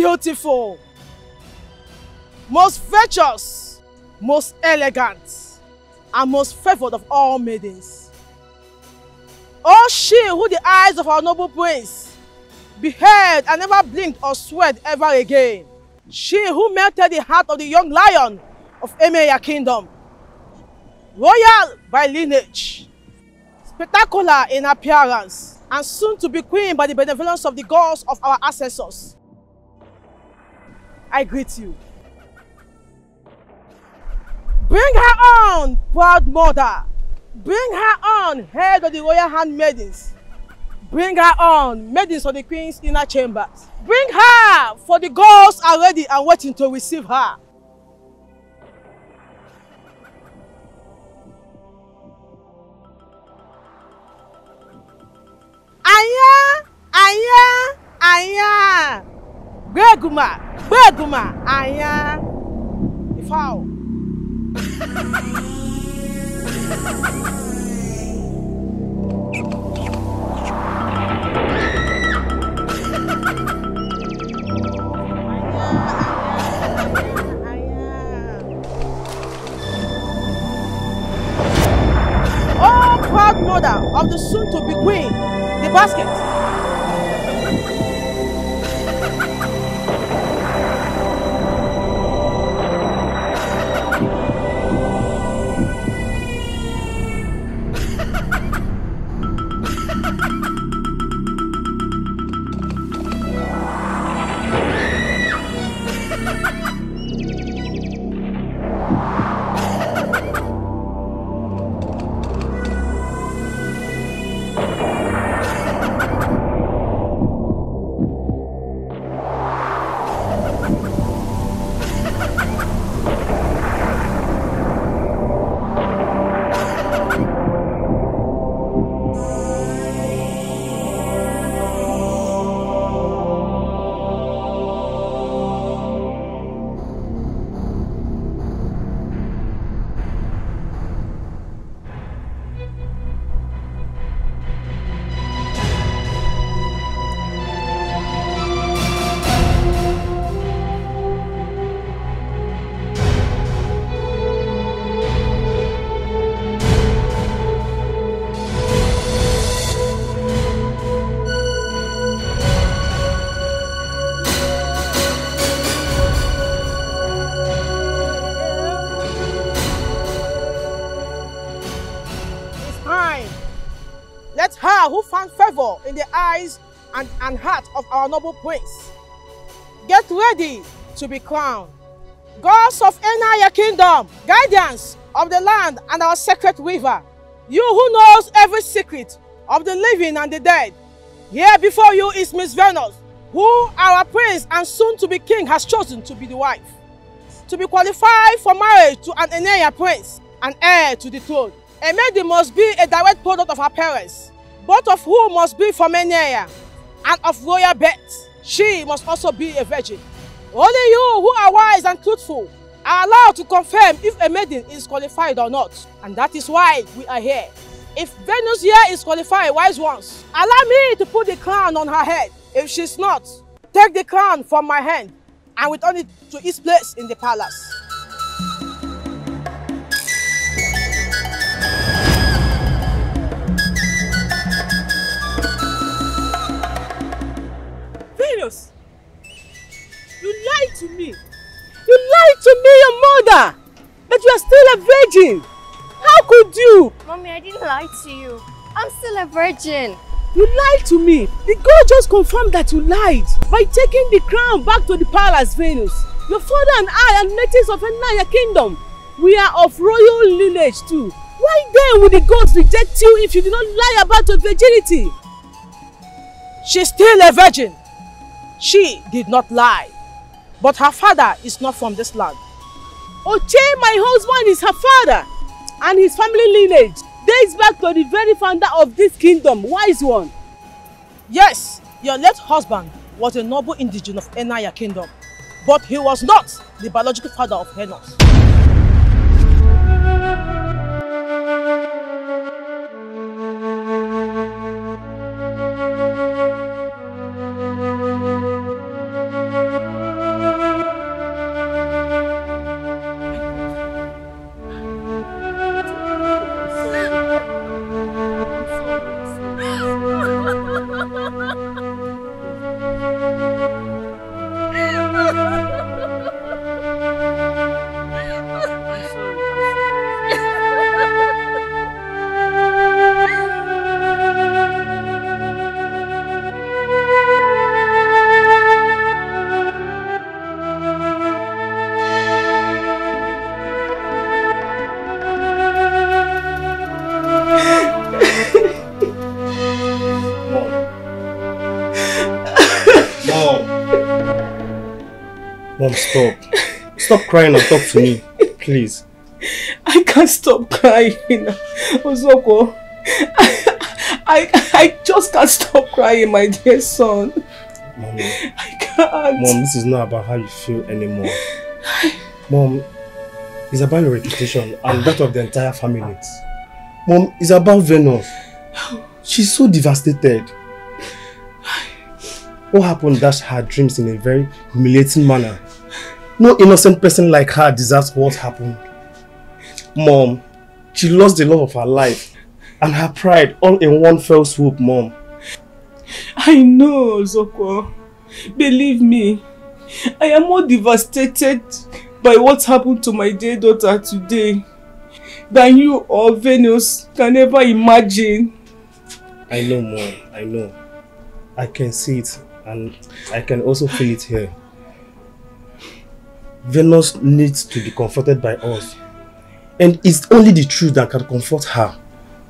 beautiful, most virtuous, most elegant, and most favored of all maidens. Oh, she who the eyes of our noble prince beheld and never blinked or sweat ever again. She who melted the heart of the young lion of Emeya Kingdom. Royal by lineage, spectacular in appearance, and soon to be queen by the benevolence of the gods of our ancestors. I greet you. Bring her on, proud mother. Bring her on, head of the royal handmaidens. Bring her on, maidens of the queen's inner chambers. Bring her, for the gods are ready and waiting to receive her. Aya, aya, aya. Beguma, aya. The fowl. Oh, proud mother of the soon-to-be queen, the basket. Let her who found favor in the eyes and heart of our noble prince get ready to be crowned. Gods of Emeya Kingdom, guardians of the land and our sacred river, you who knows every secret of the living and the dead, here before you is Miss Venus, who our prince and soon-to-be king has chosen to be the wife, to be qualified for marriage to an Emeya prince and heir to the throne. A maiden must be a direct product of her parents, both of whom must be from Emeya and of royal birth. She must also be a virgin. Only you who are wise and truthful are allowed to confirm if a maiden is qualified or not. And that is why we are here. If Venus here is qualified, wise ones, allow me to put the crown on her head. If she's not, take the crown from my hand and return it to its place in the palace. Venus, you lied to me. You lied to me, your mother, that you are still a virgin. How could you? Mommy, I didn't lie to you. I'm still a virgin. You lied to me. The God just confirmed that you lied by taking the crown back to the palace, Venus. Your father and I are natives of Emeya Kingdom. We are of royal lineage too. Why then would the gods reject you if you did not lie about your virginity? She's still a virgin. She did not lie. But her father is not from this land. Oche, my husband, is her father. And his family lineage dates back to the very founder of this kingdom, wise one. Yes, your late husband was a noble indigene of Emeya Kingdom, but he was not the biological father of Venus. Mom, stop. Stop crying and talk to me, please. I can't stop crying. Wazico, I just can't stop crying, my dear son. Mommy, I can't. Mom, this is not about how you feel anymore. Mom, it's about your reputation and that of the entire family. Mom, it's about Venus. She's so devastated. What happened dashed her dreams in a very humiliating manner. No innocent person like her deserves what happened. Mom, she lost the love of her life and her pride all in one fell swoop, Mom. I know, Wazico. Believe me, I am more devastated by what happened to my dear daughter today than you or Venus can ever imagine. I know, Mom. I know. I can see it and I can also feel it here. Venus needs to be comforted by us. And it's only the truth that can comfort her.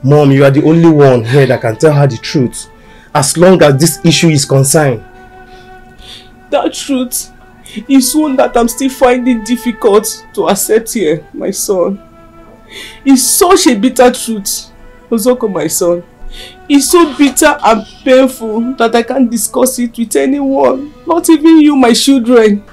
Mom, you are the only one here that can tell her the truth. As long as this issue is concerned. That truth is one that I'm still finding difficult to accept here, my son. It's such a bitter truth, Wazico, my son. It's so bitter and painful that I can't discuss it with anyone, not even you, my children.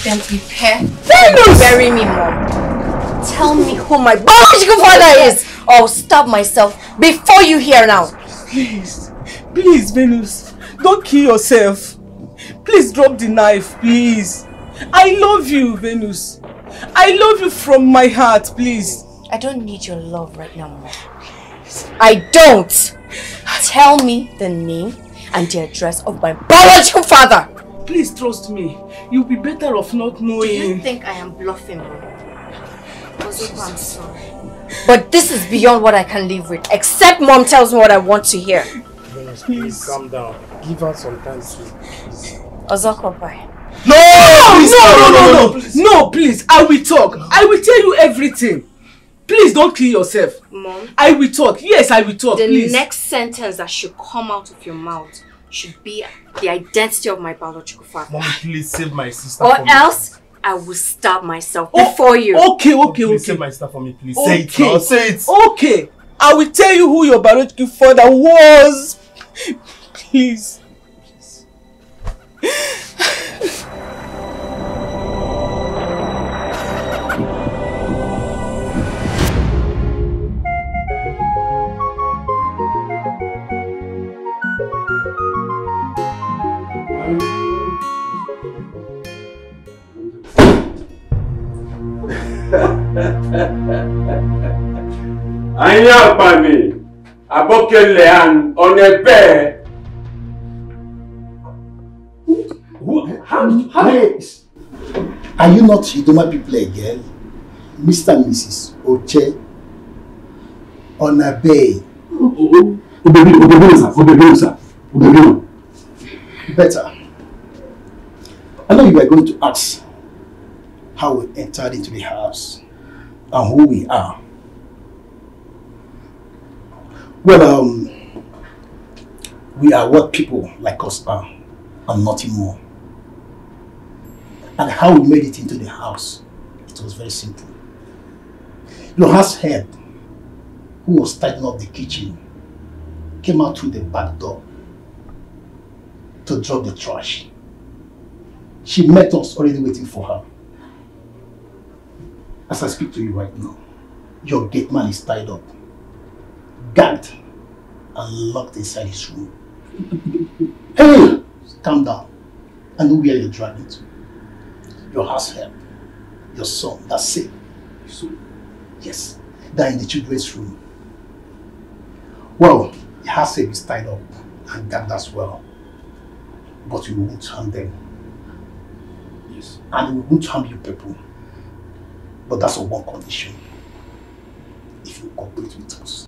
Then prepare to bury me, Mom. Tell me who my biological father is, or I'll stab myself before you hear now. Please, please, Venus, don't kill yourself. Please drop the knife, please. I love you, Venus. I love you from my heart, please. I don't need your love right now, Mom. I don't. Tell me the name and the address of my biological father. Please trust me. You'll be better off not knowing. Do you think I am bluffing, Mom? Wazico, I'm sorry. But this is beyond what I can live with. Except Mom tells me what I want to hear. Venus, please calm down. Give her some time to please. Wazico, bye. No, please. I will talk. I will tell you everything. Please don't kill yourself. Mom. I will talk. Yes, I will talk. The next sentence that should come out of your mouth should be the identity of my biological father. Mom, please save my sister or for me. else I will stab myself before you. Okay. Please save my sister for me, please. Say it now. Say it. Okay. I will tell you who your biological father was. Please. Anya Pani, Abokelean on a bear. How? Wait. Are you not Idoma people again? Mr. and Mrs. Oche on a bay. Better. I know you are going to ask how we entered into the house and who we are. Well, we are what people like us are and nothing more. And how we made it into the house, it was very simple. Your house head, who was tidying up the kitchen, came out through the back door to drop the trash. She met us already waiting for her. As I speak to you right now, your gate man is tied up, gagged, and locked inside his room. Hey, calm down. I know where you're driving to. Your house help, your son, that's it. Yes, they're in the children's room. Well, the house help is tied up and gagged as well. But we won't harm them. Yes. And we won't harm you people. But that's on one condition. If you cooperate with us.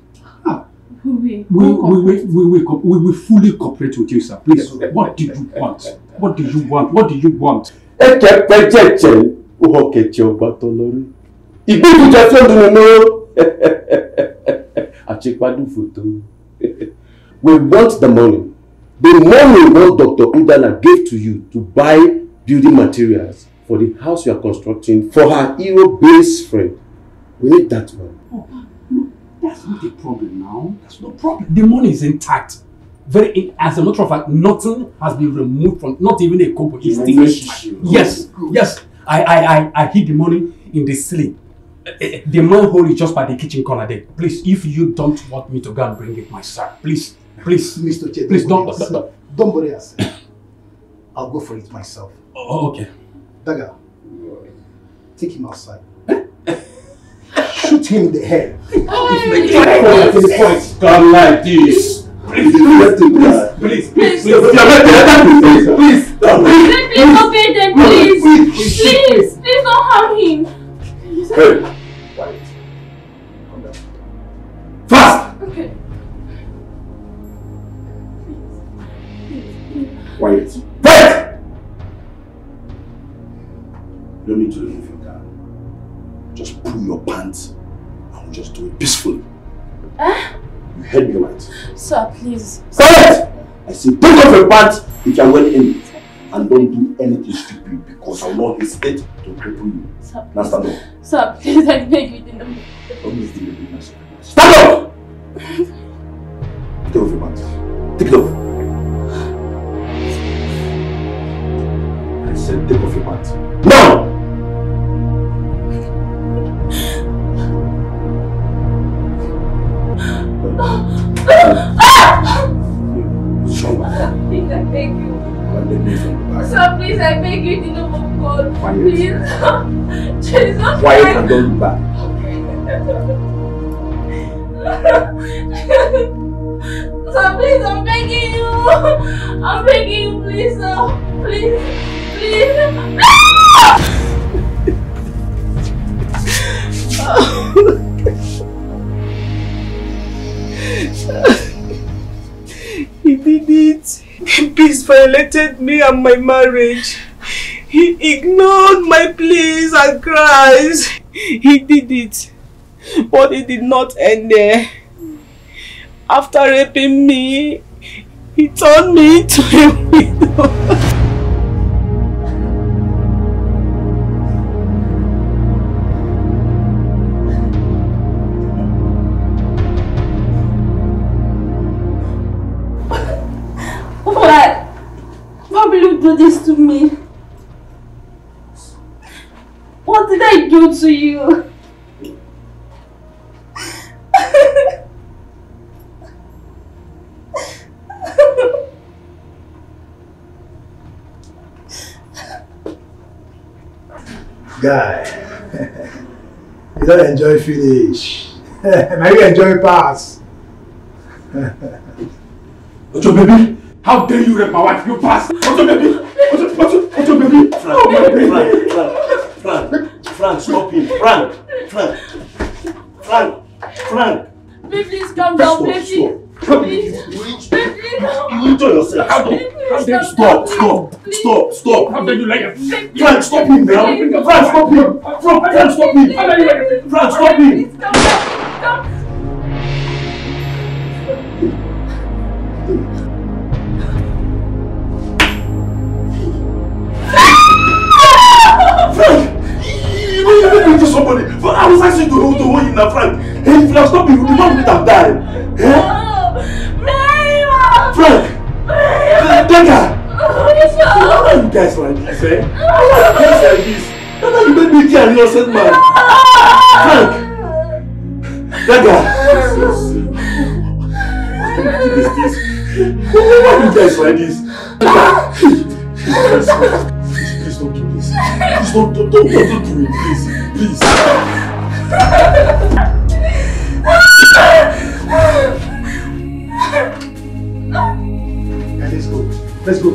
We will fully cooperate with you, sir. Please, what do you want? What do you want? What do you want? We want the money. The money what Dr. Udana gave to you to buy building materials for the house you are constructing for her hero-based friend. We need that one. Oh, no, that's not the problem now. That's no problem. The money is intact. As a matter of fact, nothing has been removed from, not even a kobo. It's still. Yes, yes. I hid the money in the ceiling. The manhole is just by the kitchen corner there. Please, if you don't want me to go and bring it myself, please, Mr. Che, please don't worry yourself. I'll go for it myself. Oh, okay. Daga, take him outside. Shoot him in the head. Come like this. Please, please, obey them, please. Please, don't harm him. Hey, quiet. Come down. Fast! Okay. Quiet. Quiet! You don't need to remove your gun. Just pull your pants and we'll just do it peacefully. You heard me right? Sir, please. Quiet! I say take off your pants if you are well in it. And don't do anything stupid because I will not hesitate to cripple you. Sir, now stand up. Sir, please, I beg you. Don't miss the baby. Stand up! Take off your pants. Take it off. I said take off your pants. Now! Please, I beg you. Sir, please, I beg you, in the name of God. Please. Jesus. Quiet and don't look back. Sir, please, I'm begging you. I'm begging you, please, sir. Please. He did it. Peace violated me and my marriage. He ignored my pleas and cries. He did it. But it did not end there. After raping me, he turned me into a widow. Why will you do this to me? What did I do to you? Guy, you don't enjoy finish. Now you enjoy pass. Ojo baby, how dare you rape my wife? You pass. Ojo baby, Ojo baby. Frank, stop him. Frank. Baby, please calm down, baby. Please. You enjoy yourself. How dare you? Stop. How dare you lie? Frank, stop him now. Frank, stop him. Frank, stop him. Frank, stop him. Please, calm down. Frank! You made me to somebody. I was asking to hold him now, Frank. Hey, if you have stopped him, the man would have died. Frank! Dagger! Why are you guys like this, eh? Why are you guys like this? Dagger, you made me kill an innocent man. Frank! Dagger! What is this? Why are you guys like this? Please don't do this. Please don't do it, please. Let's go.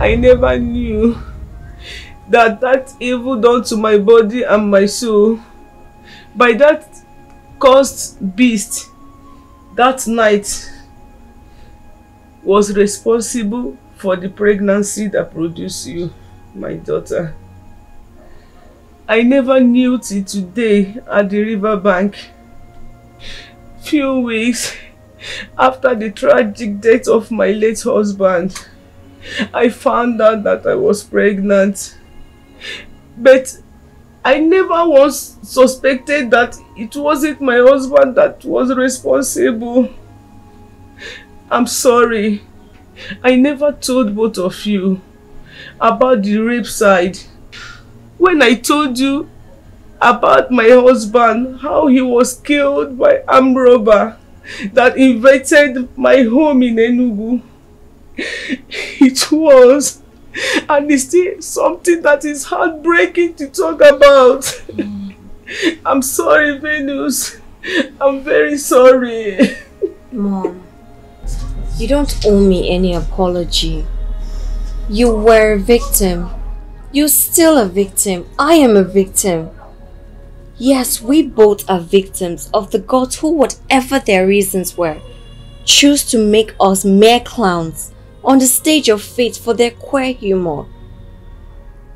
I never knew that evil done to my body and my soul by that cursed beast that night was responsible for the pregnancy that produced you, my daughter. I never knew till today at the riverbank. Few weeks after the tragic death of my late husband, I found out that I was pregnant. But I never once suspected that it wasn't my husband that was responsible. I'm sorry. I never told both of you about the rape side. When I told you about my husband, how he was killed by armed robber that invaded my home in Enugu, it was, and it's still something that is heartbreaking to talk about. I'm sorry, Venus. I'm very sorry. Mom, you don't owe me any apology. You were a victim. You're still a victim. I am a victim. Yes, we both are victims of the gods who, whatever their reasons were, choose to make us mere clowns on the stage of fate for their queer humor.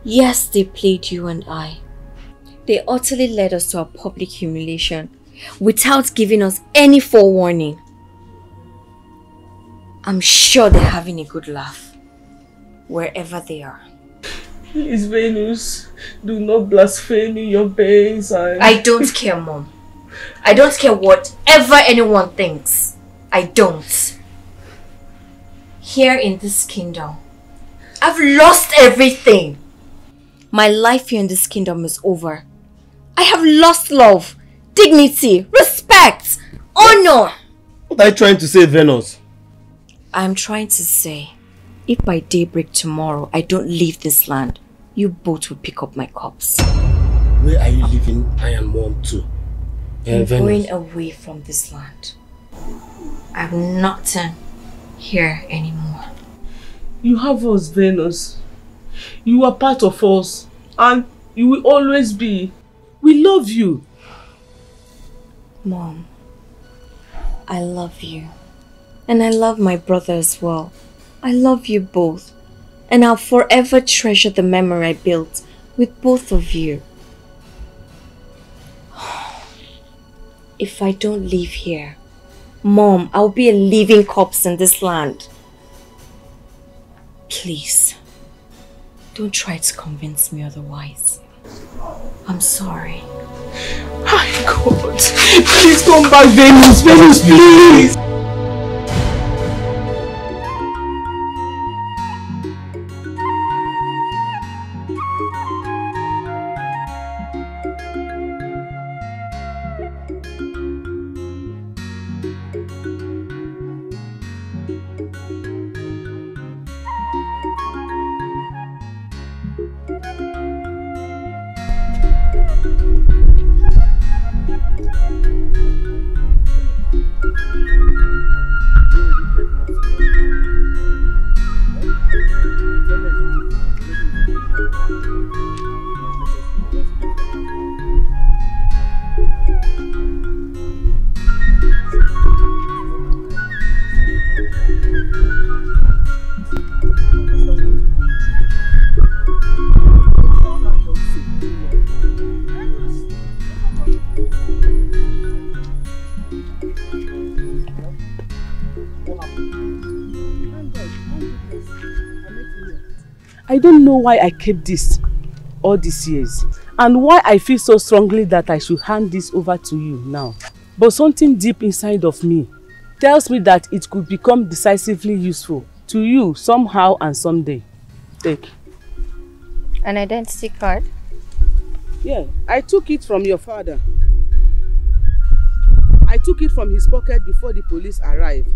Yes, they played you and I. They utterly led us to a public humiliation without giving us any forewarning. I'm sure they're having a good laugh wherever they are. Please, Venus, do not blaspheme your pains and... I don't care, Mom. I don't care whatever anyone thinks. I don't. Here in this kingdom, I've lost everything. My life here in this kingdom is over. I have lost love, dignity, respect, honor. What are you trying to say, Venus? I'm trying to say, if by daybreak tomorrow I don't leave this land, you both will pick up my corpse. Where are you leaving I and Mom to? I'm going away from this land. I'm not here anymore. You have us, Venus. You are part of us, and you will always be. We love you. Mom, I love you. And I love my brother as well. I love you both. And I'll forever treasure the memory I built with both of you. If I don't leave here, Mom, I'll be a living corpse in this land. Please, don't try to convince me otherwise. I'm sorry. My God, please come back, Venus. Venus, please. I don't know why I kept this all these years and why I feel so strongly that I should hand this over to you now. But something deep inside of me tells me that it could become decisively useful to you somehow and someday. Take. An identity card? Yeah, I took it from your father. I took it from his pocket before the police arrived.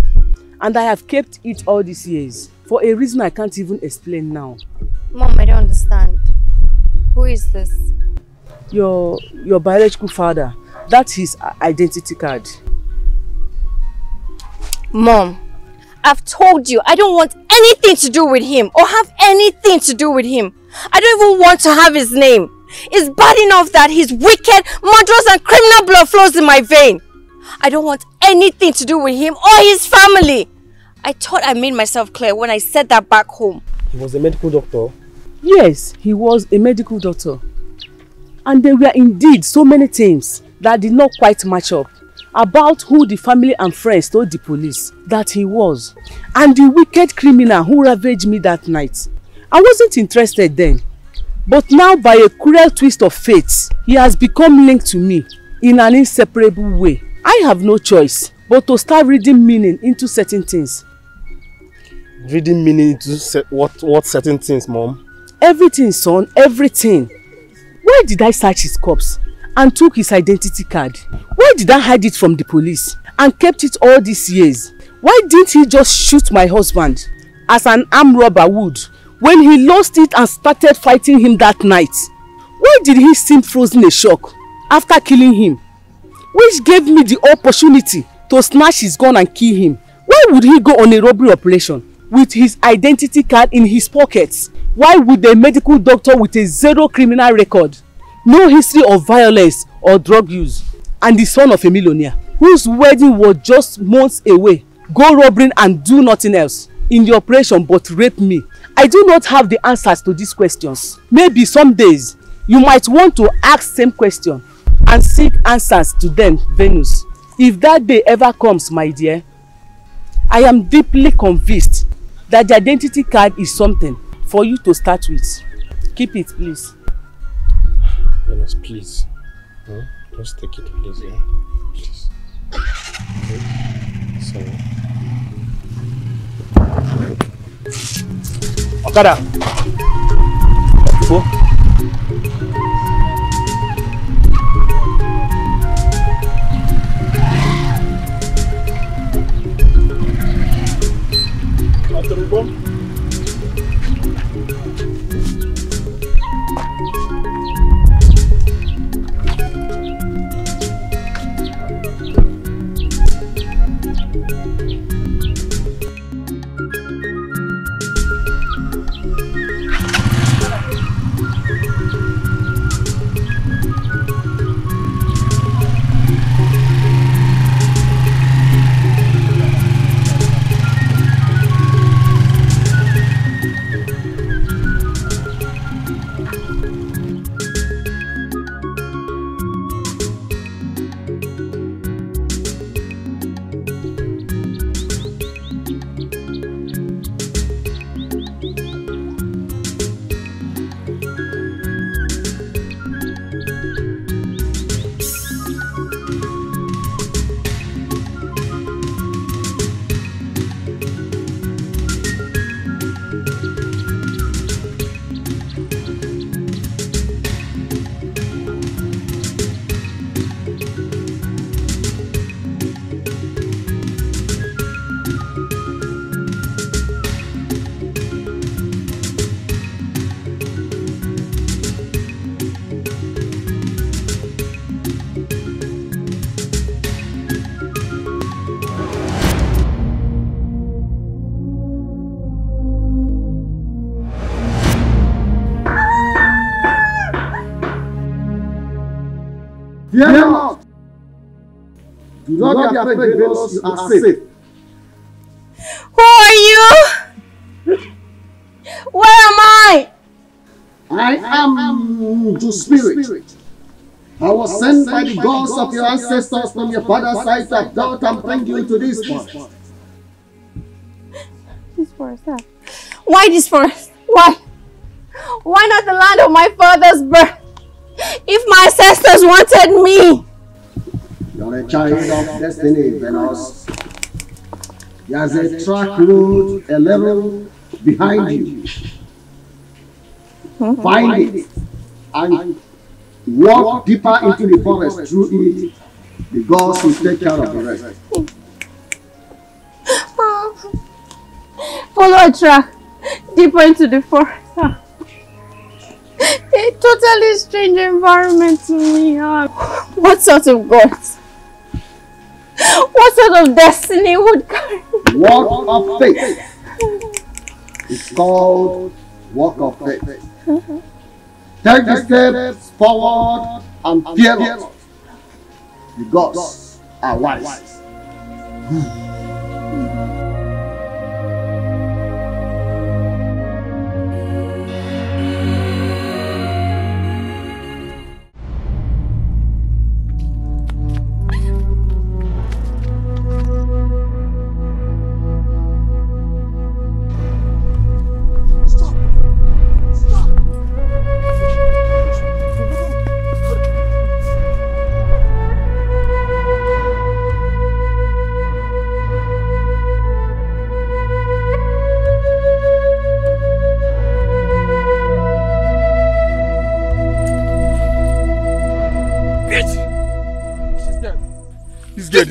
And I have kept it all these years for a reason I can't even explain now. Mom, I don't understand. Who is this? Your biological father. That's his identity card. Mom, I've told you, I don't want anything to do with him or have anything to do with him. I don't even want to have his name. It's bad enough that his wicked, murderous and criminal blood flows in my vein. I don't want anything to do with him or his family. I thought I made myself clear when I said that back home. He was a medical doctor? Yes, he was a medical doctor. And there were indeed so many things that did not quite match up about who the family and friends told the police that he was. And the wicked criminal who ravaged me that night. I wasn't interested then. But now, by a cruel twist of fate, he has become linked to me in an inseparable way. I have no choice but to start reading meaning into certain things. Reading meaning into what certain things, Mom? Everything, son, everything. Why did I search his corpse and took his identity card? Why did I hide it from the police and kept it all these years? Why didn't he just shoot my husband as an armed robber would when he lost it and started fighting him that night? Why did he seem frozen in shock after killing him? Which gave me the opportunity to snatch his gun and kill him. Why would he go on a robbery operation with his identity card in his pockets? Why would a medical doctor with a zero criminal record, no history of violence or drug use, and the son of a millionaire whose wedding was just months away, go robbing and do nothing else in the operation but rape me? I do not have the answers to these questions. Maybe some days you might want to ask same question and seek answers to them, Venus. If that day ever comes, my dear, I am deeply convinced that the identity card is something for you to start with. Keep it, please. Venus, please. Huh? Just take it, please, yeah? Please. Okay. Sorry. Okada! Go. Fear not. Do not be afraid, Venus, you are safe. Who are you? Where am I? I am the spirit. I was sent by the gods of your ancestors from your father's side to adopt and bring you to this forest. This forest, huh? Why this forest? Why? Why not the land of my father's birth? If my ancestors wanted me! You are a child of destiny, Venus. There's a track road, a level behind you. Find it and walk deeper into the forest through it. The gods will take care of the rest. Follow a track deeper into the forest. A totally strange environment to me. What sort of gods? What sort of destiny would carry me? Walk of faith. It's called walk of faith. Take the steps forward and fearless. The gods are wise.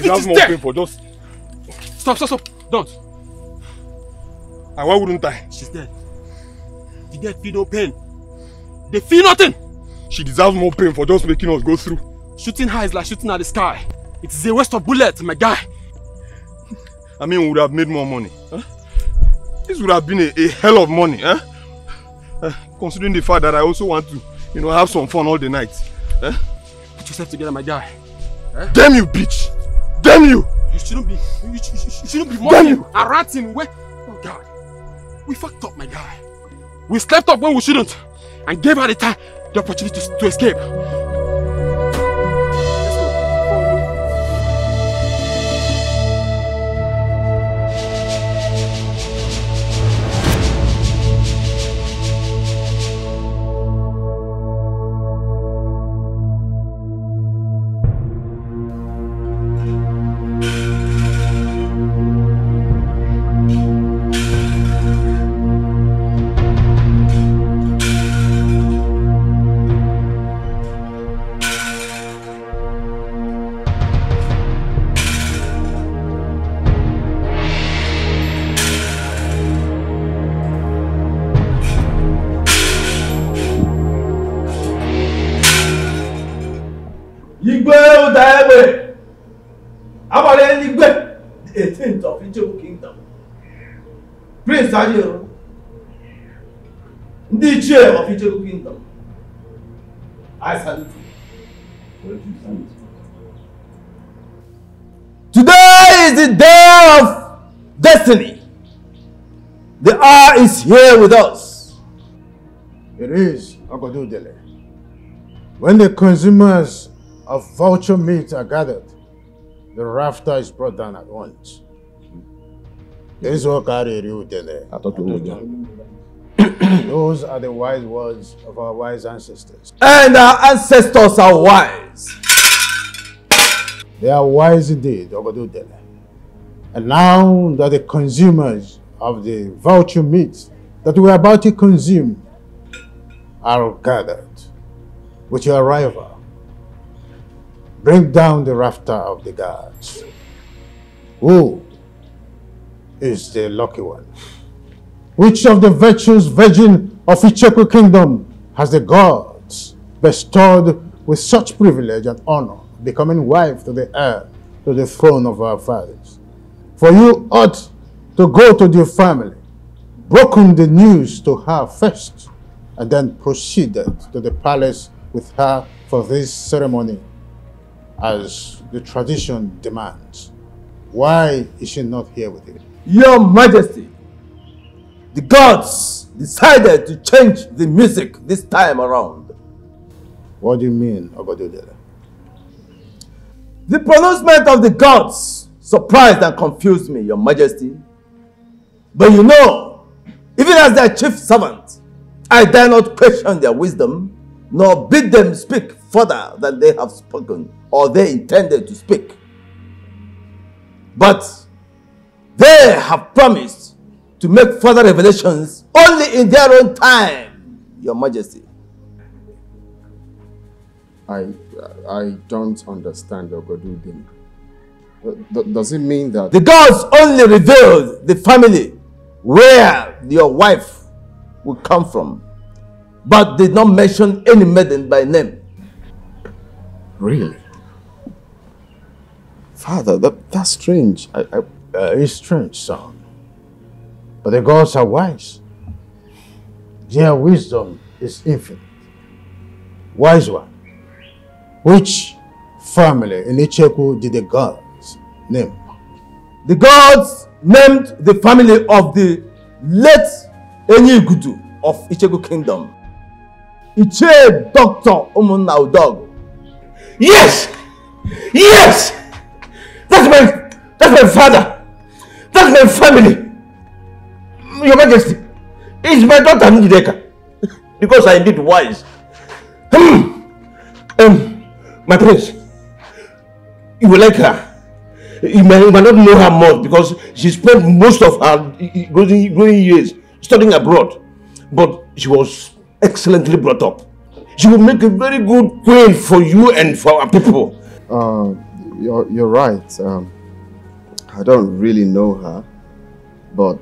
That's more painful. Just stop. Don't. And why wouldn't I? She's dead. The dead feel no pain. They feel nothing. She deserves more pain for just making us go through. Shooting her is like shooting at the sky. It is a waste of bullets, my guy. I mean, we would have made more money. Huh? This would have been a hell of money, huh? Considering the fact that I also want to, have some fun all the night. Put yourself together, my guy. Damn you, bitch! Damn you! You shouldn't be mocking and ranting. Oh God, we fucked up, my guy. We slept up when we shouldn't, and gave her the opportunity to escape. The 18th of Ijebu Kingdom. Prince Ajiro, the chair of Ijebu Kingdom. I salute you. Today is the day of destiny. The hour is here with us. It is, Ogodudele. When the consumers of vulture meat are gathered, the rafter is brought down at once. Those are the wise words of our wise ancestors. And our ancestors are wise. They are wise indeed, Ogodudele. And now that the consumers of the vulture meat that we are about to consume are gathered, with your arrival, bring down the rafter of the gods. Who is the lucky one? Which of the virtuous virgin of Icheku Kingdom has the gods bestowed with such privilege and honor, becoming wife to the heir to the throne of our fathers? For you ought to go to your family, broken the news to her first, and then proceeded to the palace with her for this ceremony, as the tradition demands. Why is she not here with you? Your Majesty, the gods decided to change the music this time around. What do you mean, Ogodudele? The pronouncement of the gods surprised and confused me, Your Majesty. But you know, even as their chief servant, I dare not question their wisdom, nor bid them speak further than they have spoken or they intended to speak. But they have promised to make further revelations only in their own time, Your Majesty. I don't understand, Ogodudele. Does it mean that the gods only revealed the family where your wife will come from, but did not mention any maiden by name? Really? Father, that's strange. I It's strange, son. But the gods are wise. Their wisdom is infinite. Wise one. Which family in Icheku did the gods name? The gods named the family of the late Enyigudu of Icheku Kingdom. Iche Dr. Umunna Udog. Yes! Yes! That's my father! That's my family! Your Majesty, it's my daughter Njideka. Because I did wise. My prince, you will like her. You might not know her much because she spent most of her growing years studying abroad. But she was excellently brought up. She will make a very good queen for you and for our people. You're right. I don't really know her, but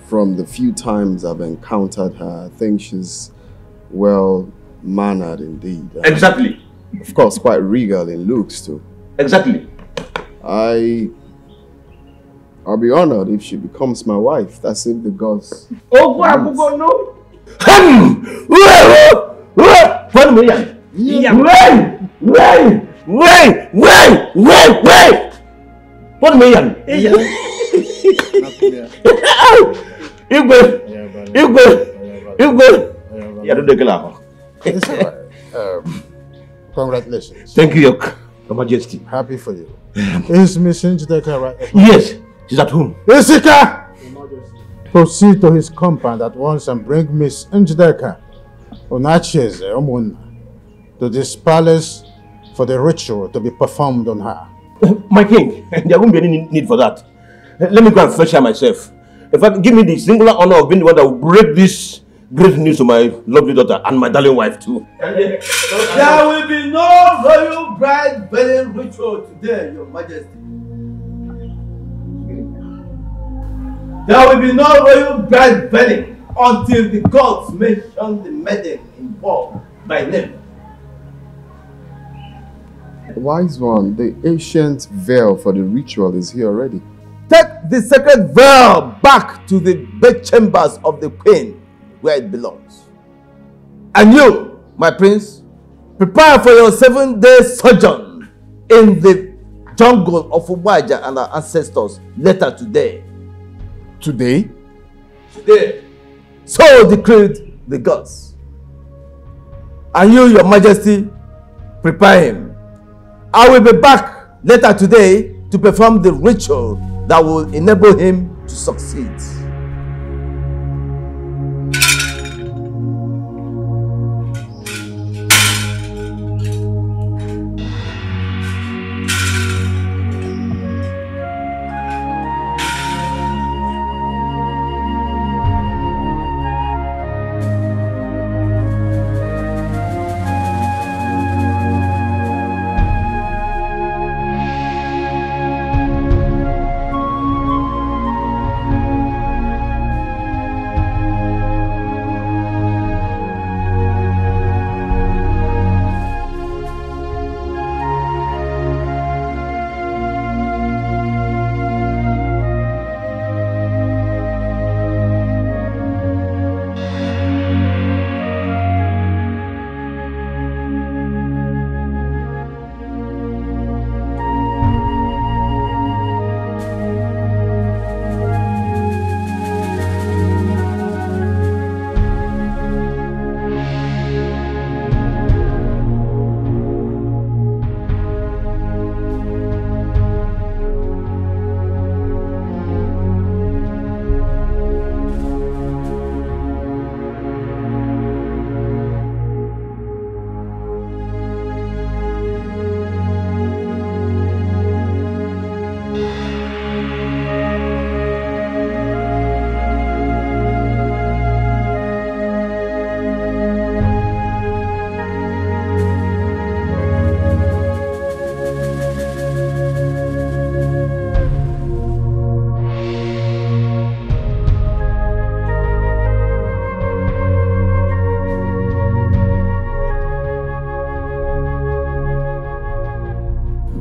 from the few times I've encountered her, I think she's well-mannered indeed. Exactly. Of course, quite regal in looks too. Exactly. I'll be honored if she becomes my wife. That's if the gods. Oh, no. Congratulations. Thank you, Your Majesty. Happy for you. Is Miss Njideka right? Yes, she's at home. Isika! Proceed to his compound at once and bring Miss Njideka Onacheze Umunna to this palace for the ritual to be performed on her. My king, there won't be any need for that. Let me go and fetch her myself. In fact, give me the singular honor of being the one that will break this great news to my lovely daughter and my darling wife too. There will be no royal bride wedding ritual today, Your Majesty. There will be no royal bride wedding until the gods mention the maiden involved by name. Wise one, the ancient veil for the ritual is here already. Take the sacred veil back to the bedchambers of the queen where it belongs. And you, my prince, prepare for your 7-day sojourn in the jungle of Uwaja and our ancestors later today. Today? Today. So decreed the gods. And you, Your Majesty, prepare him. I will be back later today to perform the ritual that will enable him to succeed.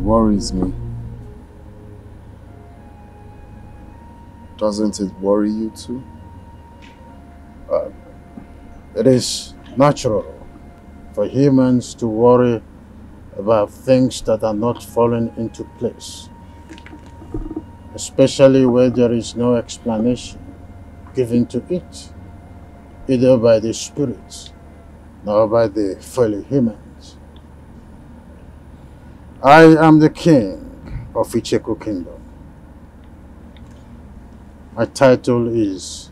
Worries me. Doesn't it worry you too? It is natural for humans to worry about things that are not falling into place, especially where there is no explanation given to it, either by the spirits nor by the fellow humans. I am the king of Wazico Kingdom. My title is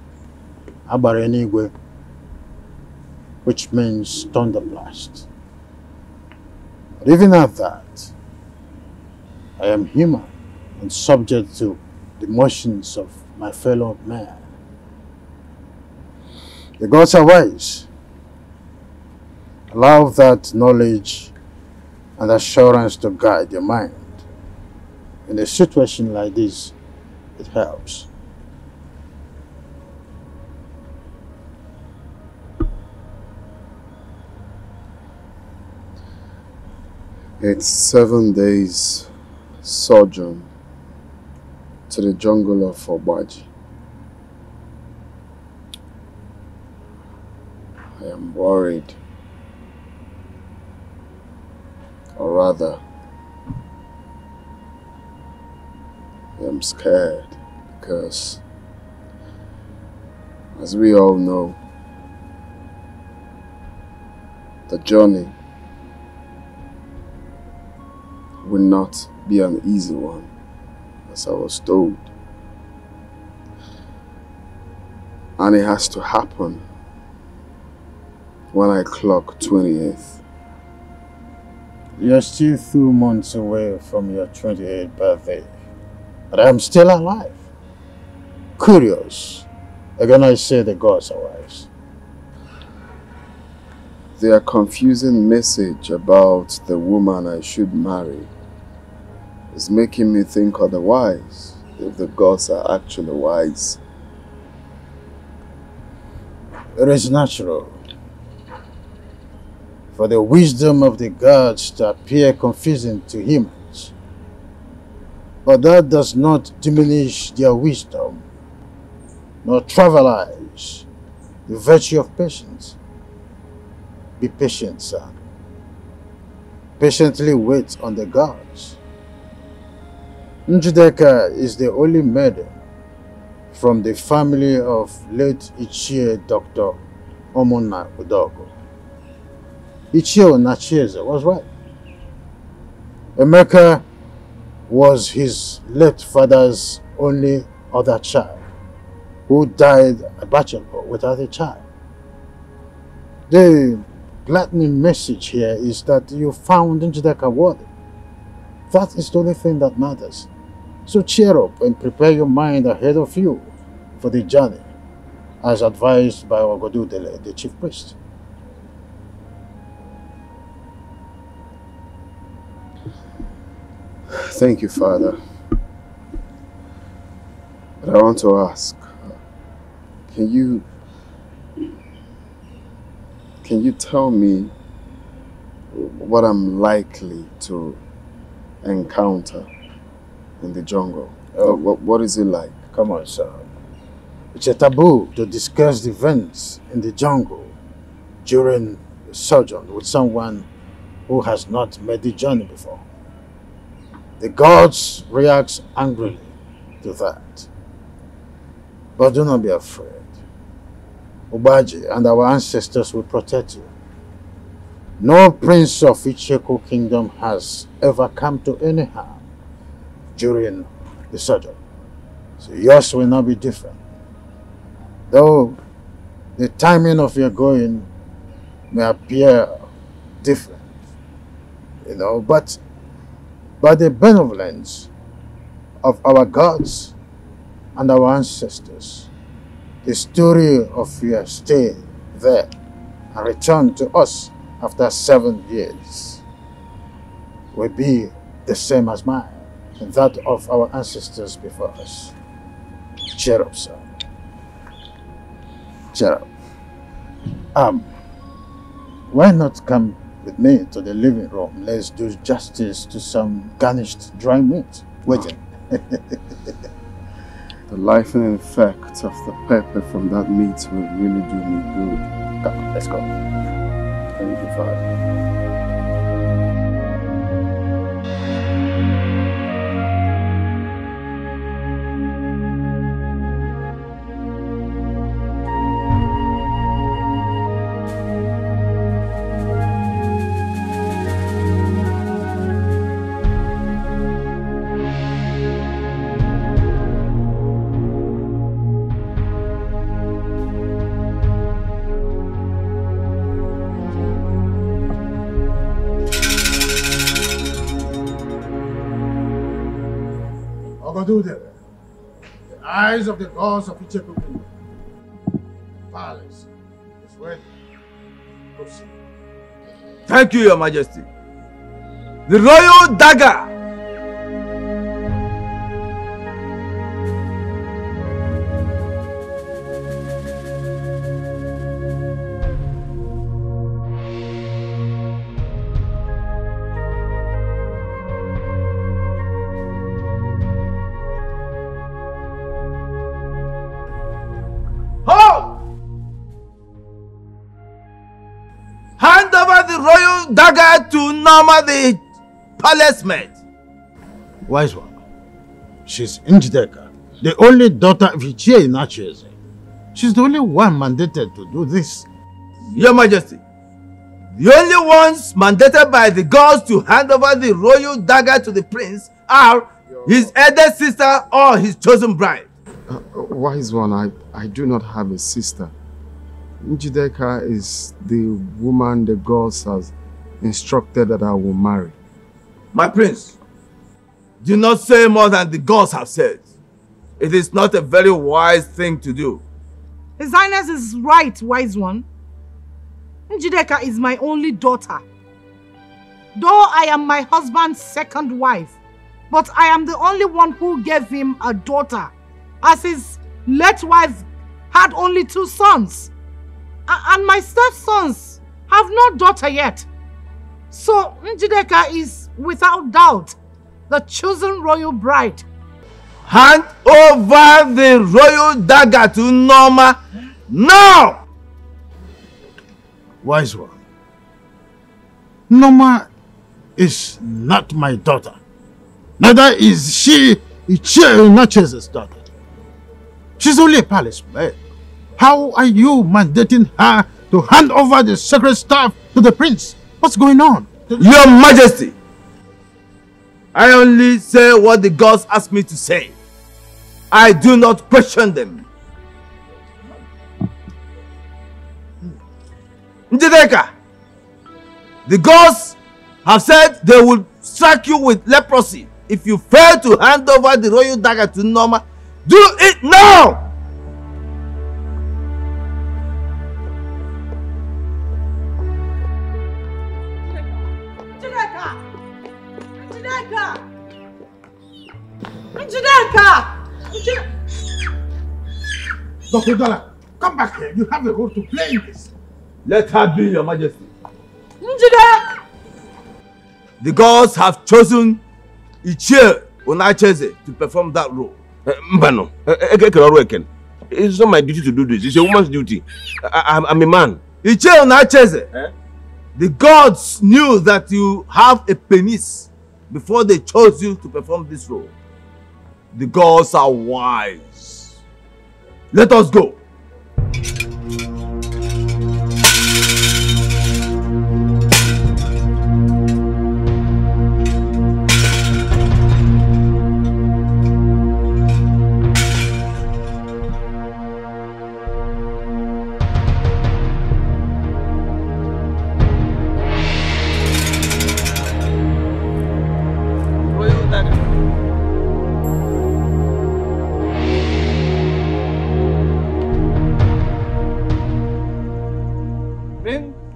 Abarenigwe, which means thunderblast. But even at that, I am human and subject to the motions of my fellow man. The gods are wise. Allow that knowledge and assurance to guide your mind. In a situation like this, it helps. It's 7 days sojourn to the jungle of Obaji. I am worried, or rather, I am scared because, as we all know, the journey will not be an easy one, as I was told. And it has to happen when I clock 28th. You're still 2 months away from your 28th birthday, but I'm still alive. Curious. Again, I say the gods are wise. Their confusing message about the woman I should marry is making me think otherwise, if the gods are actually wise. It is natural for the wisdom of the gods to appear confusing to humans, but that does not diminish their wisdom, nor trivialize the virtue of patience. Be patient, son. Patiently wait on the gods. Njideka is the only maiden from the family of late Ichie Dr. Omona Udogo. Ichie Nachieze was right. Emeka was his late father's only other child, who died a bachelor without a child. The gladdening message here is that you found Njideka worthy. That is the only thing that matters. So cheer up and prepare your mind ahead of you for the journey, as advised by Ogodudele, the chief priest. Thank you, Father. But I want to ask, can you tell me what I'm likely to encounter in the jungle? Oh. What is it like? Come on, sir. It's a taboo to discuss the events in the jungle during the sojourn with someone who has not made the journey before. The gods react angrily to that. But do not be afraid. Obaji and our ancestors will protect you. No prince of Wazico Kingdom has ever come to any harm during the sojourn. So yours will not be different. Though the timing of your going may appear different, but by the benevolence of our gods and our ancestors, the story of your stay there and return to us after 7 years will be the same as mine and that of our ancestors before us. Cheer up, sir. Cheer up. Why not come with me to the living room? Let's do justice to some garnished dry meat. Waiting. The life-and effect of the pepper from that meat will really do me good. Come on, let's go. Thank you, Father. The eyes of the gods of Icheku Kingdom. Palace is ready. Proceed. Thank you, Your Majesty. The royal dagger. Hand over the royal dagger to Norma, the palace maid. Wise one. She's Njideka, the only daughter of Ichie Inacheze. She's the only one mandated to do this. Your Majesty, the only ones mandated by the gods to hand over the royal dagger to the prince are his eldest sister or his chosen bride. Wise one, I do not have a sister. Njideka is the woman the gods has instructed that I will marry. My prince, do not say more than the gods have said. It is not a very wise thing to do. His Highness is right, wise one. Njideka is my only daughter. Though I am my husband's second wife, but I am the only one who gave him a daughter, as his late wife had only 2 sons. And my stepsons have no daughter yet. So Njideka is, without doubt, the chosen royal bride. Hand over the royal dagger to Norma now! Wise one. Norma is not my daughter. Neither is she Ichie Inacheze's daughter. She's only a palace maid. How are you mandating her to hand over the sacred staff to the prince? What's going on? Your Majesty, I only say what the gods ask me to say. I do not question them. Njideka, the gods have said they will strike you with leprosy if you fail to hand over the royal dagger to Norma. Do it now! Dr. Dollar, come back here. You have a role to play in this. Let her be, Your Majesty. Njideka! The gods have chosen Ichie Inacheze to perform that role. Mbano, it's not my duty to do this. It's a woman's duty. I'm a man. Ichie Inacheze, the gods knew that you have a penis before they chose you to perform this role. The gods are wise. Let us go.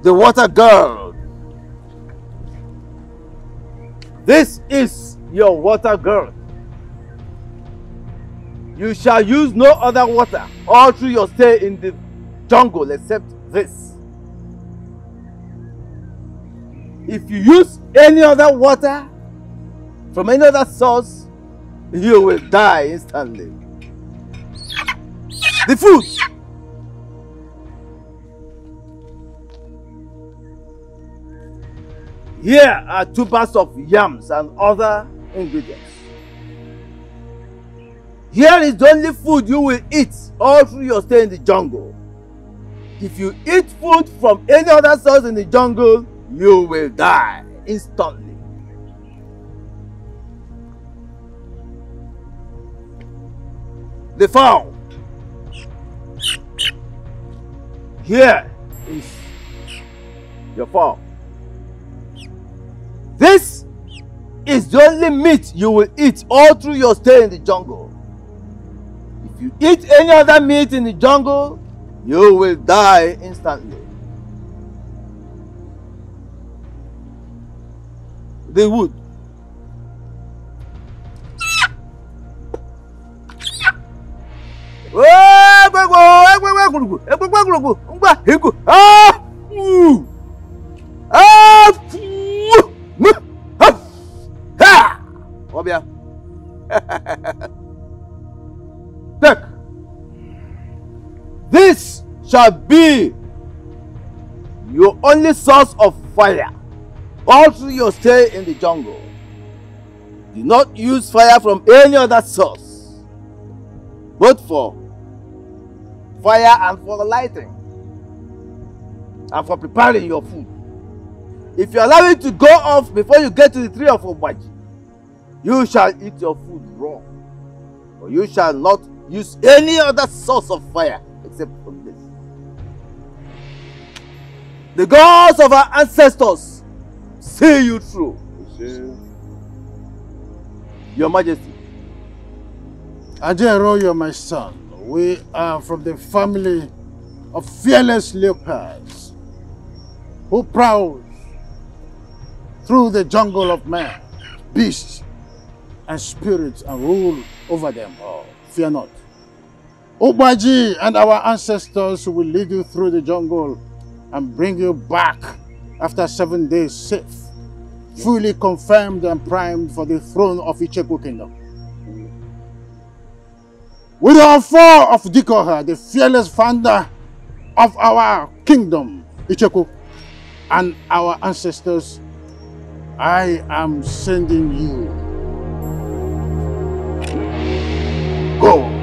The water girl. This is your water girl. You shall use no other water all through your stay in the jungle except this. If you use any other water from any other source, you will die instantly. The food! Here are 2 bags of yams and other ingredients. Here is the only food you will eat all through your stay in the jungle. If you eat food from any other source in the jungle, you will die instantly. The fowl. Here is your fowl. This is the only meat you will eat all through your stay in the jungle. If you eat any other meat in the jungle, you will die instantly. The wood. Take. This shall be your only source of fire all through your stay in the jungle. Do not use fire from any other source, both for fire and for lighting and for preparing your food. If you allow it to go off before you get to the tree of Obaji, you shall eat your food raw, or you shall not use any other source of fire except from this. The gods of our ancestors see you through. Your Majesty. Ajero, you're my son. We are from the family of fearless leopards who prowl through the jungle of man, beasts, and spirits and rule over them all. Fear not. Obaji and our ancestors will lead you through the jungle and bring you back after 7 days safe, fully confirmed and primed for the throne of Icheku Kingdom. With our 4 of Dikoha, the fearless founder of our kingdom, Icheku, and our ancestors, I am sending you. Go.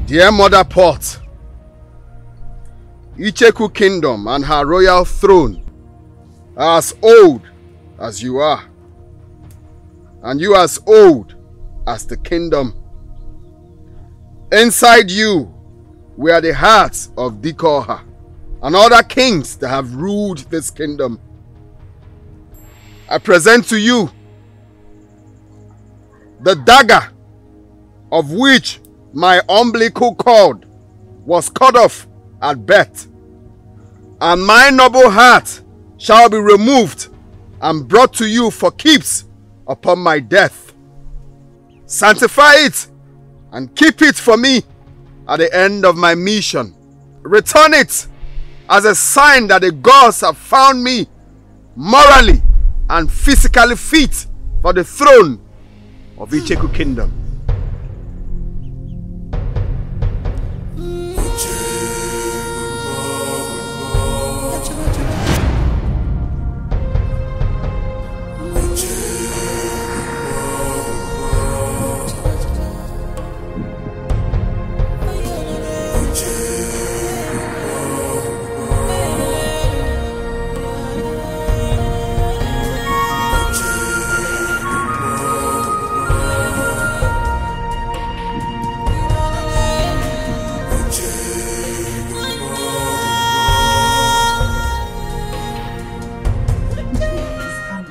Dear Mother Pot, Icheku Kingdom and her royal throne are as old as you are, and you as old as the kingdom. Inside you were the hearts of Dikoha and other kings that have ruled this kingdom. I present to you the dagger of which my umbilical cord was cut off at birth, and my noble heart shall be removed and brought to you for keeps upon my death. Sanctify it and keep it for me at the end of my mission. Return it as a sign that the gods have found me morally and physically fit for the throne of Wazico Kingdom.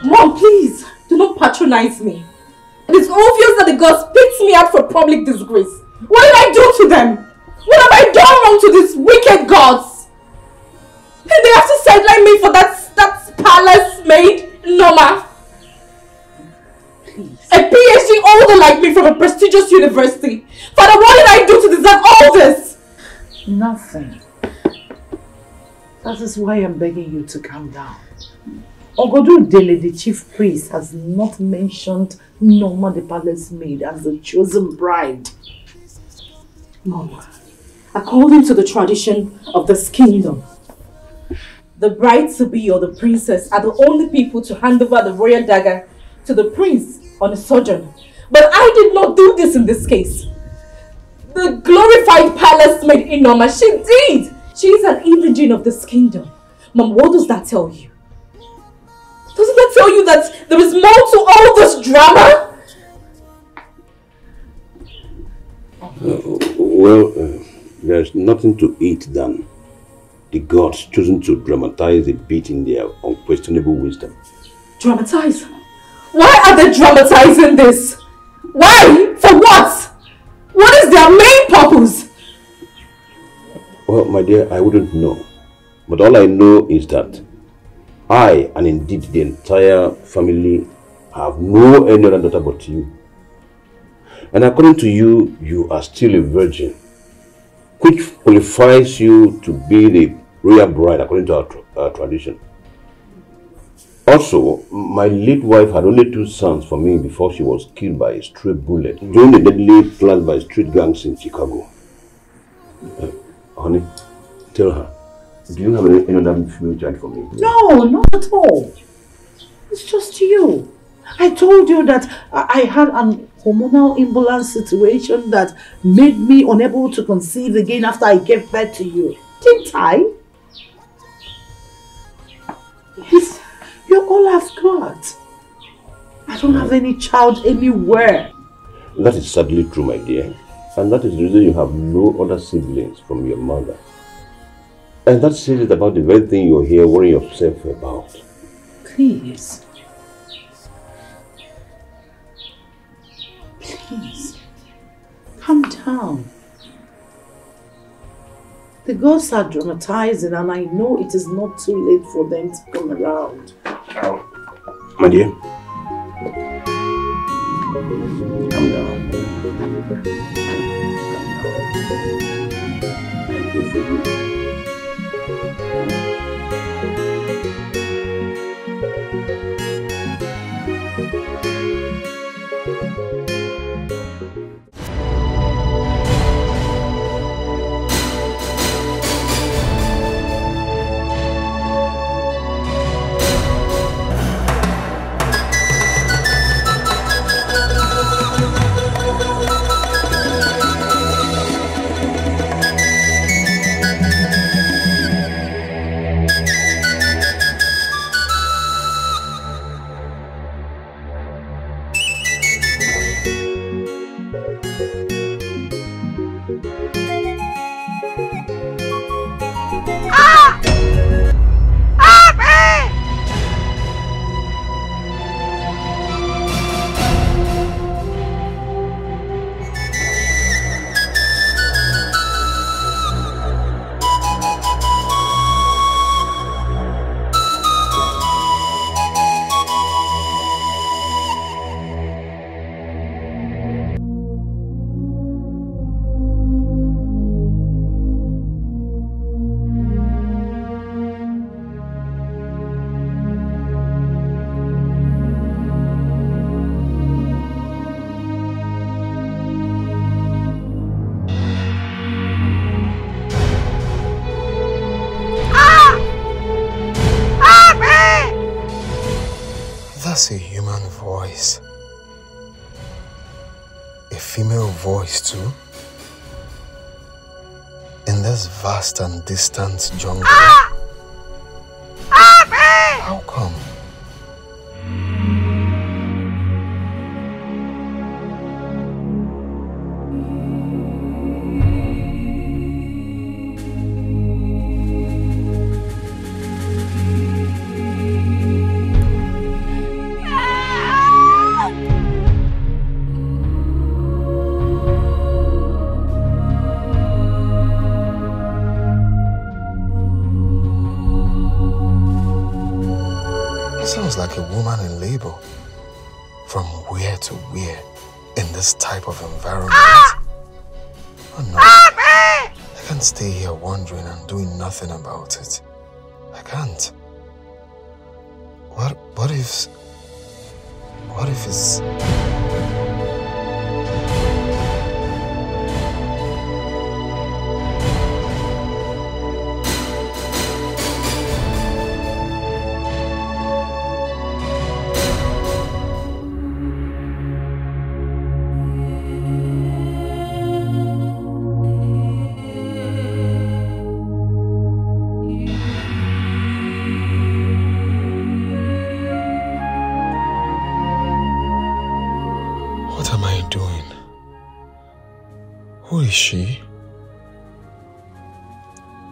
Mom, please, do not patronize me. It is obvious that the gods picked me out for public disgrace. What did I do to them? What have I done wrong to these wicked gods? And they have to sideline me for that palace maid, Norma. Please. A PhD holder like me from a prestigious university. Father, what did I do to deserve all this? Nothing. That is why I'm begging you to calm down. Ogodu Dele, the chief priest, has not mentioned Norma the palace maid as the chosen bride. Mom, according to the tradition of this kingdom, the bride-to-be or the princess are the only people to hand over the royal dagger to the prince on a sojourn. But I did not do this in this case. The glorified palace maid Inoma, she did! She is an indigene of this kingdom. Mom, what does that tell you? Doesn't that tell you that there is more to all this drama? There's nothing to it than the gods choosing to dramatize a bit in their unquestionable wisdom. Dramatize? Why are they dramatizing this? Why? For what? What is their main purpose? Well, my dear, I wouldn't know. But all I know is that I, and indeed the entire family, have no any other daughter but you. And according to you, you are still a virgin, which qualifies you to be the royal bride according to our tradition. Also, my late wife had only 2 sons for me before she was killed by a stray bullet during the deadly planned by street gangs in Chicago. Honey, tell her, do you have any other female child for me? No, not at all. It's just you. I told you that I had an hormonal imbalance situation that made me unable to conceive again after I gave birth to you. Didn't I? Yes. You're all I've got. I don't have any child anywhere. That is sadly true, my dear. And that is the reason you have no other siblings from your mother. And that says it about the very thing you're here worrying yourself about. Please. Please. Calm down. The gods are dramatizing and I know it is not too late for them to come around. My dear, calm down. has a human voice. A female voice too. In this vast and distant jungle. How come? Sounds like a woman in labor. From where to where in this type of environment? Oh no. I can't stay here wondering and doing nothing about it. I can't. What if it's... What am I doing? Who is she?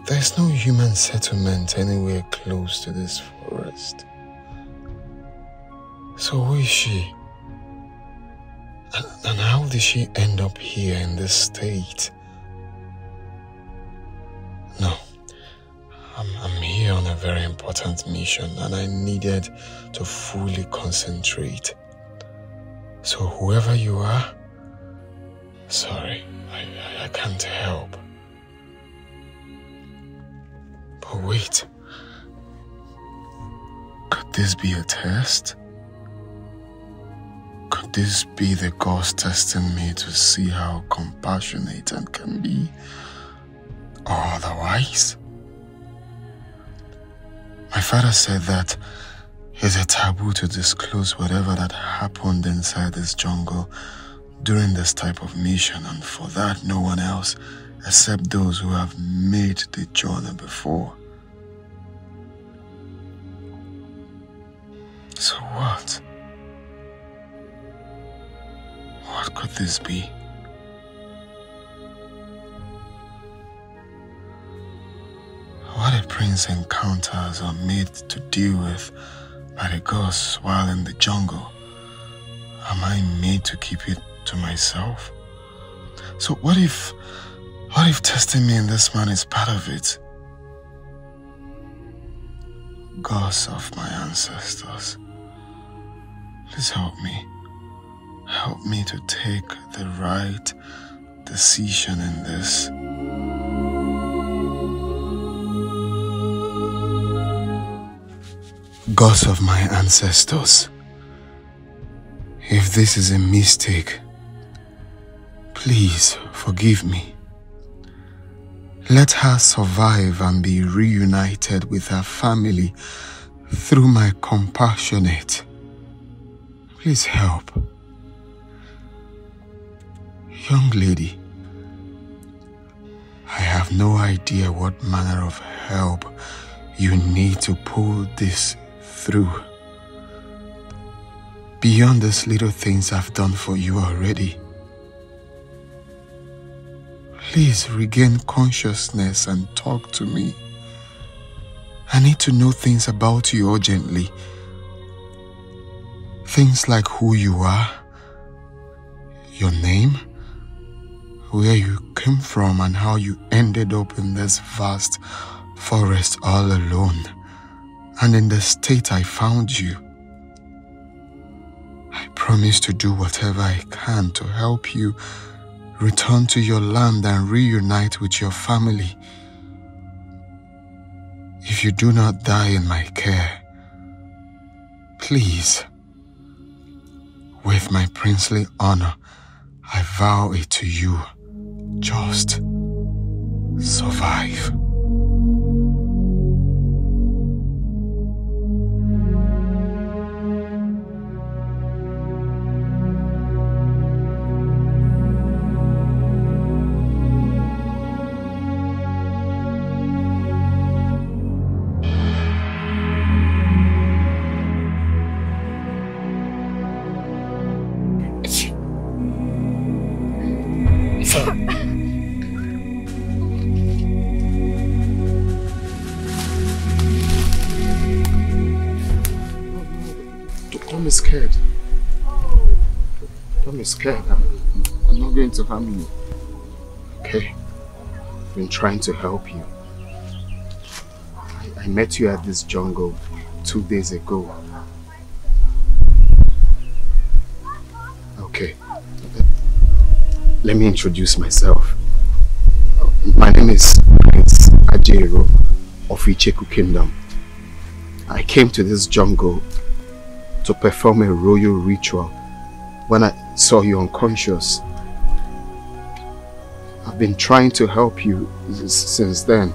There's no human settlement anywhere close to this forest. So who is she? And how did she end up here in this state? No, I'm here on a very important mission and I needed to fully concentrate. So whoever you are, sorry, I can't help. But wait, could this be a test? Could this be the gods testing me to see how compassionate I can be? Or otherwise? My father said that it's a taboo to disclose whatever that happened inside this jungle during this type of mission, and for that no one else except those who have made the journey before. So what? What could this be? What a prince encounters are made to deal with by the gods while in the jungle. Am I made to keep it to myself? So what if testing me in this man is part of it? Gods of my ancestors, please help me. Help me to take the right decision in this. Gods of my ancestors, if this is a mistake, please forgive me. Let her survive and be reunited with her family through my compassionate. Please help. Young lady, I have no idea what manner of help you need to pull this through. Beyond these little things I've done for you already. Please regain consciousness and talk to me. I need to know things about you urgently. Things like who you are, your name, where you came from and how you ended up in this vast forest all alone, and in the state I found you. I promise to do whatever I can to help you return to your land and reunite with your family. If you do not die in my care, please, with my princely honor, I vow it to you, just survive. be scared. Don't be scared. I'm not going to harm you. Okay? I've been trying to help you. I met you at this jungle 2 days ago. Okay. Let me introduce myself. My name is Prince Ajero of Wazico Kingdom. I came to this jungle to perform a royal ritual when I saw you unconscious. I've been trying to help you since then.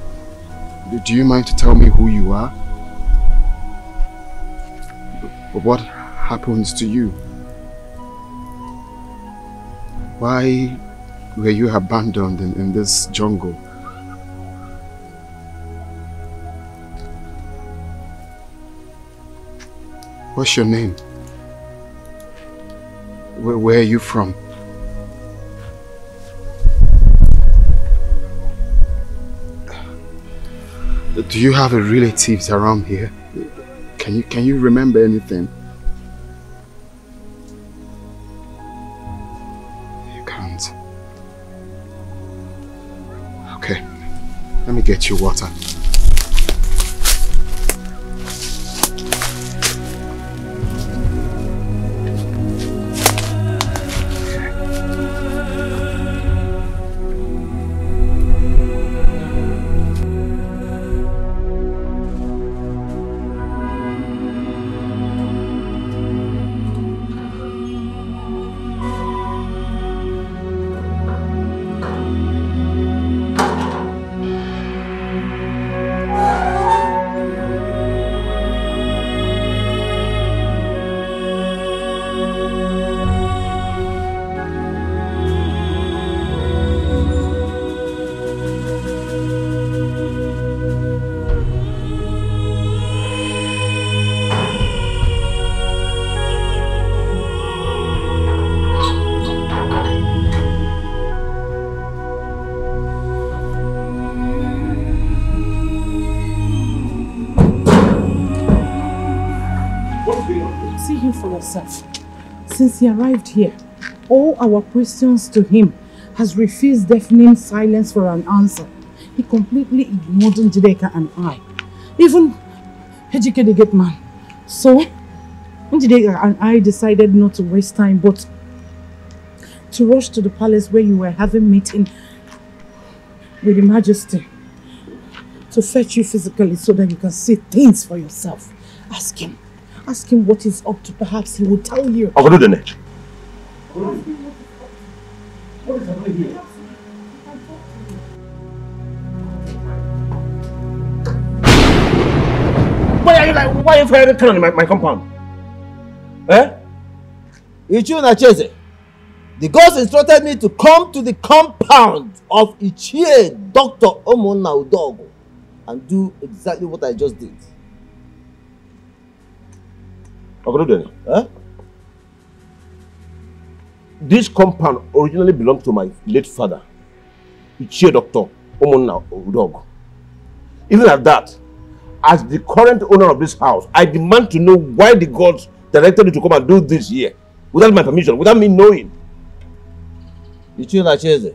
Do you mind to tell me who you are? What happens to you? Why were you abandoned in this jungle? What's your name? Where are you from? Do you have relatives around here? Can you remember anything? You can't. Okay, let me get you water. Since he arrived here, all our questions to him has refused deafening silence for an answer. He completely ignored Njideka and I. Even Ejike the gate man. So, Njideka and I decided not to waste time, but to rush to the palace where you were having meeting with Your Majesty to fetch you physically so that you can see things for yourself. Ask him. Ask him what he's up to. Perhaps he will tell you. I'll do the next. What is happening here? Why are you firing cannon in my compound? Eh? Ichu Nacheze, the gods instructed me to come to the compound of Ichie Dr. Omona Udogo and do exactly what I just did. Huh? This compound originally belonged to my late father, Ichie Dr. Omona Udogo. Even at that, as the current owner of this house, I demand to know why the gods directed you to come and do this here without my permission, without me knowing. Ichie Nacheze,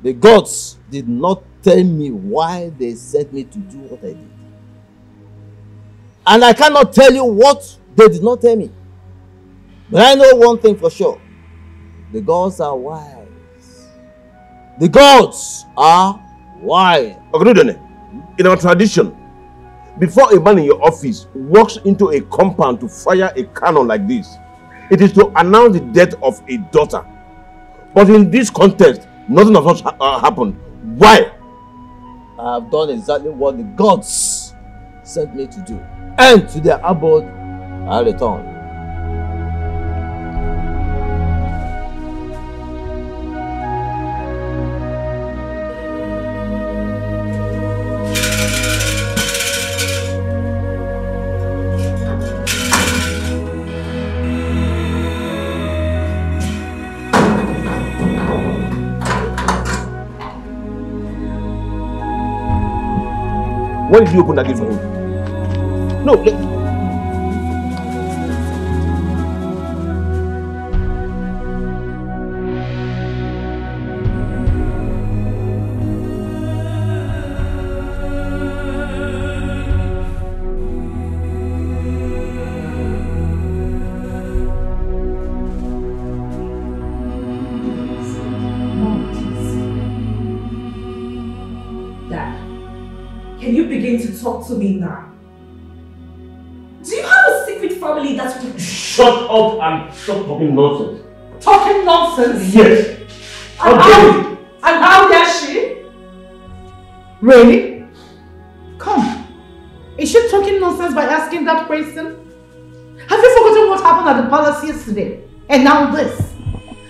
the gods did not tell me why they sent me to do what I did. And I cannot tell you what they did not tell me. But I know one thing for sure. The gods are wise. The gods are wise. In our tradition, before a man in your office walks into a compound to fire a cannon like this, it is to announce the death of a daughter. But in this context, nothing of such happened. Why? I have done exactly what the gods sent me to do. And to their abode, I return. Why did you open that gate for him? No, can you begin to talk to me now? Do you have a secret family that will... Shut up and stop talking nonsense. Talking nonsense? Yes. And how dare she? Really? Come. Is she talking nonsense by asking that question? Have you forgotten what happened at the palace yesterday? And now this?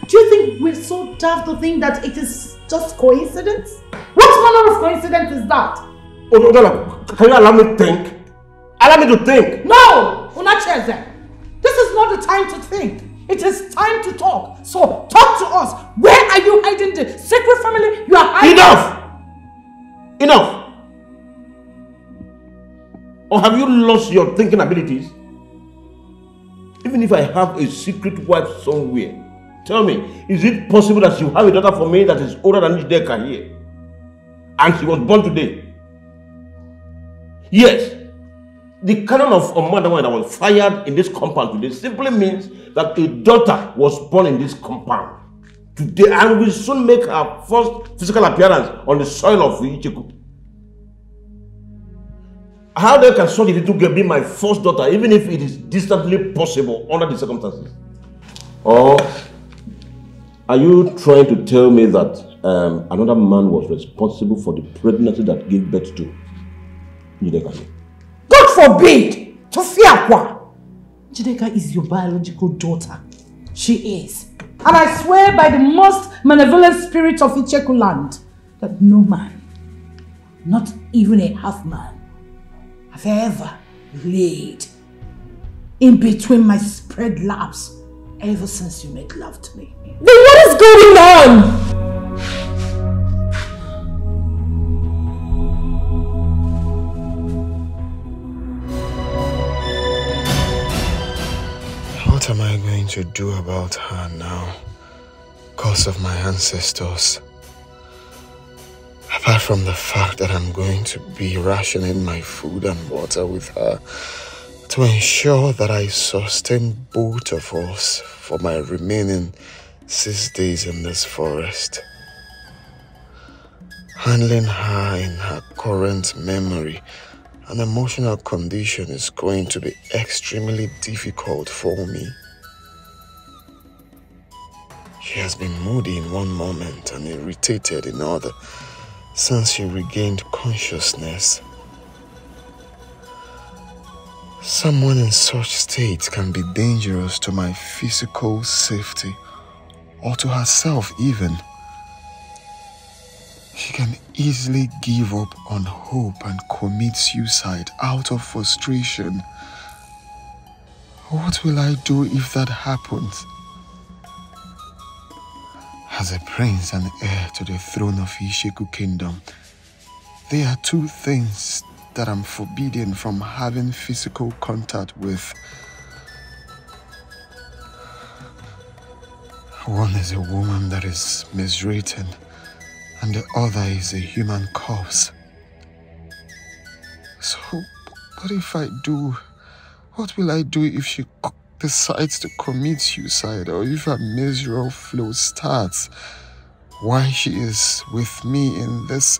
Do you think we're so daft to think that it is just coincidence? What manner of coincidence is that? Odala, can you allow me to think? Allow me to think. No! Unacheze. This is not the time to think. It is time to talk. So talk to us. Where are you hiding the secret family you are hiding? Enough! Enough! Or have you lost your thinking abilities? Even if I have a secret wife somewhere, tell me, is it possible that you have a daughter for me that is older than Njideka here? And she was born today? Yes. The canon of Omadama that was fired in this compound today simply means that a daughter was born in this compound today and will soon make her first physical appearance on the soil of Ichiku. How then can such a little girl be my first daughter, even if it is distantly possible under the circumstances? Or are you trying to tell me that another man was responsible for the pregnancy that gave birth to Njideka? God forbid! Tofiakwa! Njideka is your biological daughter. She is. And I swear by the most malevolent spirit of Icheku land that no man, not even a half man, have ever laid in between my spread laps ever since you made love to me. Then what is going on? What am I going to do about her now? Because of my ancestors. Apart from the fact that I'm going to be rationing my food and water with her to ensure that I sustain both of us for my remaining 6 days in this forest. Handling her in her current memory and emotional condition is going to be extremely difficult for me. She has been moody in one moment and irritated in other since she regained consciousness. Someone in such state can be dangerous to my physical safety or to herself even. She can easily give up on hope and commit suicide out of frustration. What will I do if that happens? As a prince and heir to the throne of Ishiku Kingdom, there are two things that I'm forbidden from having physical contact with. One is a woman that is miswritten, and the other is a human corpse. So, what if I do? What will I do if she decides to commit suicide, or if a miserable flow starts while she is with me in this?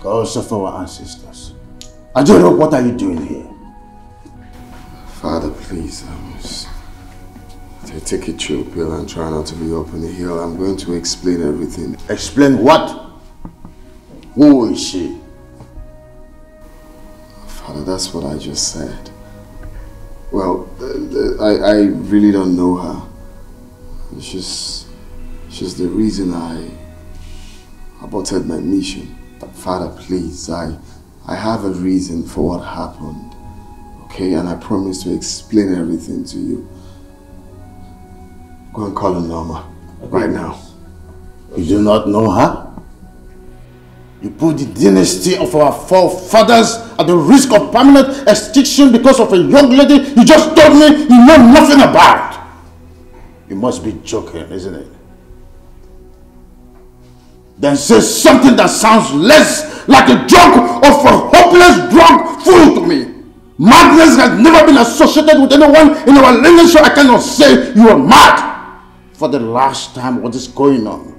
Gods of our ancestors. Ajoro, what are you doing here? Father, please, take a chill pill and try not to be up on the hill. I'm going to explain everything. Explain what? Who is she? Father, that's what I just said. Well, I really don't know her. She's the reason I aborted my mission. Father, please, I have a reason for what happened, okay? And I promise to explain everything to you. Go and call her Norma, right now. You do not know her? You put the dynasty of our forefathers at the risk of permanent extinction because of a young lady you just told me you know nothing about. You must be joking, isn't it? Then say something that sounds less like a joke of a hopeless drunk fool to me. Madness has never been associated with anyone in our lineage, so I cannot say you are mad. For the last time, what is going on?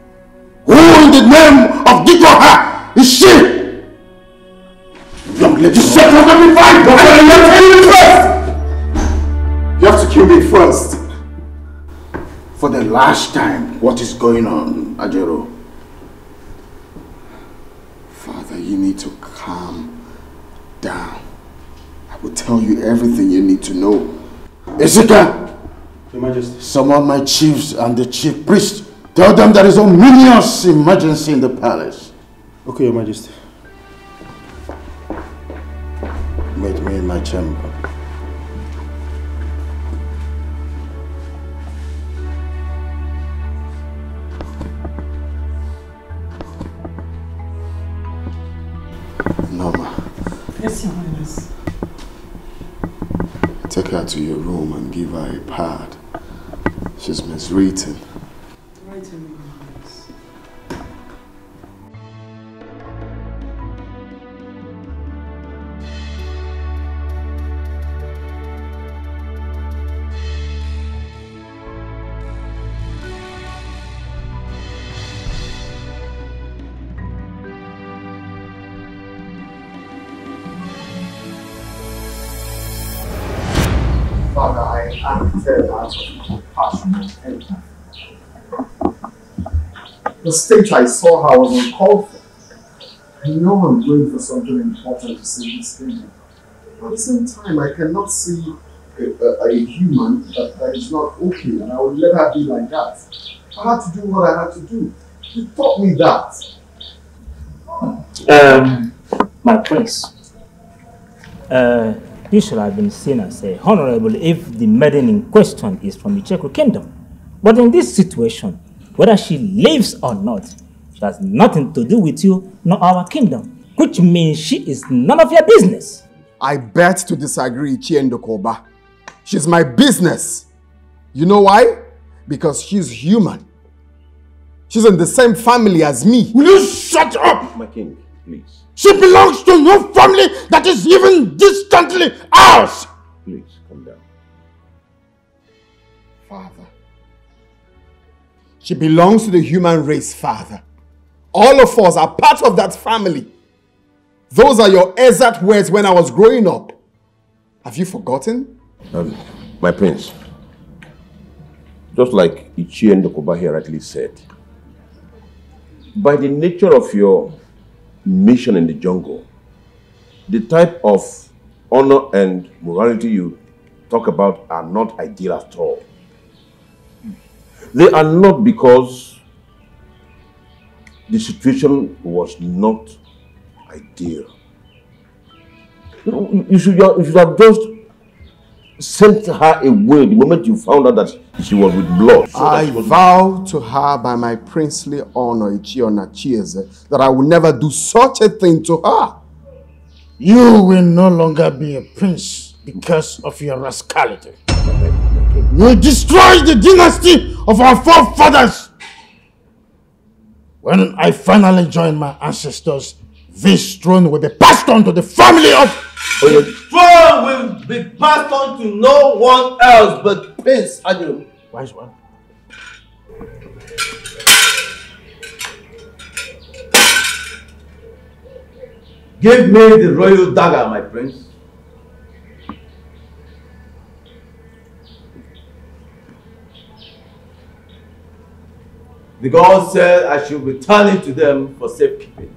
Who in the name of Dikoha is she? Young lady, shut up, let me fight! You have to kill me first. For the last time, what is going on, Ajero? Father, you need to calm down. I will tell you everything you need to know. Ezeka, Your Majesty, summon my chiefs and the chief priest. Tell them there is a ominous emergency in the palace. Okay, Your Majesty. Meet me in my chamber. Norma. Yes, Your Highness. Take her to your room and give her a pad. She's miswritten. Right, Your Highness. Father, I acted out of compassion and empathy. The state I saw her was uncalled for. I know I'm going for something important to save this kingdom. At the same time, I cannot see a human that is not okay, and I would let her be like that. I had to do what I had to do. He taught me that. My prince, you should have been seen as a honorable if the maiden in question is from the Cheku kingdom. But in this situation, whether she lives or not, she has nothing to do with you nor our kingdom, which means she is none of your business. I bet to disagree, Chiendokoba. She's my business. You know why? Because she's human. She's in the same family as me. Will you shut up? My king, please. She belongs to no family that is even distantly ours. Please, calm down. Father. She belongs to the human race, Father. All of us are part of that family. Those are your exact words when I was growing up. Have you forgotten? My prince, just like Ichie Ndokoba here rightly said, by the nature of your mission in the jungle, the type of honor and morality you talk about are not ideal at all. They are not because the situation was not ideal. You should have just sent her away the moment you found out that she was with blood. So I vow to her by my princely honor, Ichiona Chieze, that I will never do such a thing to her. You will no longer be a prince because of your rascality. You destroy the dynasty of our forefathers. When I finally join my ancestors, this throne will be passed on to the family of... The throne will be passed on to no one else but Prince Adjum. Wise one. Give me the royal dagger, my prince. The God said I should return it to them for safekeeping.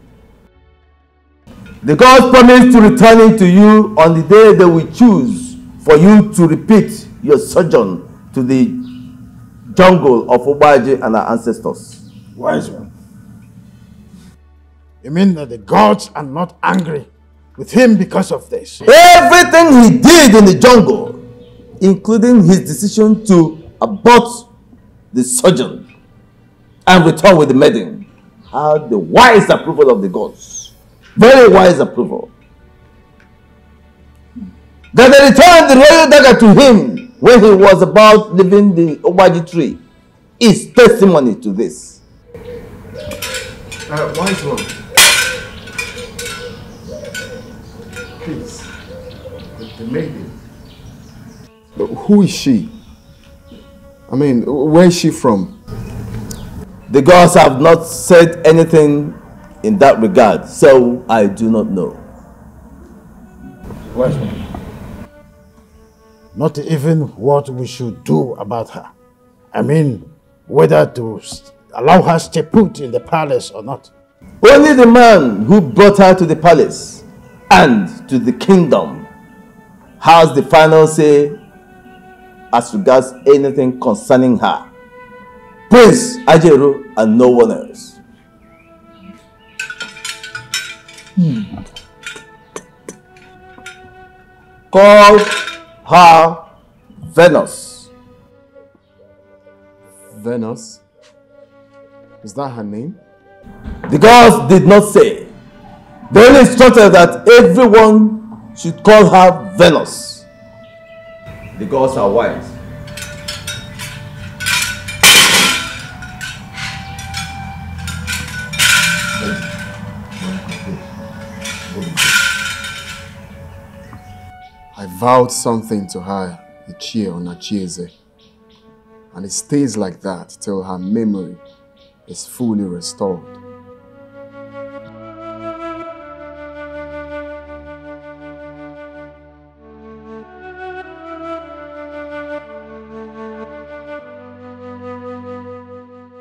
The gods promised to return it to you on the day they will choose for you to repeat your sojourn to the jungle of Obaji and our ancestors. Wise one. You mean that the gods are not angry with him because of this? Everything he did in the jungle, including his decision to abort the sojourn and return with the maiden, had the wise approval of the gods. Very wise approval. That they returned the royal dagger to him when he was about leaving the Obaji tree is testimony to this. Wise one. Please. The maiden. Who is she? I mean, where is she from? The gods have not said anything in that regard, so I do not know. Wise one. Not even what we should do about her. I mean, whether to allow her to stay put in the palace or not. Only the man who brought her to the palace and to the kingdom has the final say as regards anything concerning her. Prince Ajeru and no one else. Call her Venus. Venus? Is that her name? The gods did not say. They only instructed that everyone should call her Venus. The gods are wise. I vowed something to her, Ichie on Achieze, and it stays like that till her memory is fully restored.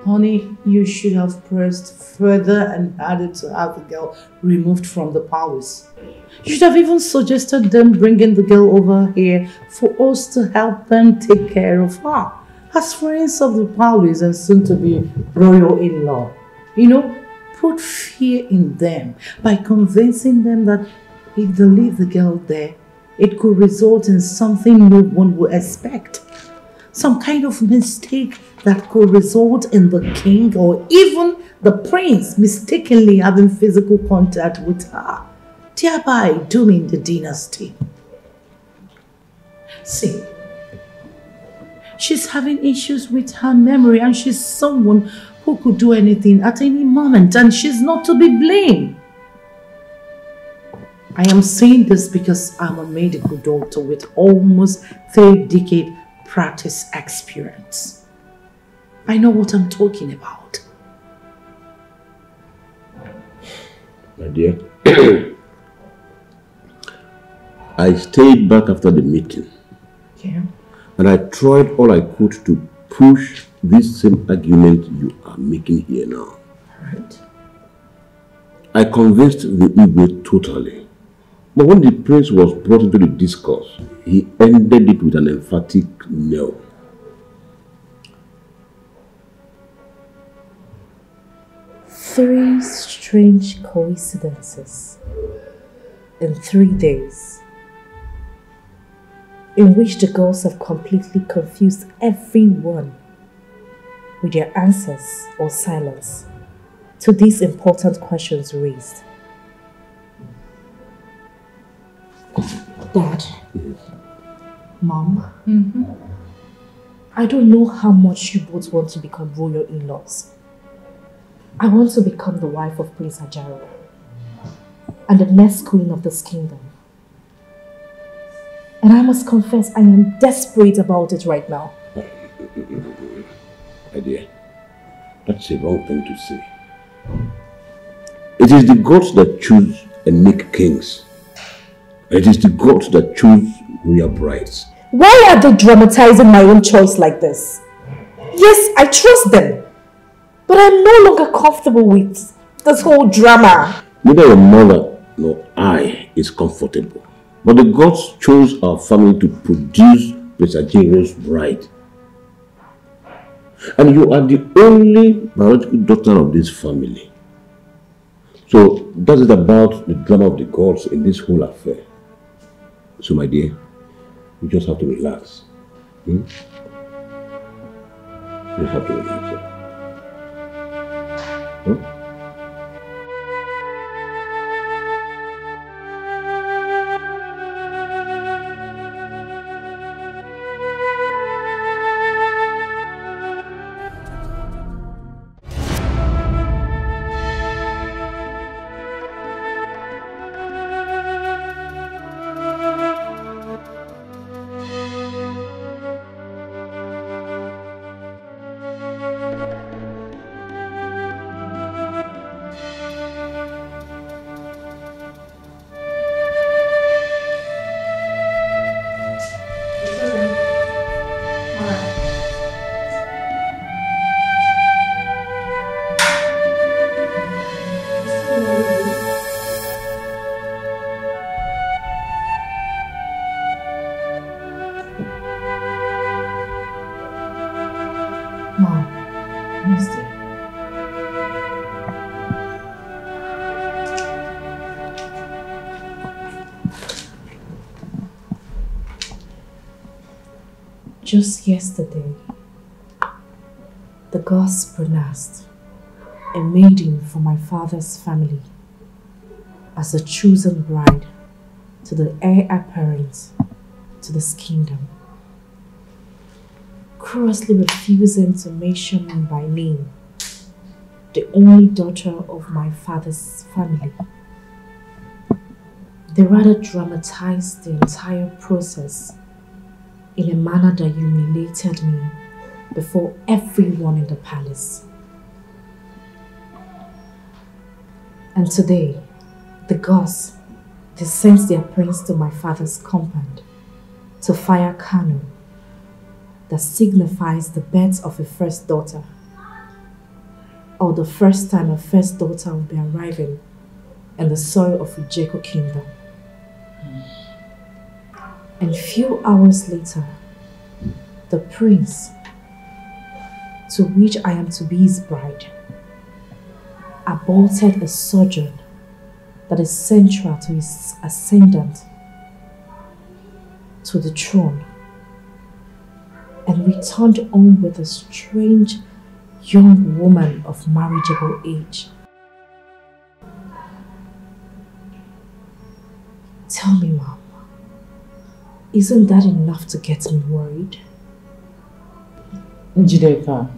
Honey, you should have pressed further and harder to have the girl removed from the palace. You should have even suggested them bringing the girl over here for us to help them take care of her. As friends of the palace and soon to be royal in-law. You know, put fear in them by convincing them that if they leave the girl there, it could result in something no one would expect. Some kind of mistake that could result in the king or even the prince mistakenly having physical contact with her, thereby dooming the dynasty. See, she's having issues with her memory and she's someone who could do anything at any moment and she's not to be blamed. I am saying this because I'm a medical doctor with almost 3-decade practice experience. I know what I'm talking about. My dear, I stayed back after the meeting. Yeah. And I tried all I could to push this same argument you are making here now. Right. I convinced the Igwe totally. But when the prince was brought into the discourse, he ended it with an emphatic no. Three strange coincidences in 3 days, in which the girls have completely confused everyone with their answers or silence to these important questions raised. Dad, Mom, I don't know how much you both want to become royal in-laws. I want to become the wife of Prince Ajaro and the next queen of this kingdom. And I must confess, I am desperate about it right now. My dear, that's a wrong thing to say. It is the gods that choose and make kings. It is the gods that choose royal brides. Why are they dramatizing my own choice like this? Yes, I trust them. But I'm no longer comfortable with this whole drama. Neither your mother nor I is comfortable. But the gods chose our family to produce Prince Ajero's bride. And you are the only biological daughter of this family. So that is about the drama of the gods in this whole affair. So my dear, you just have to relax. You just have to relax. Huh? Mom, who's there? Just yesterday, the gods pronounced a maiden from my father's family as the chosen bride to the heir apparent to this kingdom, crossly refusing to mention me by name, the only daughter of my father's family. They rather dramatized the entire process in a manner that humiliated me before everyone in the palace. And today, the gods, they sent their prince to my father's compound to fire cannon that signifies the birth of a first daughter, or the first time a first daughter will be arriving in the soil of Wazico kingdom. And few hours later, the prince, to which I am to be his bride, aborted a sojourn that is central to his ascendant to the throne, and returned home with a strange young woman of marriageable age. Tell me, Mom, isn't that enough to get me worried? Njideka,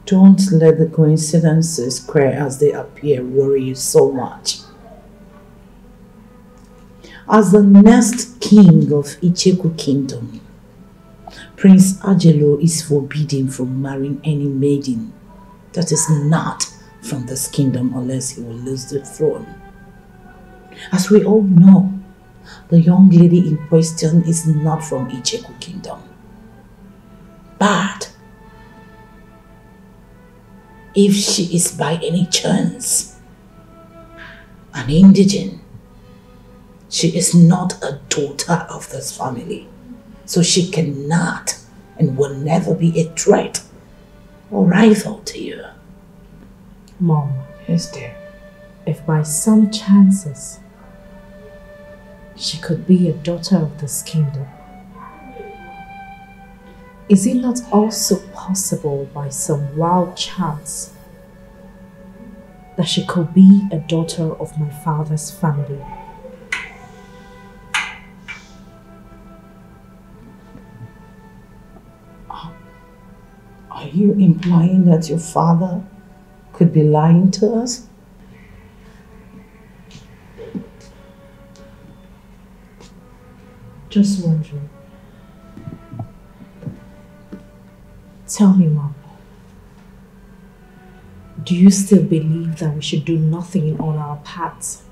don't let the coincidences, queer as they appear, worry you so much. As the next king of Wazico kingdom, Prince Angelo is forbidden from marrying any maiden that is not from this kingdom unless he will lose the throne. As we all know, the young lady in question is not from Wazico kingdom. But if she is by any chance an indigent, she is not a daughter of this family, so she cannot and will never be a threat or rival to you. Mom, yes dear. If by some chances she could be a daughter of this kingdom, is it not also possible by some wild chance that she could be a daughter of my father's family? Are you implying that your father could be lying to us? Just wondering. Tell me, Mom, do you still believe that we should do nothing on our paths,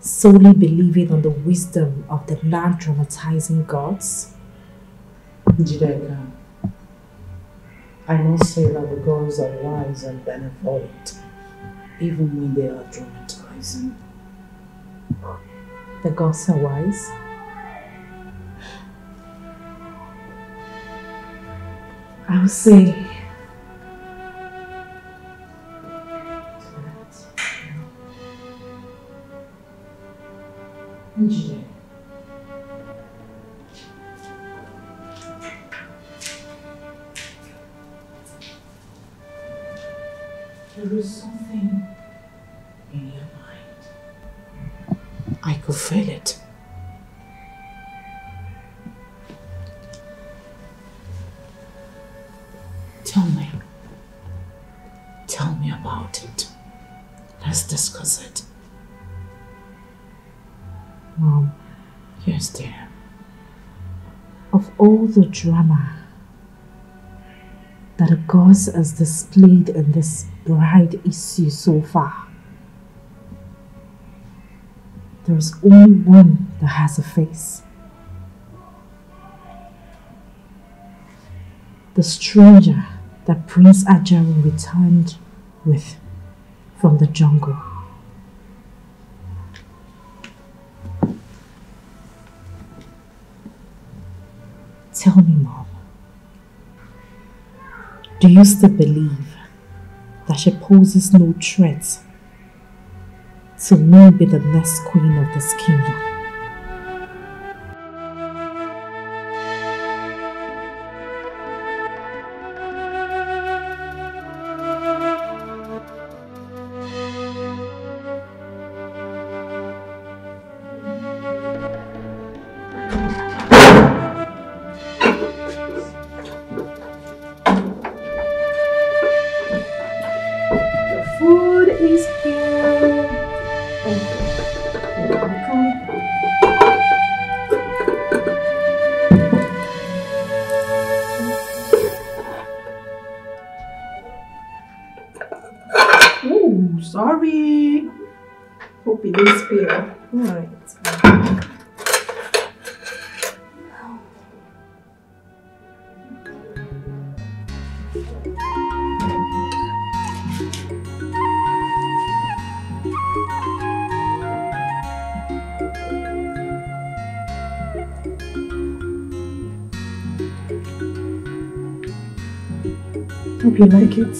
solely believing on the wisdom of the non-dramatizing gods? Njideka, I must say that the gods are wise and benevolent, even when they are dramatizing. The gods are wise? I would say Njideka, there is something in your mind. I could feel it. Tell me about it. Let's discuss it. Mom. Yes, dear. Of all the drama that the gods has displayed in this bride issue so far, there is only one that has a face. The stranger that Prince Ajaro returned with from the jungle. Tell me, Mom, Do you still believe that she poses no threat to me be the next queen of this kingdom? Sorry. Hope it didn't spill. Alright. Hope you like it.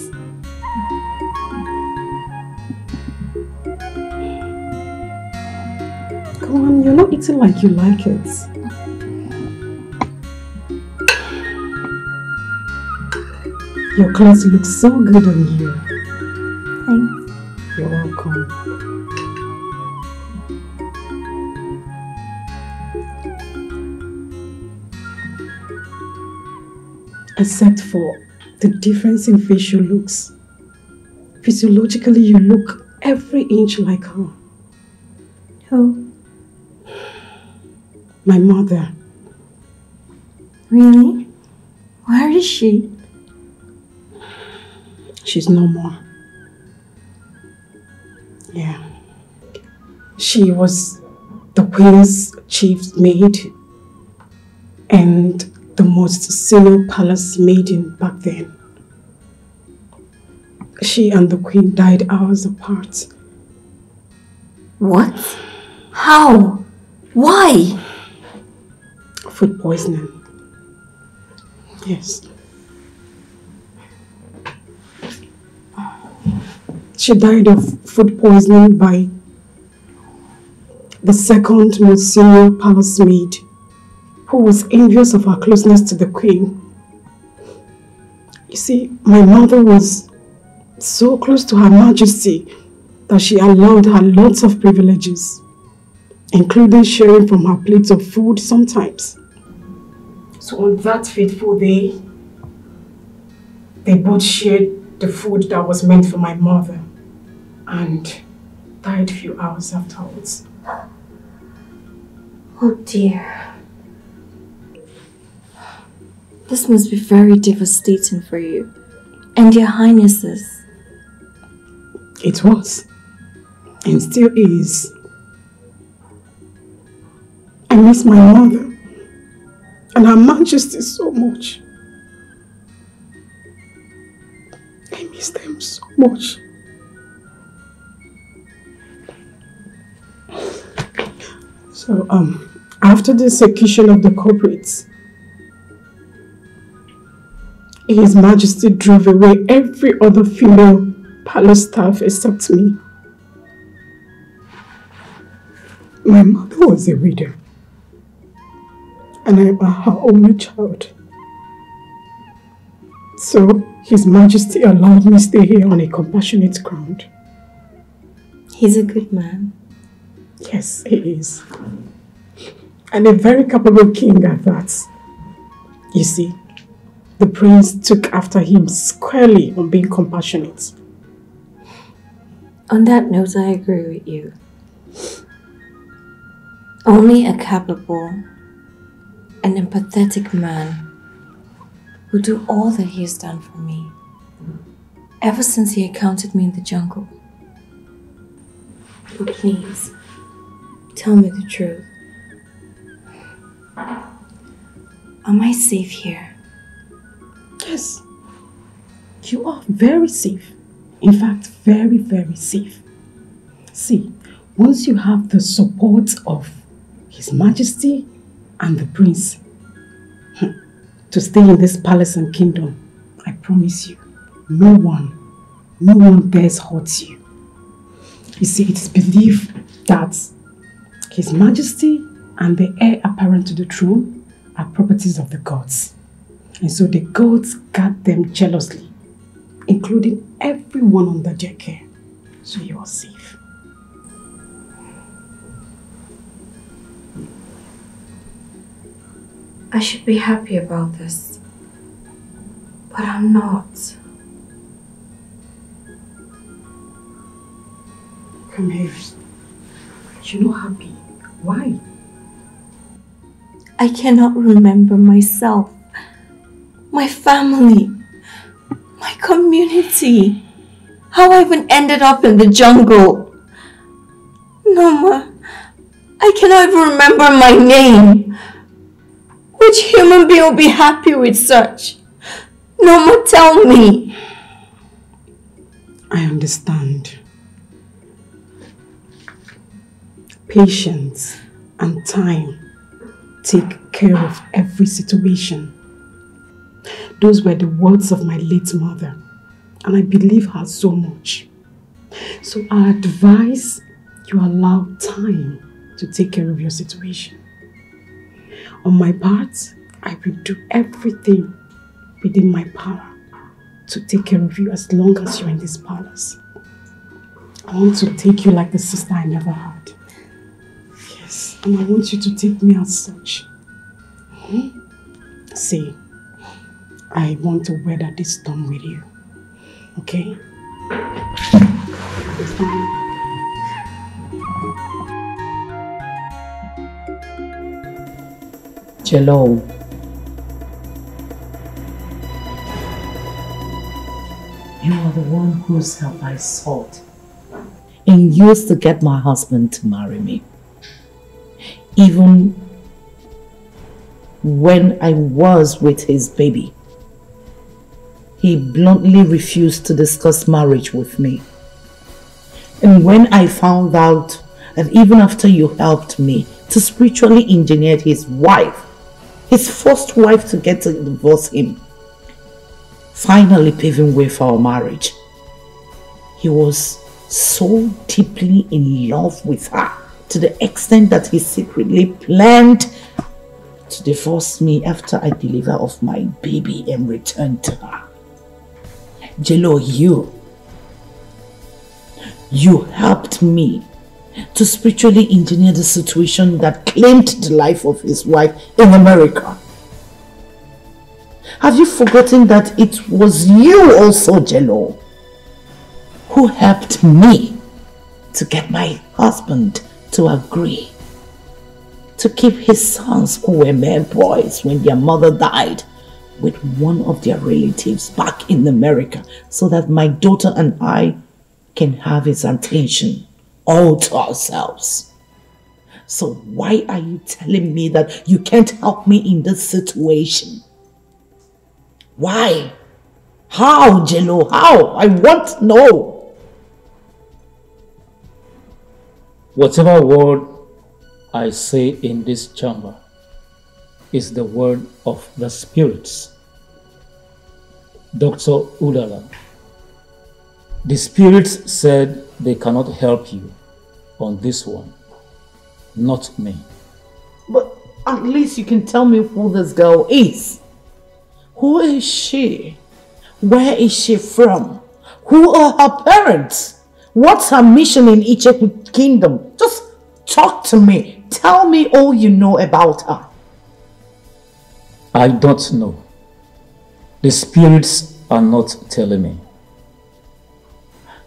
Come on, you're not eating like you like it. Your clothes look so good on you. Thanks. You're welcome. Except for the difference in facial looks. Physiologically, you look every inch like her. Who? My mother. Really? Where is she? She's no more. Yeah. She was the queen's chief maid and the most senior palace maiden back then. She and the queen died hours apart. What? How? Why? Food poisoning. Yes. She died of food poisoning by the second most senior palace maid, who was envious of her closeness to the queen. You see, my mother was so close to Her Majesty that she allowed her lots of privileges, including sharing from her plates of food sometimes. So on that fateful day, they both shared the food that was meant for my mother and died a few hours afterwards. Oh dear. This must be very devastating for you and your highnesses. It was, and still is. I miss my mother and Her Majesty so much. I miss them so much. So, after the execution of the culprits, His Majesty drove away every other female palace staff except me. My mother was a widow, and I am her only child. So, His Majesty allowed me to stay here on a compassionate ground. He's a good man. Yes, he is. And a very capable king at that. You see, the prince took after him squarely on being compassionate. On that note, I agree with you. Only a capable and empathetic man would do all that he has done for me ever since he encountered me in the jungle. But please, tell me the truth. Am I safe here? Yes, you are very safe. In fact, very, very safe. See, once you have the support of His Majesty and the Prince to stay in this palace and kingdom, I promise you, no one dares hurt you. You see, it is believed that His Majesty and the heir apparent to the throne are properties of the gods. And so the gods guard them jealously, including everyone under their care. So you are safe. I should be happy about this, but I'm not. Come here. You're not happy. Why? I cannot remember myself, my family, my community, how I even ended up in the jungle. Norma, I cannot even remember my name. Which human being will be happy with such? Norma, tell me. I understand. Patience and time take care of every situation. Those were the words of my late mother, and I believe her so much. So I advise you allow time to take care of your situation. On my part, I will do everything within my power to take care of you as long as you're in this palace. I want to take you like the sister I never had. Yes, and I want you to take me as such. See, I want to weather this storm with you. Okay? Jello. You are the one whose help I sought and used to get my husband to marry me. Even when I was with his baby, he bluntly refused to discuss marriage with me. And when I found out that even after you helped me to spiritually engineer his wife, his first wife, to get to divorce him, finally paving way for our marriage, he was so deeply in love with her to the extent that he secretly planned to divorce me after I deliver of my baby and return to her. Jello, you helped me to spiritually engineer the situation that claimed the life of his wife in America. Have you forgotten that it was you also, Jello, who helped me to get my husband to agree to keep his sons, who were mere boys when their mother died, with one of their relatives back in America, so that my daughter and I can have his attention all to ourselves? So why are you telling me that you can't help me in this situation? Why? How, Jello? How? I want to know. Whatever word I say in this chamber is the word of the spirits. Dr. Udala, the spirits said they cannot help you on this one, not me. But at least you can tell me who this girl is. Who is she? Where is she from? Who are her parents? What's her mission in Icheku Kingdom? Just talk to me. Tell me all you know about her. I don't know. The spirits are not telling me.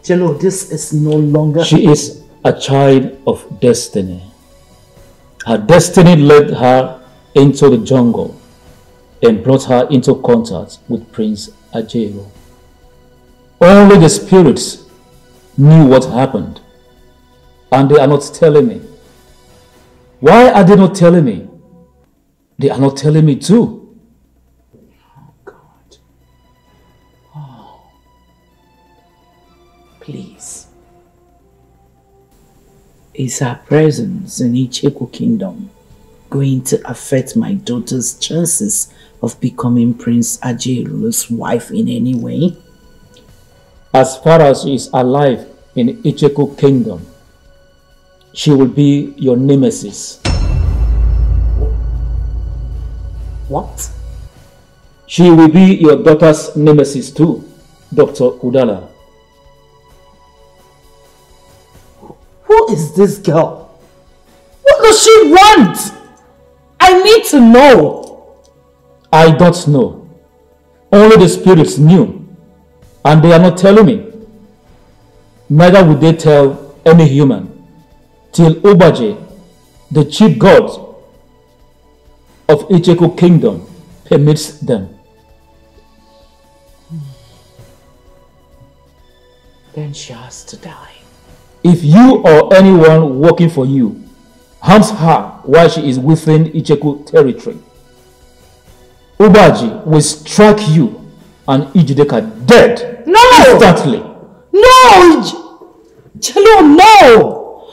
Jello, this is no longer... She is a child of destiny. Her destiny led her into the jungle and brought her into contact with Prince Ajero. Only the spirits knew what happened, and they are not telling me. Why are they not telling me? They are not telling me too. Oh God. Oh. Please. Is her presence in Icheku Kingdom going to affect my daughter's chances of becoming Prince Ajeru's wife in any way? As far as she is alive in Icheku Kingdom, she will be your nemesis. What? She will be your daughter's nemesis too, Dr. Udala. Who is this girl? What does she want? I need to know. I don't know. Only the spirits knew, and they are not telling me. Neither would they tell any human till Ubaje, the chief god of Icheku Kingdom, permits them. Then she has to die. If you or anyone working for you harms her while she is within Icheku territory, Ubaji will strike you and Ijideka dead instantly. No! Jello, no!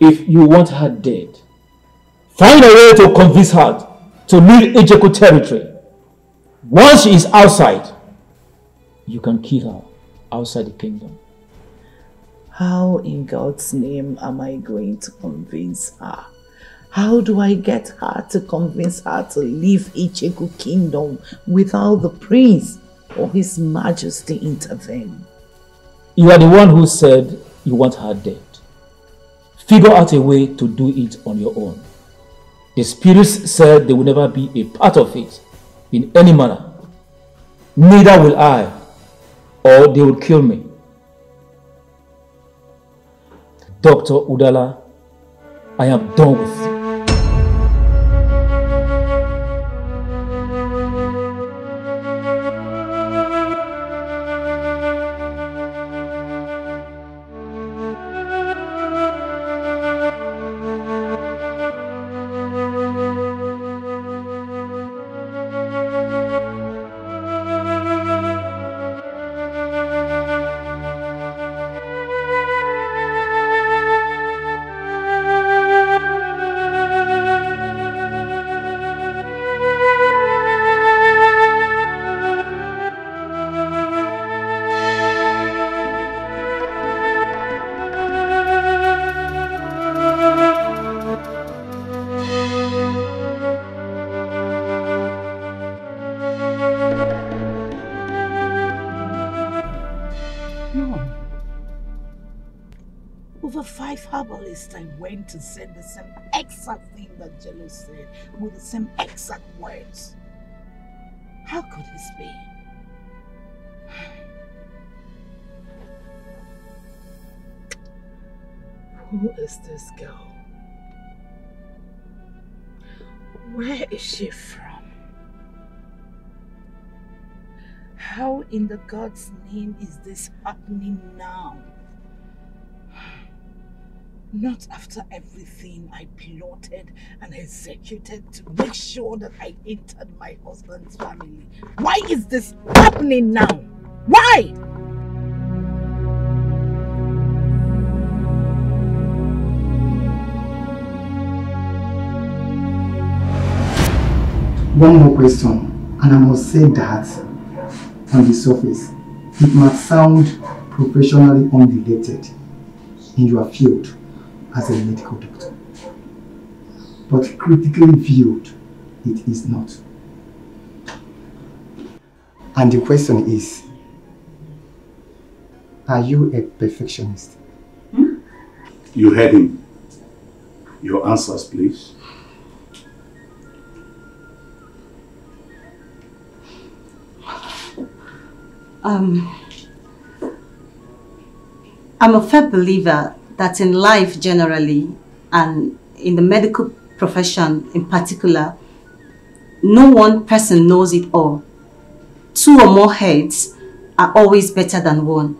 If you want her dead, find a way to convince her to leave Icheku territory. Once she is outside, you can kill her outside the kingdom. How in God's name am I going to convince her? How do I get her to convince her to leave Icheku Kingdom without the prince or his majesty intervene? You are the one who said you want her dead. Figure out a way to do it on your own. The spirits said they will never be a part of it in any manner. Neither will I, or they will kill me. Dr. Udala, I am done with you. I went to say the same exact thing that Jello said with the same exact words. How could this be? Who is this girl? Where is she from? How in the God's name is this happening now? Not after everything I plotted and executed to make sure that I entered my husband's family. Why is this happening now? Why? One more question, and I must say that on the surface, it might sound professionally unrelated in your field as a medical doctor. But critically viewed, it is not. And the question is, are you a perfectionist? You heard him. Your answers, please. I'm a firm believer that in life generally, and in the medical profession in particular, no one person knows it all. Two or more heads are always better than one.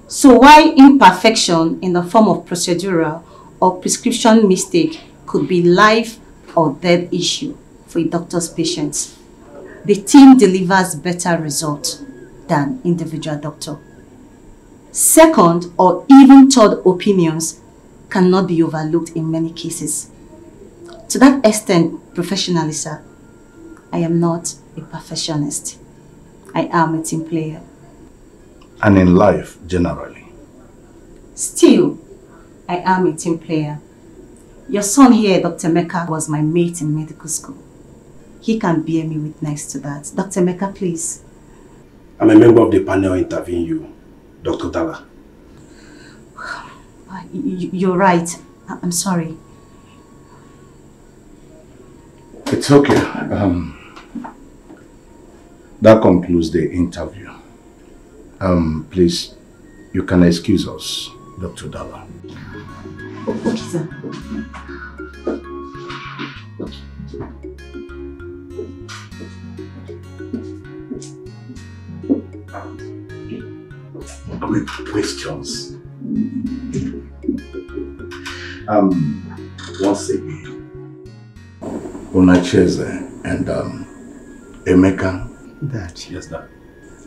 So why imperfection in the form of procedural or prescription mistake could be life or death issue for a doctor's patients? The team delivers better results than individual doctor. Second or even third opinions cannot be overlooked in many cases. To that extent, professionally, sir, I am not a perfectionist. I am a team player. And in life, generally? Still, I am a team player. Your son here, Dr. Mecca, was my mate in medical school. He can bear me witness to that. Dr. Mecca, please. I'm a member of the panel interviewing you, Dr. Dala. You're right. I'm sorry. It's okay. That concludes the interview. Please, you can excuse us, Dr. Dala. Okay, sir. Quick questions. Once again, Unacheze and Emeka. Dad. Yes, Dad.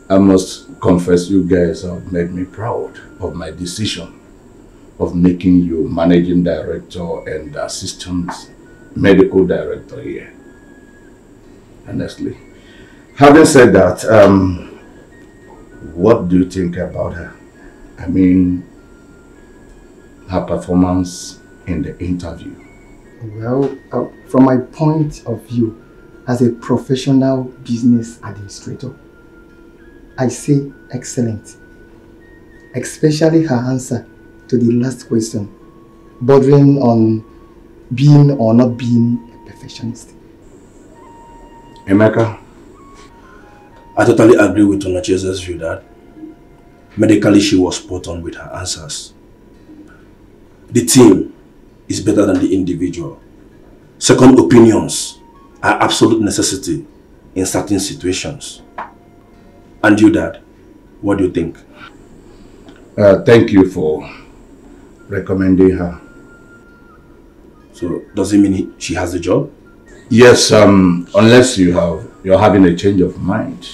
I must confess, you guys have made me proud of my decision of making you managing director and assistant medical director here. Honestly. Having said that, what do you think about her? I mean, her performance in the interview. Well, from my point of view, as a professional business administrator, I say excellent. Especially her answer to the last question, bordering on being or not being a perfectionist. Emeka? I totally agree with Unacheze's view that medically she was spot on with her answers. The team is better than the individual. Second opinions are absolute necessity in certain situations. And you, Dad, what do you think? Thank you for recommending her. So, does it mean she has the job? Yes, unless you're having a change of mind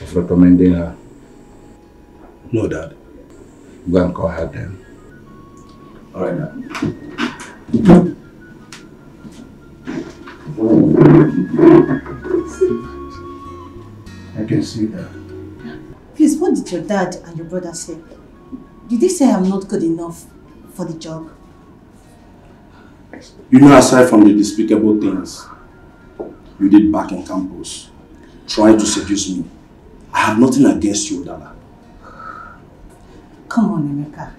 of recommending her. No, Dad. Go and call her then. All right, Dad. I can see that. Please, what did your dad and your brother say? Did they say I'm not good enough for the job? You know, aside from the despicable things you did back in campus, trying to seduce me, I have nothing against you, Dala. Come on, Emeka.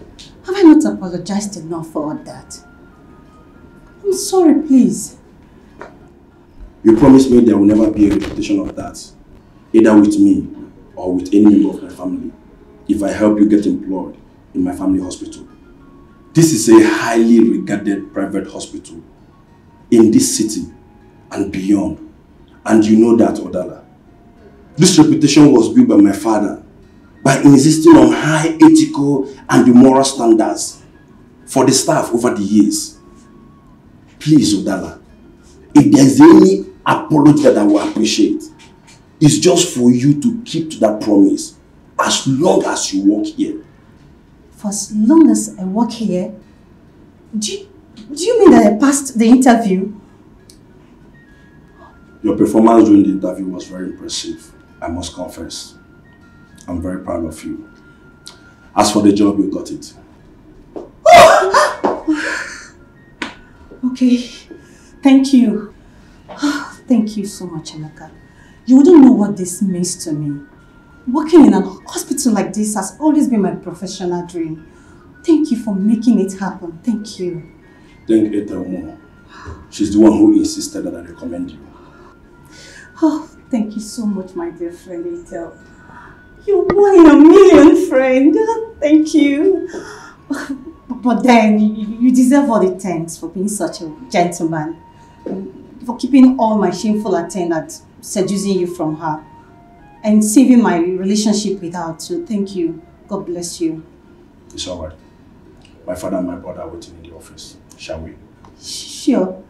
Have I not apologized enough for all that? I'm sorry, please. You promised me there will never be a repetition of that, either with me or with any member of my family, if I help you get employed in my family hospital. This is a highly regarded private hospital in this city and beyond. And you know that, Odala. This reputation was built by my father by insisting on high ethical and moral standards for the staff over the years. Please, Odala, if there's any apology that I will appreciate, it's just for you to keep to that promise as long as you work here. For as long as I work here, do you mean that I passed the interview? Your performance during the interview was very impressive, I must confess. I'm very proud of you. As for the job, you got it. Okay, thank you. Thank you so much, Emeka. You wouldn't know what this means to me. Working in a hospital like this has always been my professional dream. Thank you for making it happen. Thank you. Thank Ethel more. She's the one who insisted that I recommend you. Oh, thank you so much, my dear friend Ethel. You're one in a million, friend. Thank you. But then, you deserve all the thanks for being such a gentleman. For keeping all my shameful attendants, seducing you from her, and saving my relationship with her too. Thank you. God bless you. It's alright. My father and my brother are waiting in the office. Shall we? Sure.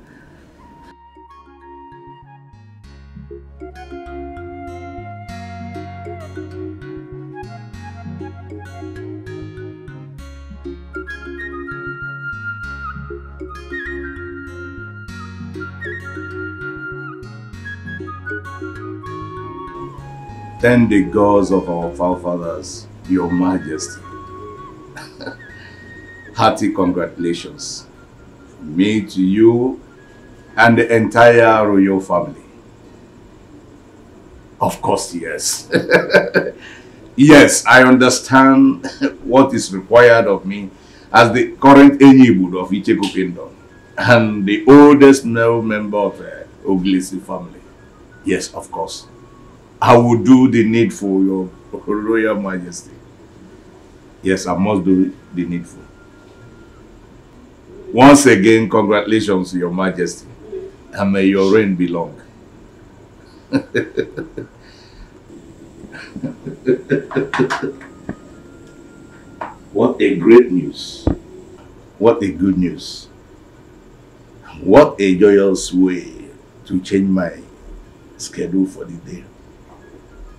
thank the gods of our forefathers, Your Majesty. Hearty congratulations. Me to you and the entire royal family. Of course, yes. Yes, I understand what is required of me as the current Enyibud of Icheko Kingdom and the oldest male member of the Oglisi family. Yes, of course. I will do the needful, Your Royal Majesty. Yes, I must do the needful. Once again, congratulations, Your Majesty, and may your reign be long. What a great news. What a good news. What a joyous way to change my schedule for the day.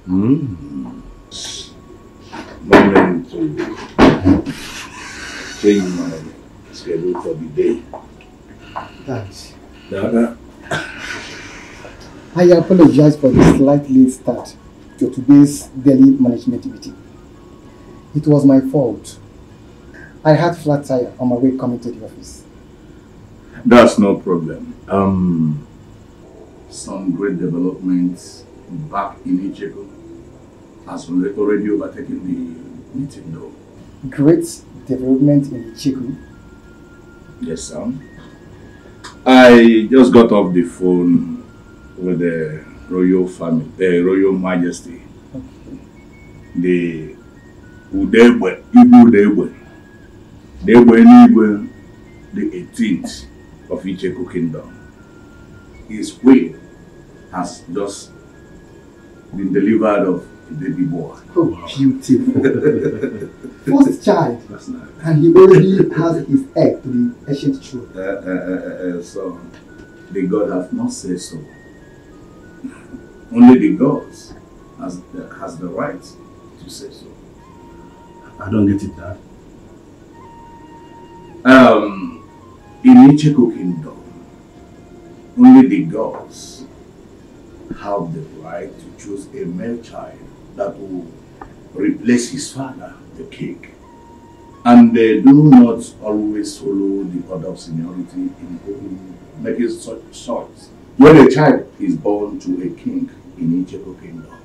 Moment to change my schedule for the day. Thanks. Dada. I apologize for the slight late start to today's daily management meeting. It was my fault. I had flat tire on my way coming to the office. That's no problem. Some great developments back in Icheko has already overtaken the meeting though. Great development in Icheko? Yes, sir. I just got off the phone with the royal family, the royal majesty. Okay. The Udegbe, Ibu Udegbe, Degbe, the 18th of Icheko Kingdom. His queen has just been delivered of a baby boy. Oh, beautiful. First child. That's nice. And he already has his egg to the ancient throne. So, the God have not said so. Only the gods has the right to say so. I don't get it, Dad. In Icheko Kingdom, only the gods have the right to choose a male child that will replace his father, the king. And they do not always follow the order of seniority in making such choice. When a child is born to a king in Icheko Kingdom,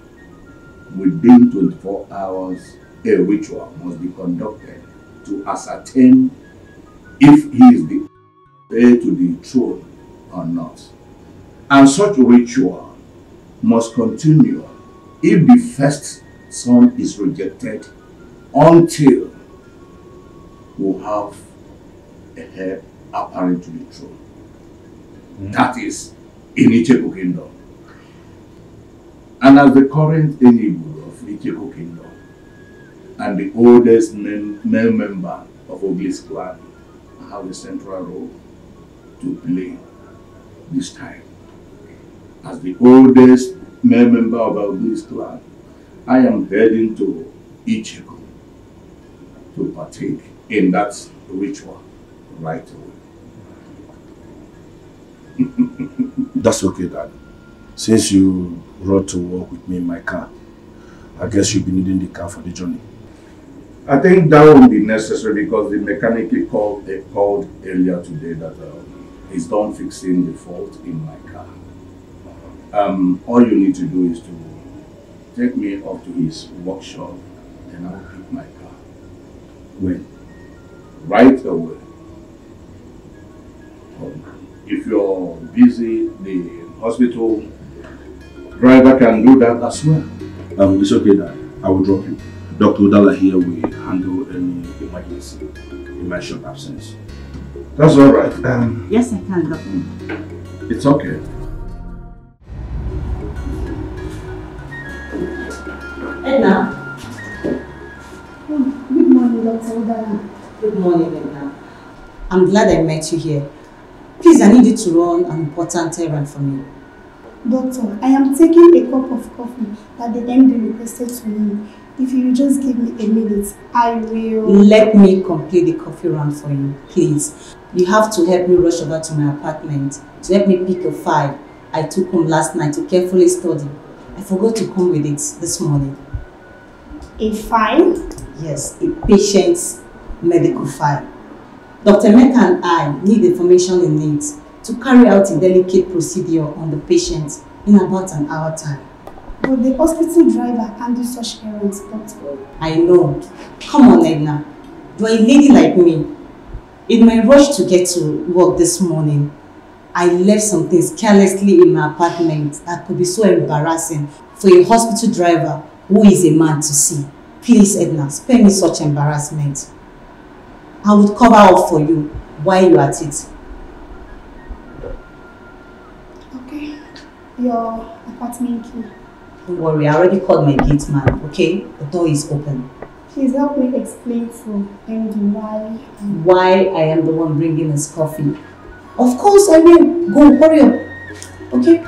within 24 hours, a ritual must be conducted to ascertain if he is the heir to the throne or not. And such ritual must continue if the first son is rejected until we have a heir apparent to the throne. That is in Icheko Kingdom. And as the current Enyibud of Icheko Kingdom and the oldest male member of Oglis clan, I have a central role to play this time. As the oldest male member of Oglis clan, I am heading to Icheko to partake in that ritual right away. That's okay, Dad. Since you rode to work with me in my car, I guess you'll be needing the car for the journey. I think that won't be necessary because the mechanic called earlier today that he's done fixing the fault in my car. All you need to do is to take me up to his workshop and I'll pick my car. When? Right away. If you're busy, the hospital driver can do that as well. It's okay, Dad. I will drop you. Dr. Udala here will handle any emergency in my short absence. That's all right. Yes, I can, Doctor. It's okay. Edna. Oh, good morning, Dr. Udala. Good morning, Edna. I'm glad I met you here. Please, I need you to run an important errand for me. Doctor, I am taking a cup of coffee that the MD requested to me. If you just give me a minute, I will... Let me complete the coffee run for you, please. You have to help me rush over to my apartment to help me pick a file I took home last night to carefully study. I forgot to come with it this morning. A file? Yes, a patient's medical file. Dr. Mecca and I need the information he needs to carry out a delicate procedure on the patient in about an hour time. But the hospital driver can't do such errands, doctor. I know. Come on, Edna. You're a lady like me. In my rush to get to work this morning, I left some things carelessly in my apartment that could be so embarrassing for a hospital driver who is a man to see. Please, Edna, spare me such embarrassment. I would cover up for you while you're at it. Okay. Your apartment key. Don't worry, I already called my gate man, okay? The door is open. Please help me explain to MD why I am the one bringing his coffee. Of course I will. Go, hurry up. Okay?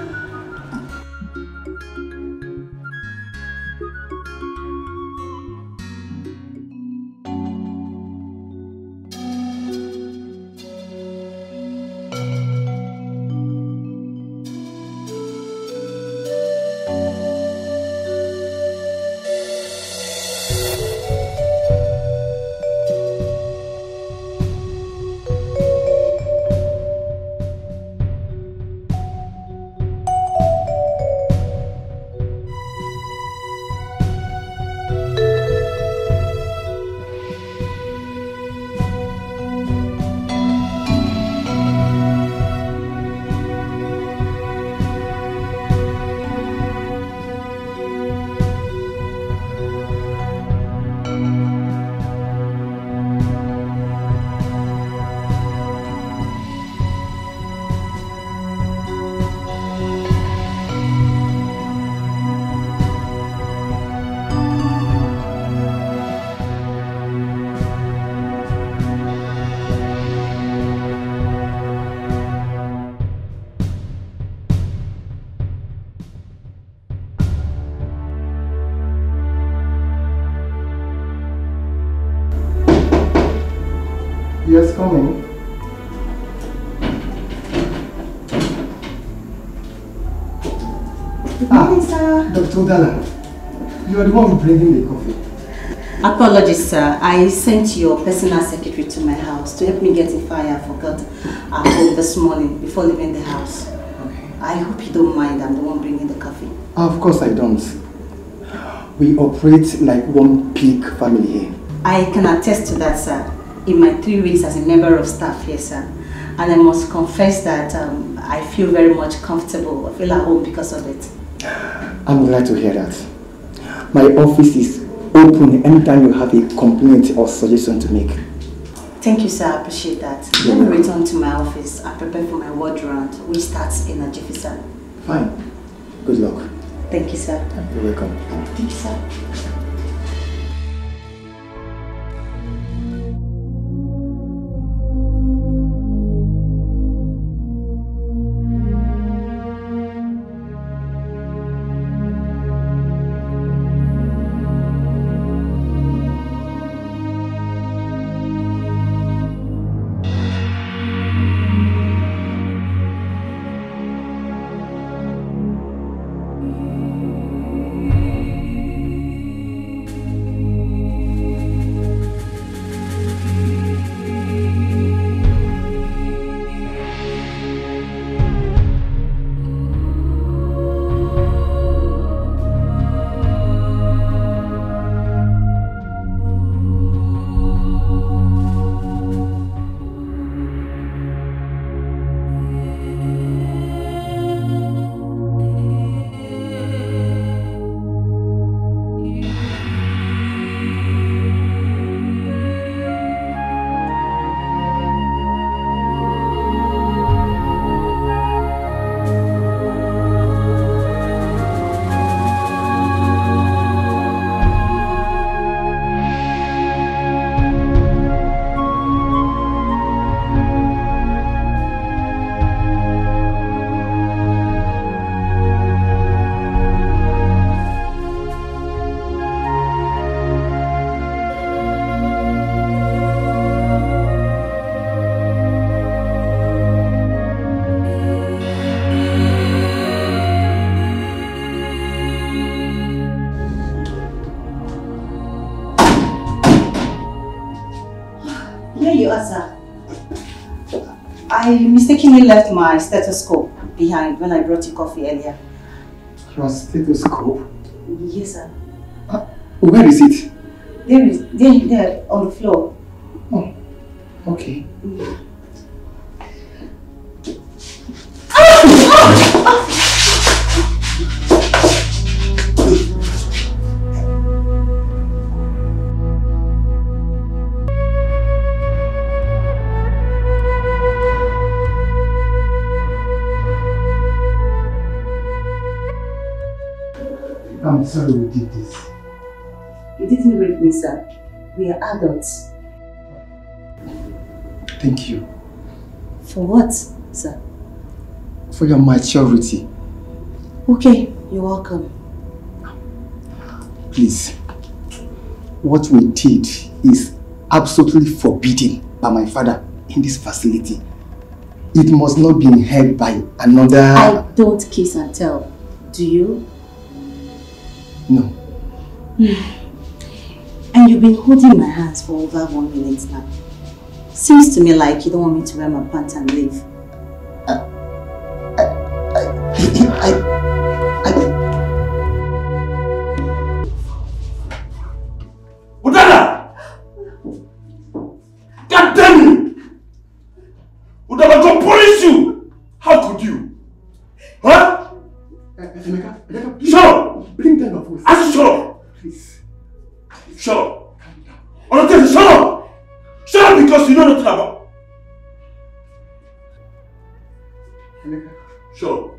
Yes, coming. Good morning, sir. Dr. Dalla, you are the one bringing the coffee. Apologies, sir. I sent your personal secretary to my house to help me get a file I forgot at home this morning before leaving the house. Okay. I hope you don't mind. I'm the one bringing the coffee. Of course I don't. We operate like one big family here. I can attest to that, sir. In my 3 weeks as a member of staff here, sir. And I must confess that I feel very much comfortable. I feel at home because of it. I'm glad to hear that. My office is open anytime you have a complaint or suggestion to make. Thank you, sir. I appreciate that. Let me return to my office and prepare for my ward round, which starts in a jiffy, sir. Fine. Good luck. Thank you, sir. You're welcome. Thank you, sir. Here you are, sir. I mistakenly left my stethoscope behind when I brought you coffee earlier. Your stethoscope? Yes, sir. Where is it? There, on the floor. Oh, okay. I'm sorry we did this. You didn't rape me, sir. We are adults. Thank you. For what, sir? For your maturity. Okay, you're welcome. Please, what we did is absolutely forbidden by my father in this facility. It must not be heard by another... I don't kiss and tell. Do you? No. And you've been holding my hands for over 1 minute now. Seems to me like you don't want me to wear my pants and leave. Udala! God damn you! Udala, go punish you! How could you? Huh? Emeka, please. Shut up! Bring them up. I said shut up! Please. Shut up! Honestly, shut up! Shut up because you know nothing about. Emeka. Shut up.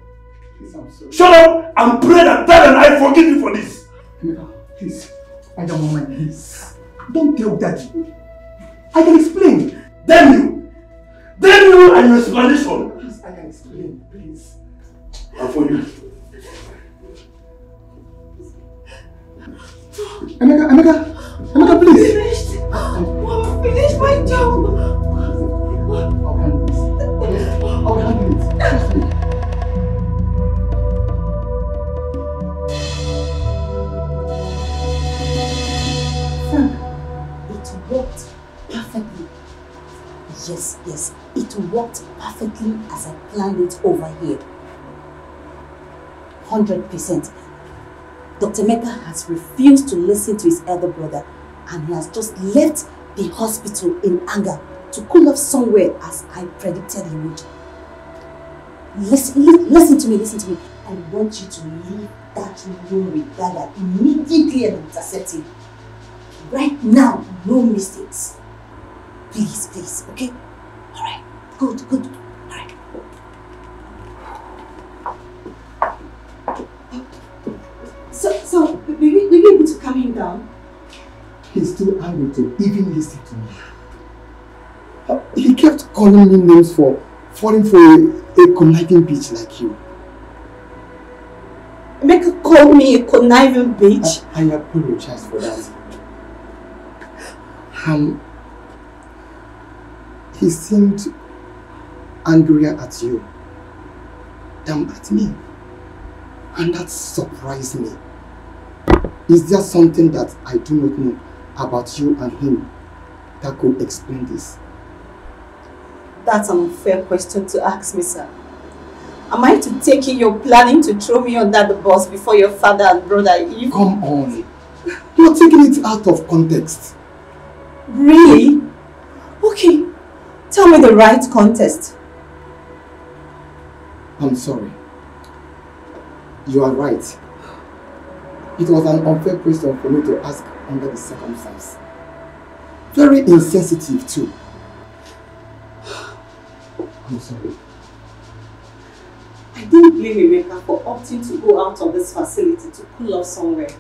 Please, I'm sorry. Shut up and pray that Dad and I forgive you for this. Emeka, please. I don't want my please. Don't tell Daddy. I can explain. Damn you! Damn you and your explanation! Please, I can explain, please. And for you. Emeka, please. Finished. I'm finished my job. I'll handle this. I'll handle it. Trust me. Frank, it worked perfectly. Yes, it worked perfectly as I planned it over here. 100%. Dr. Mecca has refused to listen to his elder brother and he has just left the hospital in anger to cool off somewhere as I predicted he would. Listen to me. I want you to leave that room with Dada immediately and intercept him. Right now, no mistakes. Please, okay? Alright, good. Alright. So, will you be able to calm him down? He's too angry to even listen to me. He kept calling me names for falling for a conniving bitch like you. Emeka called me a conniving bitch? I apologize for that. He seemed angrier at you than at me. And that surprised me. Is there something that I do not know about you and him that could explain this? That's an unfair question to ask me, sir. Am I to take it you're planning to throw me under the bus before your father and brother leave? Come on. You're taking it out of context. Really? Okay. Tell me the right context. I'm sorry. You are right. It was an unfair question for me to ask under the circumstance. Very insensitive too. I'm sorry. I didn't blame Emeka for opting to go out of this facility to cool off somewhere.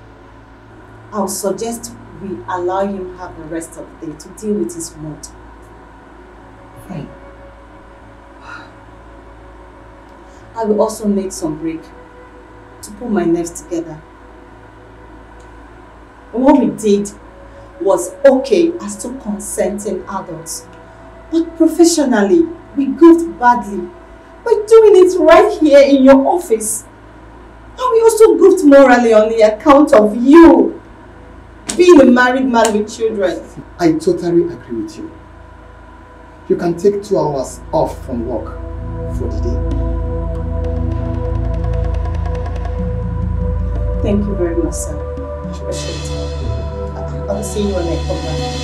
I'll suggest we allow him have the rest of the day to deal with his mood. Fine. I will also need some break to put my nerves together. What we did was okay as two consenting adults, but professionally, we goofed badly by doing it right here in your office. And we also goofed morally on the account of you being a married man with children. I totally agree with you. you can take 2 hours off from work for the day. Thank you very much, sir. I'll see you when I come back.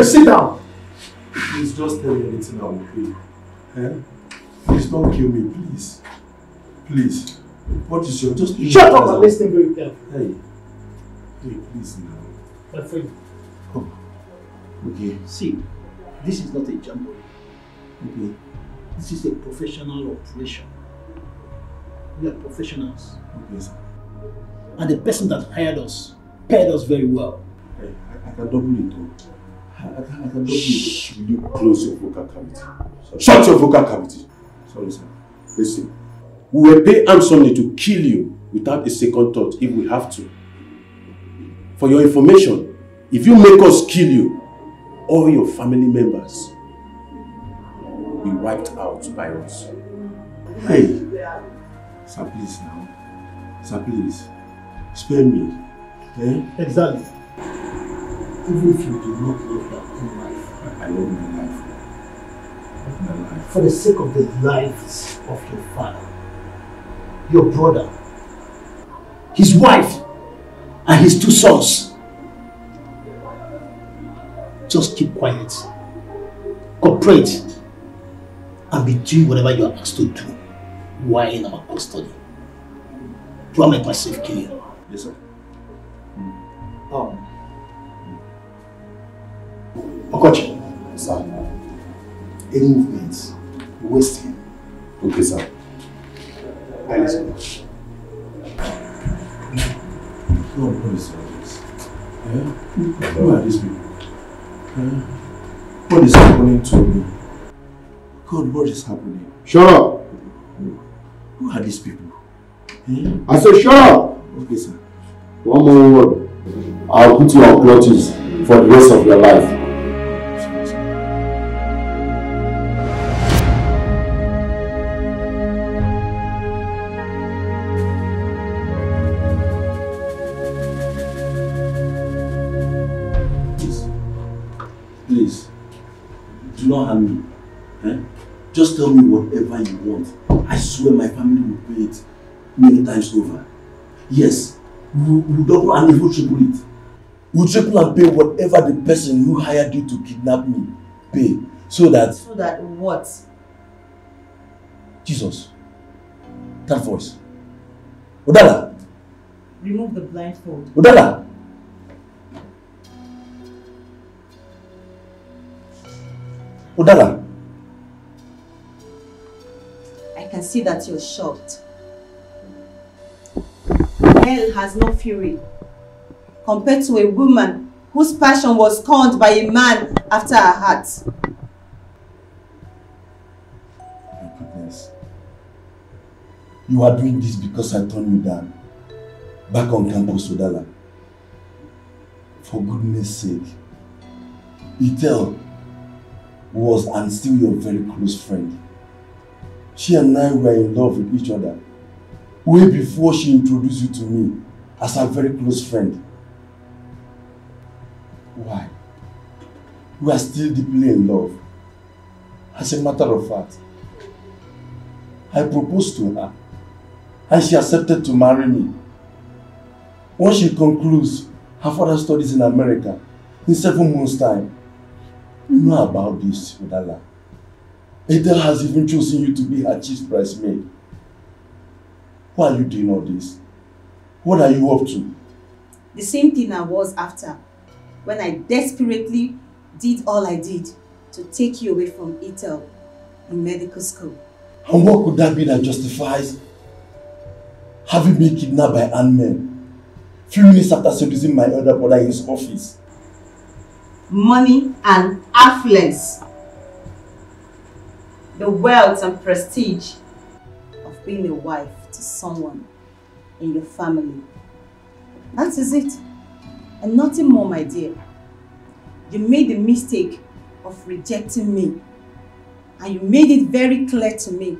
Sit down. Please just tell me anything I will pay. Eh? Please don't kill me, please. Please. What is your just shut up and listen very carefully. Hey, please now. My friend. Oh. Okay. See, this is not a jamboree. Okay. This is a professional operation. We are professionals. Okay, sir. And the person that hired us paid us very well. Hey, I can double it though. I can double it. Will you close your vocal cavity? Sorry. Shut your vocal cavity. Sorry, sir. Listen. We will pay handsomely to kill you without a second thought if we have to. For your information, if you make us kill you, all your family members will be wiped out by us. Hey, sir, please now. Sir, please. Spare me. Eh? Exactly. Even if you do not love your own life. I love my life. I love my life. For the sake of the lives of your father, your brother, his wife, and his 2 sons. Just keep quiet, cooperate, and be doing whatever you are asked to do while in our custody. Do I make myself clear? Yes, sir. Okochi. Sir. Any movements, waste him. Okay, sir. I listen. What is this? Who are these people? What is happening to me? God, what is happening? Shut up! Who are these people? I said shut up! Okay, sir. One more word. I'll put you on clutches for the rest of your life. Please, do not harm me. Eh? Just tell me whatever you want. I swear my family will pay it many times over. Yes, we'll double and even triple it. We'll triple and pay whatever the person who hired you to kidnap me pay. So that... So that what? Jesus. That voice. Odala. Remove the blindfold. Odala. Odala. I can see that you're shocked. Hell has no fury compared to a woman whose passion was scorned by a man after her heart. My goodness. You are doing this because I turned you down. Back on campus, Udala. For goodness sake. Itel was and still your very close friend. She and I were in love with each other way before she introduced you to me as her very close friend. Why? We are still deeply in love. As a matter of fact, I proposed to her and she accepted to marry me. Once she concludes her further studies in America in 7 months' time, you know about this, Udala. Adele has even chosen you to be her chief bridesmaid. Why are you doing all this? What are you up to? The same thing I was after when I desperately did all I did to take you away from Ethel in medical school. And what could that be that justifies having been kidnapped by armed men few minutes after seducing my elder brother in his office? Money and affluence. The wealth and prestige of being a wife to someone in your family. That is it. And nothing more, my dear. You made the mistake of rejecting me. And you made it very clear to me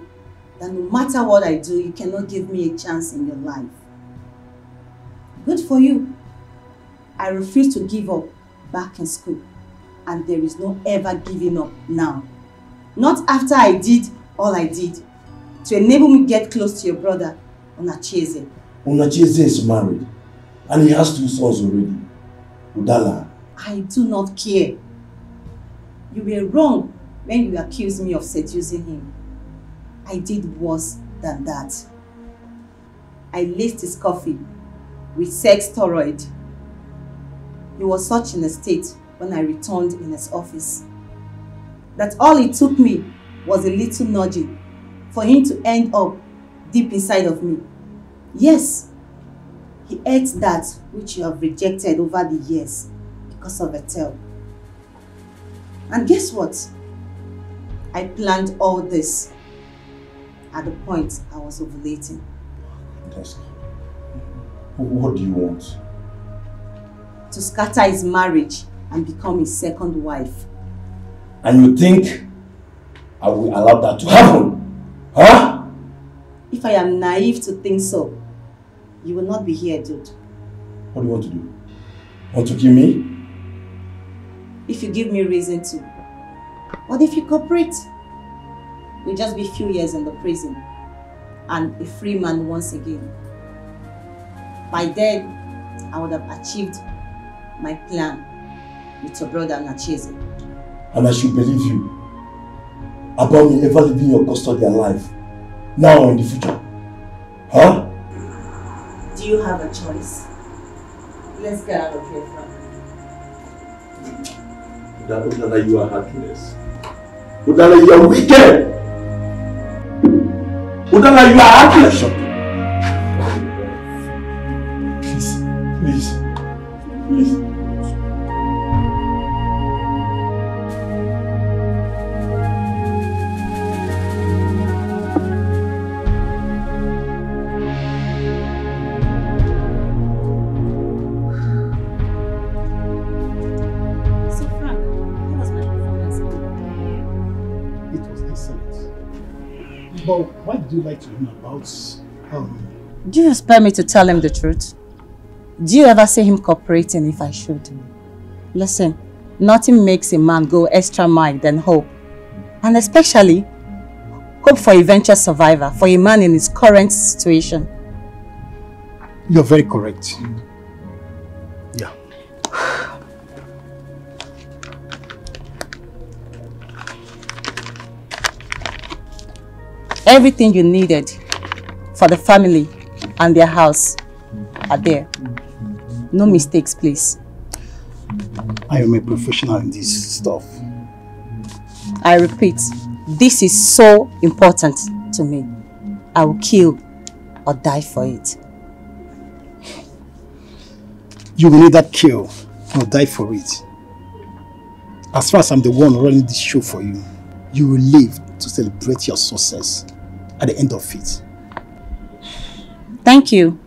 that no matter what I do, you cannot give me a chance in your life. Good for you. I refuse to give up back in school. And there is no ever giving up now. Not after I did all I did to enable me get close to your brother, Onacheze. Onacheze is married and he has 2 sons already. Udala. I do not care. You were wrong when you accused me of seducing him. I did worse than that. I laced his coffee with sex steroid. He was such in a state when I returned in his office that all it took me was a little nudging for him to end up deep inside of me. Yes, he ate that which you have rejected over the years because of Ethel. And guess what? I planned all this at the point I was ovulating. What do you want? To scatter his marriage and become his second wife. And you think I will allow that to happen? Huh? If I am naive to think so, you will not be here, dude. What do you want to do? Want to kill me? If you give me reason to. What if you cooperate? You'll just be a few years in the prison and a free man once again. By then, I would have achieved my plan with your brother Nacheze. And I should believe you about me ever leaving your custody alive, now or in the future. Huh? Do you have a choice? Let's get out of here, Frank. Udala, you are heartless. Udala, you are wicked. Udala, you are heartless. Please. Please. But why did you like to know about Do you expect me to tell him the truth? Do you ever see him cooperating if I should? Listen, nothing makes a man go extra mile than hope. And especially, hope for eventual survivor for a man in his current situation. You're very correct. Yeah. Everything you needed for the family and their house are there. No mistakes, please. I am a professional in this stuff. I repeat, this is so important to me. I will kill or die for it. You will either kill or die for it. As far as I'm the one running this show for you, you will live to celebrate your success at the end of it. Thank you.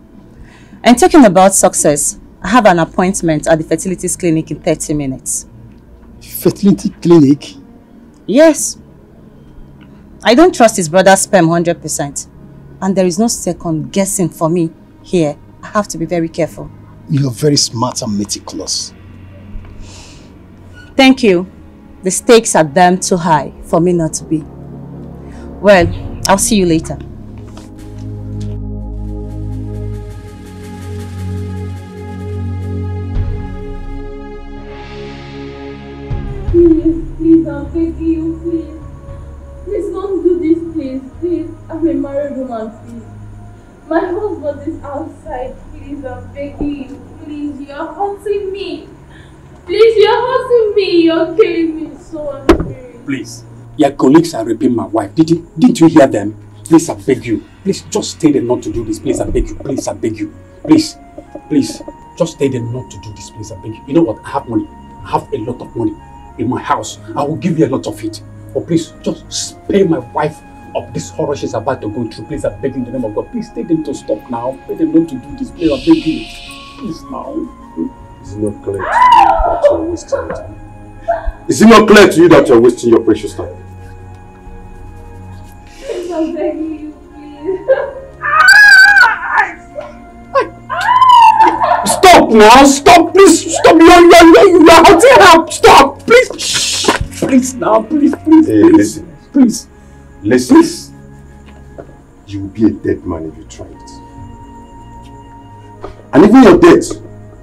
And talking about success, I have an appointment at the fertilities clinic in 30 minutes. Fertility clinic? Yes. I don't trust his brother's sperm 100%. And there is no second guessing for me here. I have to be very careful. You're very smart and meticulous. Thank you. The stakes are damn too high for me not to be. Well, I'll see you later. Please, I'm begging you, please. Please don't do this, please. Please, I'm a married woman, please. My husband is outside. Please, I'm begging you. Please, you're hurting me. Please, you're hurting me. You're killing me so unfair. Please, your colleagues are raping my wife. Didn't you hear them? Please, I beg you. Please, just stay there not to do this. Please, I beg you. Please, I beg you. Please, just stay there not to do this. Please, I beg you. You know what? I have money. I have a lot of money in my house. I will give you a lot of it. But please, just spare my wife of this horror she's about to go through. Please, I beg you in the name of God. Please, tell them to stop now. Tell them not to do this. Please, I beg you. Please, now. Is it not clear to you that you're wasting your time? Is it not clear to you that you're wasting your precious time? Please, I'm begging you, please. Stop now! Stop! Please! Stop! You're hurting her! Stop! Please! Shh! Please now! Please! Please! Hey, please! Please! Listen. Please! You will be a dead man if you try it. And even your death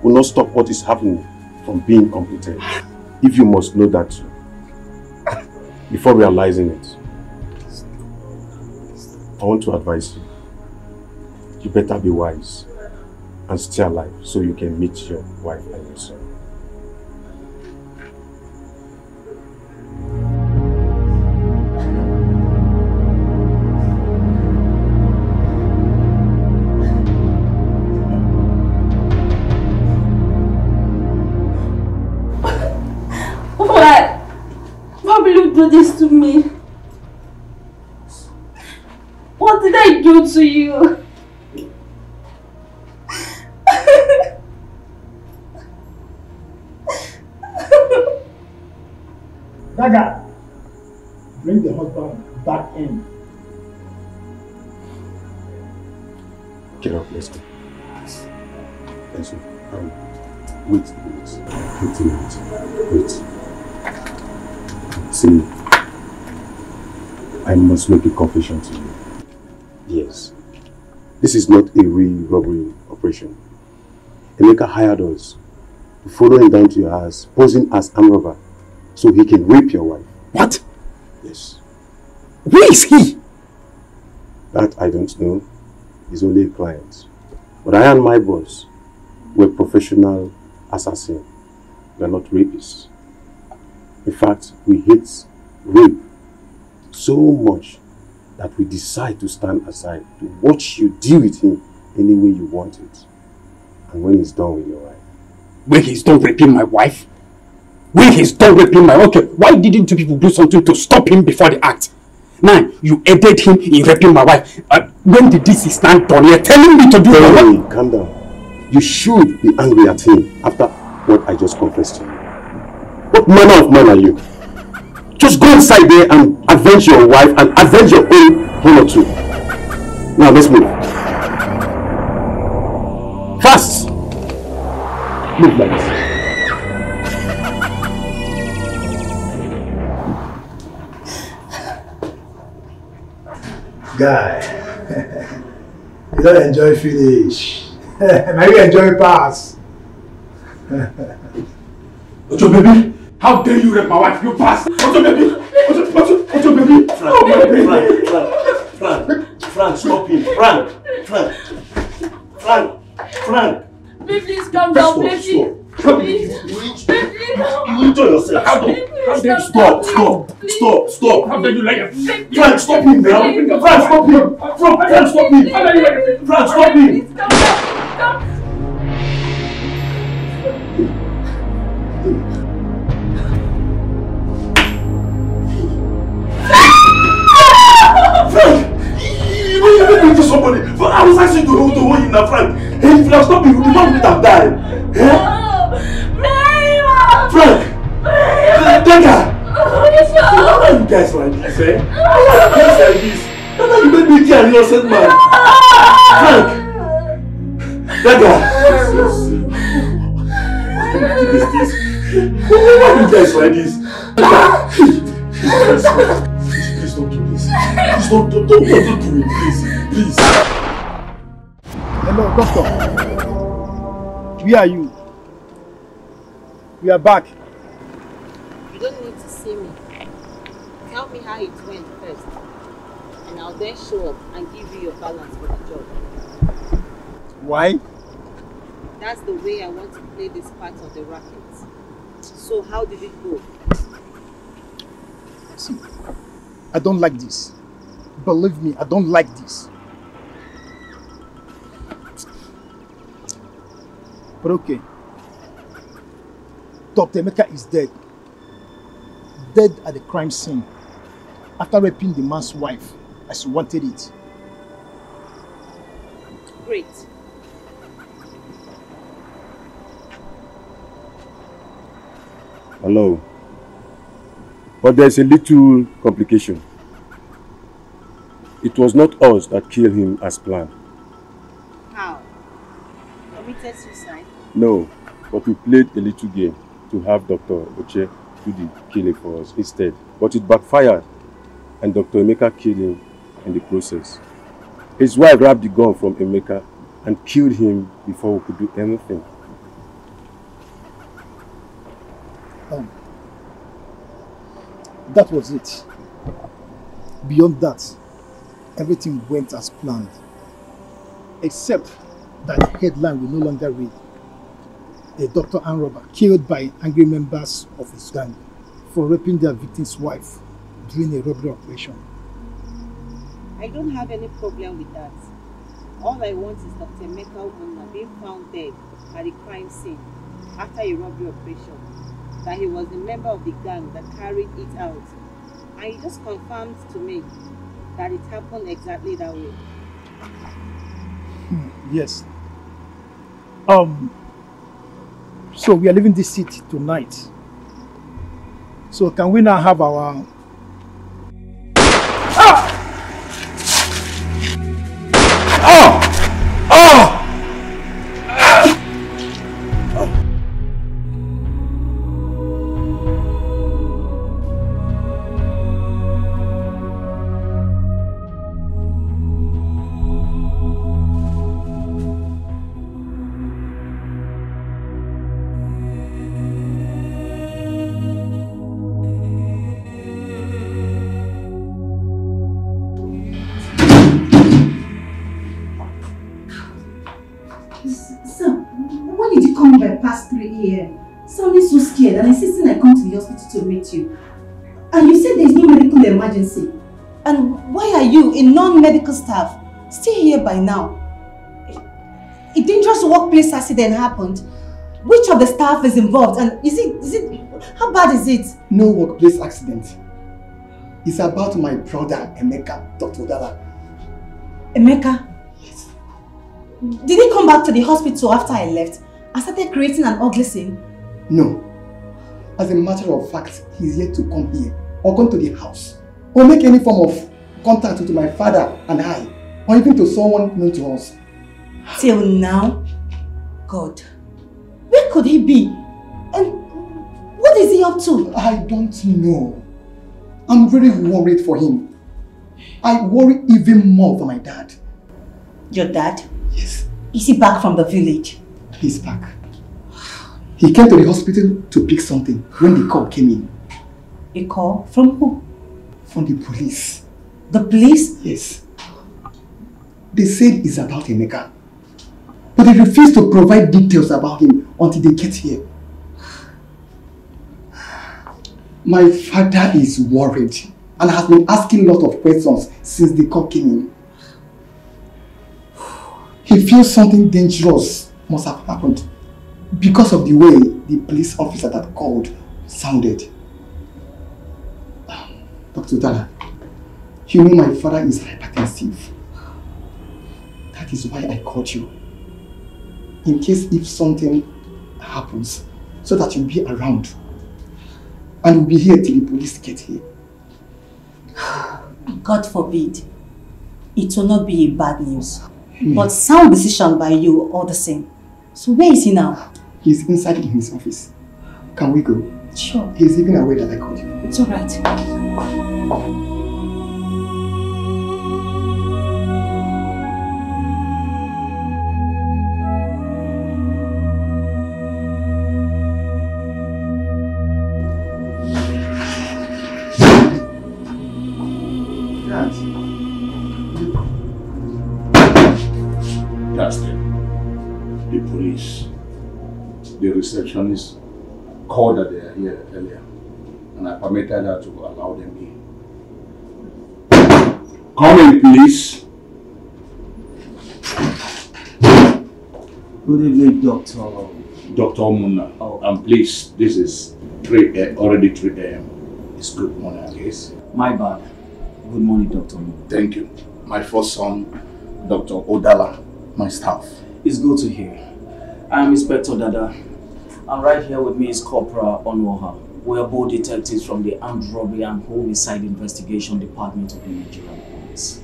will not stop what is happening from being completed. If you must know that before realizing it. I want to advise you. You better be wise and stay alive so you can meet your wife and your son. Why will you do this to me? What did I do to you? Daga, bring the husband back in. Get up, let's go. Let's go. Wait a minute. Wait. See, I must make a confession to you. Yes. This is not a real robbery operation. Emeka hired us to follow him down to your house, posing as armed robber, so he can rape your wife. What? Yes. Where is he? That I don't know. He's only a client. But I and my boss were professional assassins. We are not rapists. In fact, we hate rape so much that we decide to stand aside to watch you deal with him any way you want it. And when he's done with your wife. When he's done raping my wife? When he's done raping my wife? Okay, why didn't you people do something to stop him before the act? Now, you aided him in raping my wife. When did this stand done? You're telling me to do it. Calm down. You should be angry at him after what I just confessed to you. What manner of man are you? Just go inside there and avenge your wife and avenge your own honor too. Now let's move. Fast! Move like this. Guy, you don't enjoy finish. Now you enjoy pass. Ojo baby, how dare you rape my wife, you bastard! Ojo baby! Ojo baby! Frank, stop him. Frank. Please calm down, please. You enjoy yourself. How dare you? Stop. How dare you lie? Frank, stop him now. Frank, stop him. Frank, stop him. Frank, you made me to somebody. I was asking to it now, Frank. If you have stopped it, the man would have died. Frank! Dagger! Why are you guys like this, eh? Why are you guys like this? Dagger, you made me kill an innocent man. Frank! Dagger! Why are you guys like this? Please don't do this. Please don't do it, please. Hello, doctor. Where are you? We are back. You don't need to see me. Tell me how it went first. And I'll then show up and give you your balance for the job. Why? That's the way I want to play this part of the racket. So how did it go? See, I don't like this. Believe me, I don't like this. But okay. Dr. Emeka is dead. Dead at the crime scene. After raping the man's wife as he wanted it. Great. Hello. But there's a little complication. It was not us that killed him as planned. How? Committed suicide? No, but we played a little game to have Dr. Oche do the killing for us instead. But it backfired and Dr. Emeka killed him in the process. His wife grabbed the gun from Emeka and killed him before we could do anything. That was it. Beyond that, everything went as planned. Except that the headline will no longer read, a doctor and robber killed by angry members of his gang for raping their victim's wife during a robbery operation. I don't have any problem with that. All I want is Dr. Emeka Obunna being found dead at the crime scene after a robbery operation. That he was a member of the gang that carried it out. And he just confirmed to me that it happened exactly that way. Yes. So we are leaving this city tonight. So can we now have our... Past 3 a.m. Sounding so scared and insisting I come to the hospital to meet you. And you said there is no medical emergency. And why are you, a non-medical staff, still here by now? A dangerous workplace accident happened. Which of the staff is involved and is it, how bad is it? No workplace accident. It's about my brother, Emeka, Dr. Udala. Emeka? Yes. Did he come back to the hospital after I left? I started creating an ugly scene? No. As a matter of fact, he's yet to come here or come to the house or make any form of contact with my father and I or even to someone known to us. Till now? God. Where could he be? And what is he up to? I don't know. I'm very worried for him. I worry even more for my dad. Your dad? Yes. Is he back from the village? He's back. He came to the hospital to pick something when the call came in. A call? From who? From the police. The police? Yes. They said it's about Emeka. But they refuse to provide details about him until they get here. My father is worried and has been asking a lot of questions since the call came in. He feels something dangerous must have happened because of the way the police officer that called sounded. Dr. Dala, you know my father is hypertensive. That is why I called you. in case if something happens, so that you'll be around. And we'll be here till the police get here. God forbid. It will not be bad news. Amen. But sound decision by you all the same. So where is he now? He's inside in his office. Can we go? Sure. He's even aware that I called you. It's alright. That's them. The police. The receptionist called that they are here earlier, and I permitted her to allow them in. Come in, please. Good evening, Doctor. Dr. Muna. Oh. And please, this is already 3 a.m. It's good morning, I guess. My bad. Good morning, Doctor. Thank you. My first son, Dr. Odala, my staff. It's good to hear. I am Inspector Dada. And right here with me is Corporal Onwoha. We are both detectives from the Armed Robbery and Homicide Investigation Department of the Nigerian Police.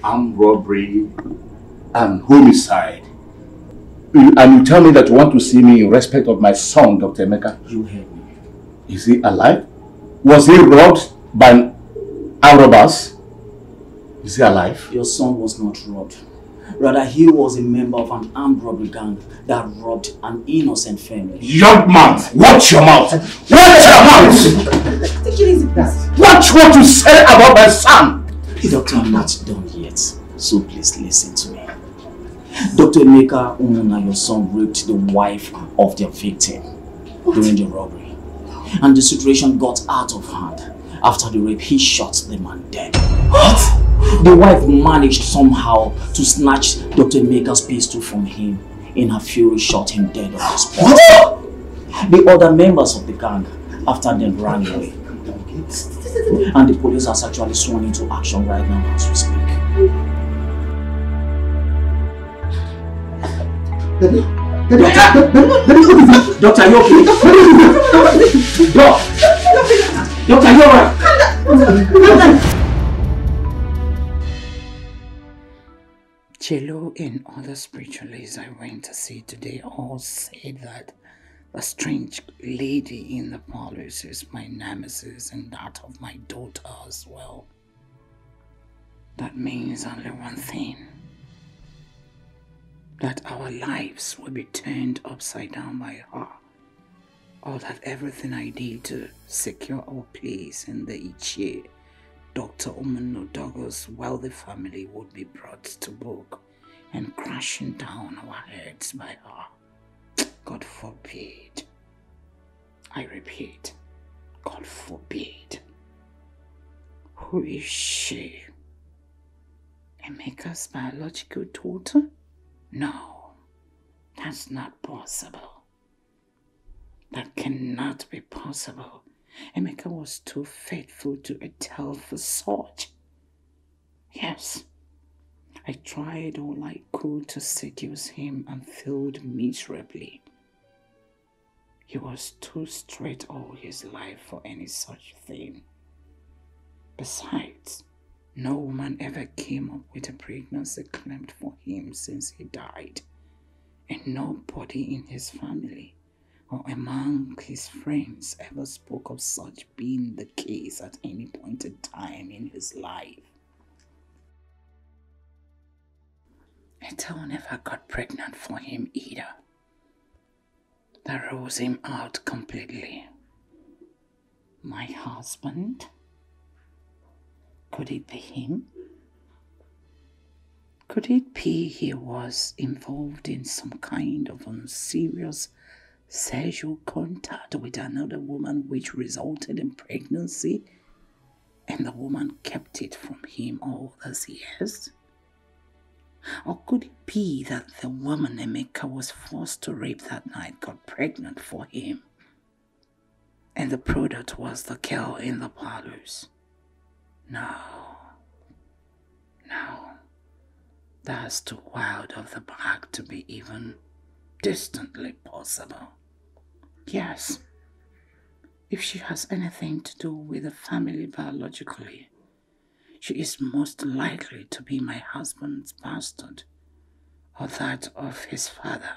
Armed robbery and homicide. And you tell me that you want to see me in respect of my son, Dr. Emeka? You heard me. Is he alive? Was he robbed by armed robbers? Is he alive? Your son was not robbed. Rather, he was a member of an armed robbery gang that robbed an innocent family. Young man, watch your mouth! Watch your mouth! Take it easy, please. Watch what you say about my son! Doctor, I'm not done yet, so please listen to me. Dr. Emeka Umuna, your son, raped the wife of their victim during the robbery. And the situation got out of hand. After the rape, he shot the man dead. What? The wife managed somehow to snatch Dr. Emeka's pistol from him. In her fury, shot him dead on the spot. The other members of the gang, after them, ran away. And the police has actually sworn into action right now as we speak. Doctor, are you okay? Doctor, are you alright? Chelo and other spiritualists I went to see today all said that the strange lady in the parlors is my nemesis and that of my daughter as well. That means only one thing. That our lives will be turned upside down by her. Or that everything I did to secure our place in the Ichie, Dr. Umano Dogo's wealthy family would be brought to book and crashing down our heads by her. God forbid. I repeat, God forbid. Who is she? Emeka's biological daughter? No, that's not possible. That cannot be possible. Emeka was too faithful to Etel for such. Yes, I tried all I could to seduce him and failed miserably. He was too straight all his life for any such thing. Besides, no woman ever came up with a pregnancy claimed for him since he died, and nobody in his family or among his friends ever spoke of such being the case at any point in time in his life. Etel never got pregnant for him either. That rules him out completely. My husband? Could it be him? Could it be he was involved in some kind of unserious sexual contact with another woman which resulted in pregnancy and the woman kept it from him all those years? Or could it be that the woman Emeka was forced to rape that night got pregnant for him and the product was the girl in the parlors? No. That's too wild of the mark to be even distantly possible. Yes, if she has anything to do with the family biologically, she is most likely to be my husband's bastard or that of his father.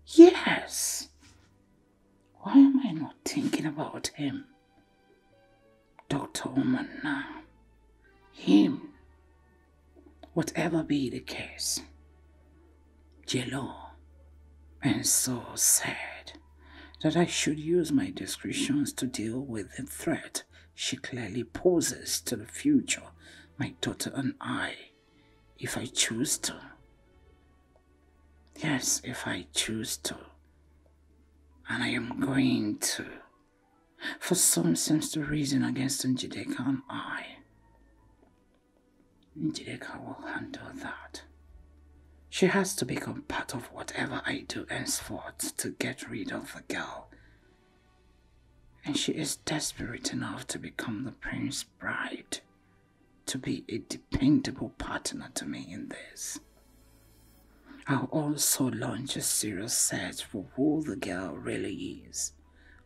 Yes! Why am I not thinking about him? Dr. Oman now. Him. Whatever be the case. Jello. And so sad that I should use my discretions to deal with the threat she clearly poses to the future, my daughter and I, if I choose to. Yes, if I choose to. And I am going to. For some seems to reason against Njideka and I. Njideka will handle that. She has to become part of whatever I do henceforth to get rid of the girl. And she is desperate enough to become the prince's bride, to be a dependable partner to me in this. I'll also launch a serious search for who the girl really is,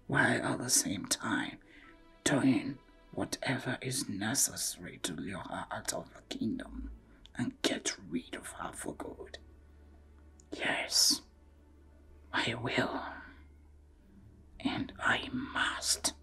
while at the same time doing whatever is necessary to lure her out of the kingdom and get rid of her for good. Yes, I will. And I must.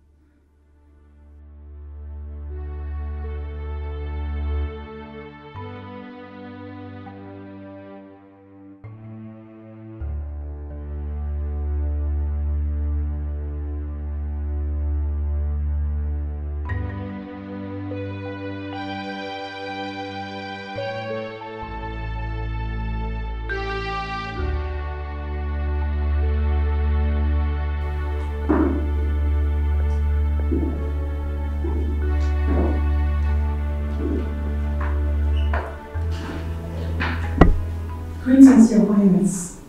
Greetings, Your Highness.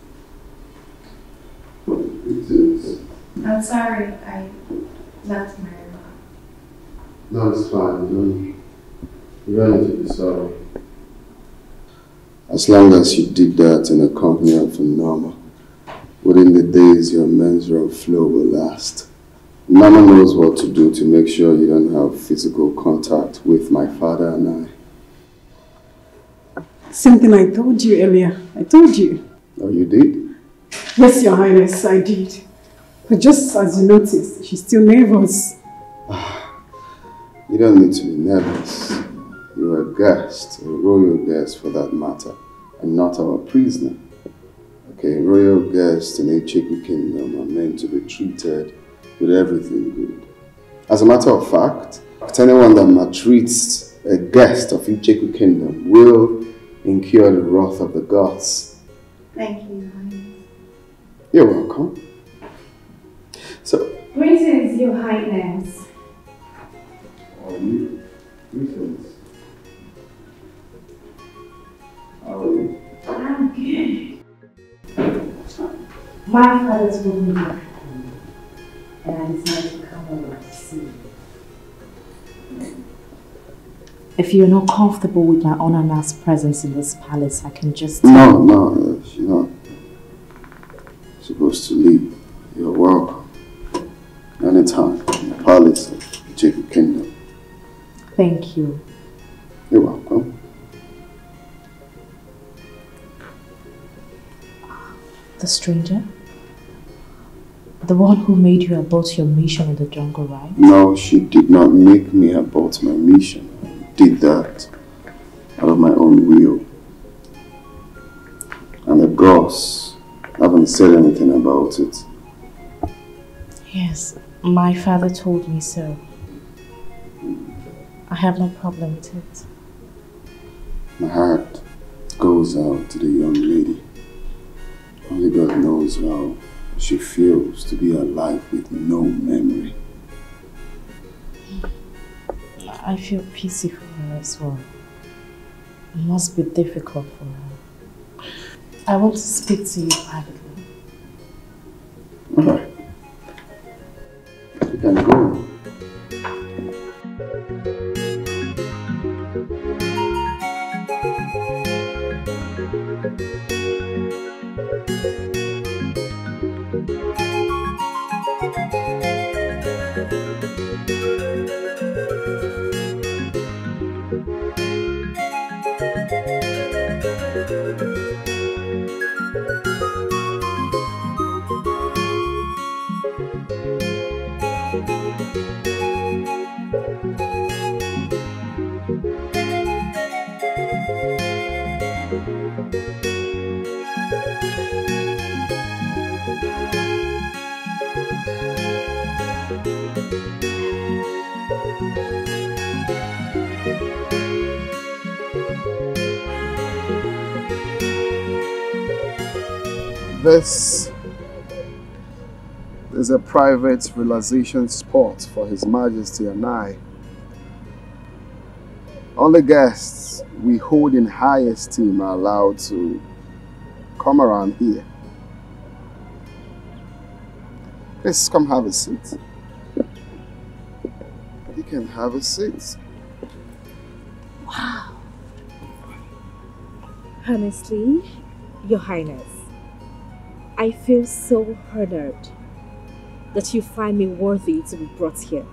Greetings. I'm sorry, I left my room. No, it's fine. You don't need to be sorry. As long as you did that in the company of a Norma, within the days your menstrual flow will last. Norma knows what to do to make sure you don't have physical contact with my father and I. Same thing I told you earlier. I told you. Oh, you did? Yes, Your Highness, I did. But just as you noticed, she's still nervous. You don't need to be nervous. You're a guest, a royal guest for that matter, and not our prisoner. Okay, royal guests in Icheku Kingdom are meant to be treated with everything good. As a matter of fact, anyone that maltreats a guest of Icheku Kingdom will incur the wrath of the gods. Thank you, Your Highness. You're welcome. So, Greetings, Your Highness. how are you? Greetings. How are you? I'm good. My father told me you're happy, and I decided to come over to see you. If you're not comfortable with my unannounced presence in this palace, I can just... No, you're not supposed to leave. You're welcome. Anytime in the palace of Icheku Kingdom. Thank you. You're welcome. The stranger? The one who made you abort your mission in the jungle, right? No, she did not make me abort my mission. I did that out of my own will. And the gods haven't said anything about it. Yes, my father told me so. I have no problem with it. My heart goes out to the young lady. Only God knows how she feels to be alive with no memory. I feel pity for her as well. It must be difficult for her. I want to speak to you privately. Alright. You can go. This is a private relaxation spot for His Majesty and I. Only guests we hold in high esteem are allowed to come around here. Please come have a seat. You can have a seat. Wow. Honestly, Your Highness, I feel so honored that you find me worthy to be brought here,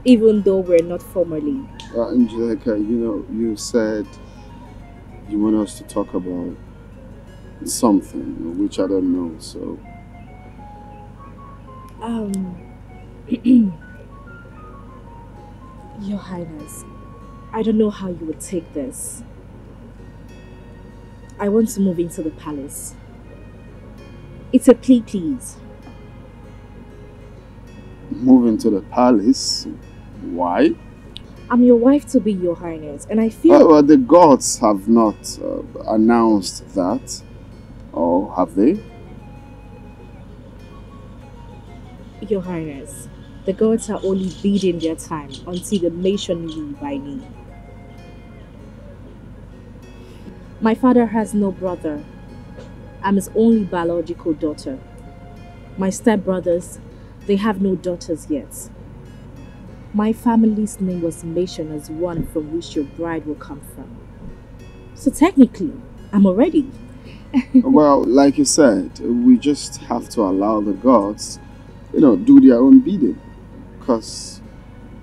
even though we're not formally. Angelica, you said you want us to talk about something, which I don't know, so... Your Highness, I don't know how you would take this. I want to move into the palace. It's a plea, please. Move into the palace? Why? I'm your wife to be, Your Highness, and I feel... Well, the gods have not announced that, or have they? Your Highness, the gods are only biding their time until they mention me by name. My father has no brother. I'm his only biological daughter. My stepbrothers, they have no daughters yet. My family's name was mentioned as one from which your bride will come from. So technically, I'm already. Well, like you said, we just have to allow the gods, do their own bidding. Because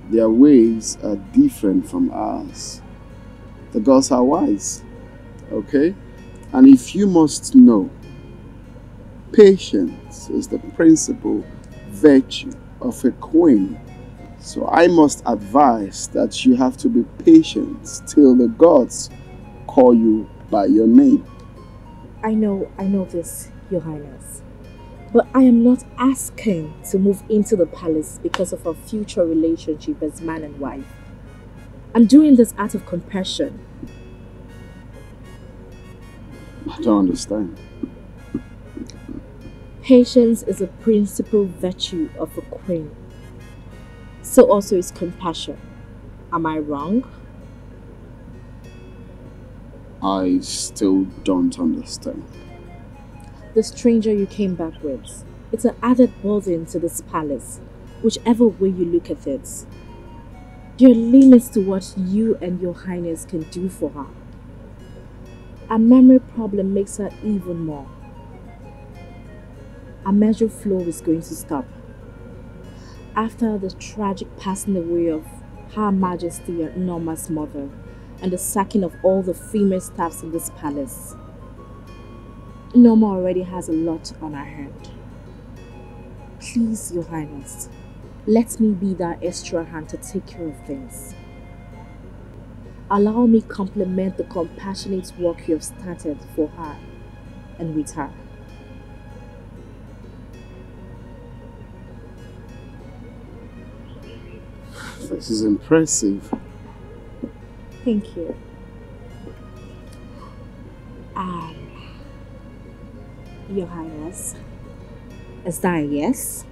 their ways are different from ours. The gods are wise. Okay? And if you must know, patience is the principal virtue of a queen. So I must advise that you have to be patient till the gods call you by your name. I know this, Your Highness. But I am not asking to move into the palace because of our future relationship as man and wife. I'm doing this out of compassion. I don't understand. Patience is a principal virtue of a queen. So also is compassion. Am I wrong? I still don't understand. The stranger you came back with, it's an added burden to this palace, whichever way you look at it. There are limits to what you and Your Highness can do for her. A memory problem makes her even more. A measure flow is going to stop. After the tragic passing away of Her Majesty and Norma's mother and the sacking of all the female staffs in this palace, Norma already has a lot on her hand. Please, Your Highness, let me be that extra hand to take care of things. Allow me complement the compassionate work you have started for her and with her. This is impressive. Thank you. Your Highness, is that a yes?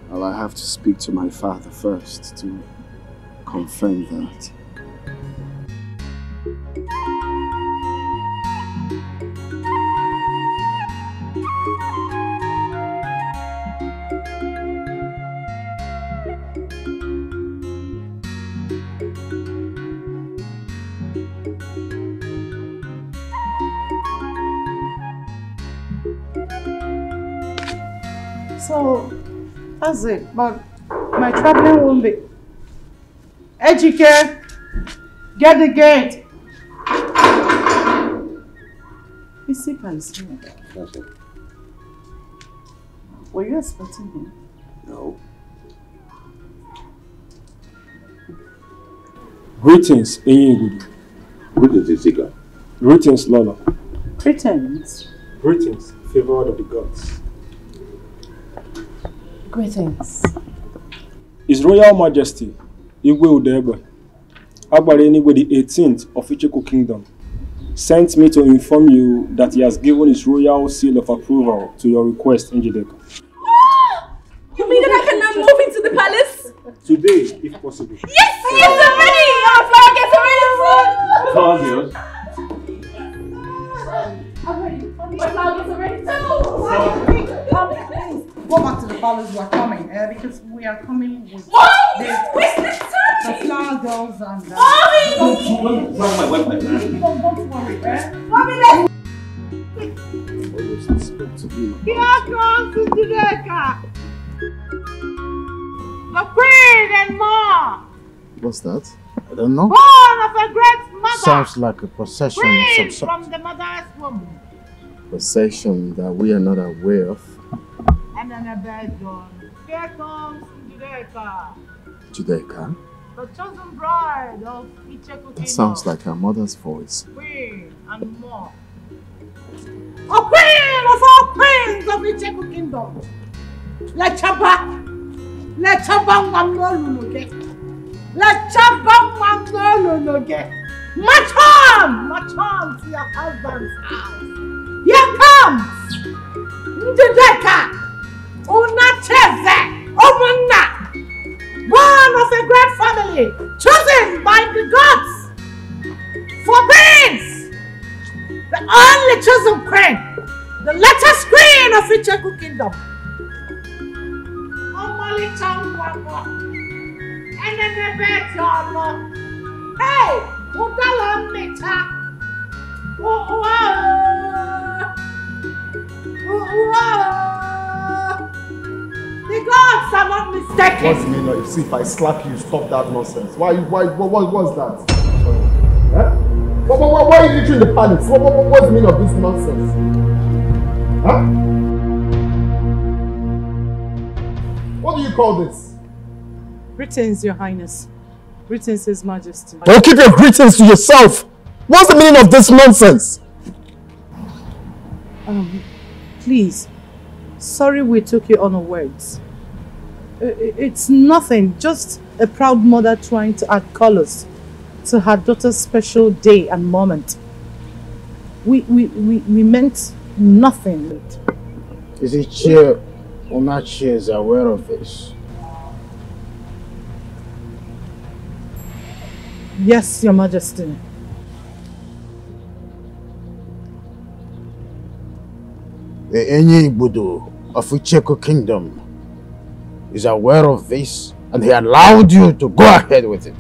Well, I have to speak to my father first to confirm that. So, that's it. But my traveling won't be. Ejike, get the gate. Is he can see me? That's it. Were you expecting him? No. Greetings, Enyigudu. Greetings, Wazico. Greetings, Lola. Greetings. Greetings, favored of the gods. Greetings. His Royal Majesty, Igwe Udebe, Agbarenigwe the 18th of Icheko Kingdom, sent me to inform you that he has given his royal seal of approval to your request, Njideka. You mean that I can now move into the palace? Today, if possible. Yes, I'm ready! Our flower gets ready soon! I'm ready. My flower gets ready too! Go back to the palace, we are coming, because we are coming with the flower girls and... Mommy! Don't worry, Mommy, let's... Here comes Njideka! The queen and more! What's that? I don't know. Born of a great mother! Sounds like a possession of some Queen sort. from the mother's womb. Possession that we are not aware of. And then a bed done. Here comes Njideka, Njideka? the chosen bride of Icheko Kingdom. That sounds like her mother's voice. Queen and more. A queen of all queens of Icheko Kingdom. Let Chaba Mamnologe. Let Chaba Mamnologe. March on to your husband's house. Here comes Njideka, Unacheze, Omuna, born of a great family, chosen by the gods for queens, the only chosen queen, the latest queen of Icheko Kingdom. Omali Changwamo, and then the bed yolo. Hey, Udala Mita. The gods are not mistaken. What's the meaning? See, if I slap you, stop that nonsense. What's that? Huh? Why are you literally in the palace? What's the meaning of this nonsense? Huh? What do you call this? Greetings, Your Highness. Greetings, His Majesty. Don't keep your greetings to yourself. What's the meaning of this nonsense? Please. Sorry we took you unawares. It's nothing, just a proud mother trying to add colors to her daughter's special day and moment. We meant nothing. Is it Chair Onachi is aware of this? Yes, Your Majesty. The Enyi Budo of Icheko Kingdom is aware of this and he allowed you to go ahead with it.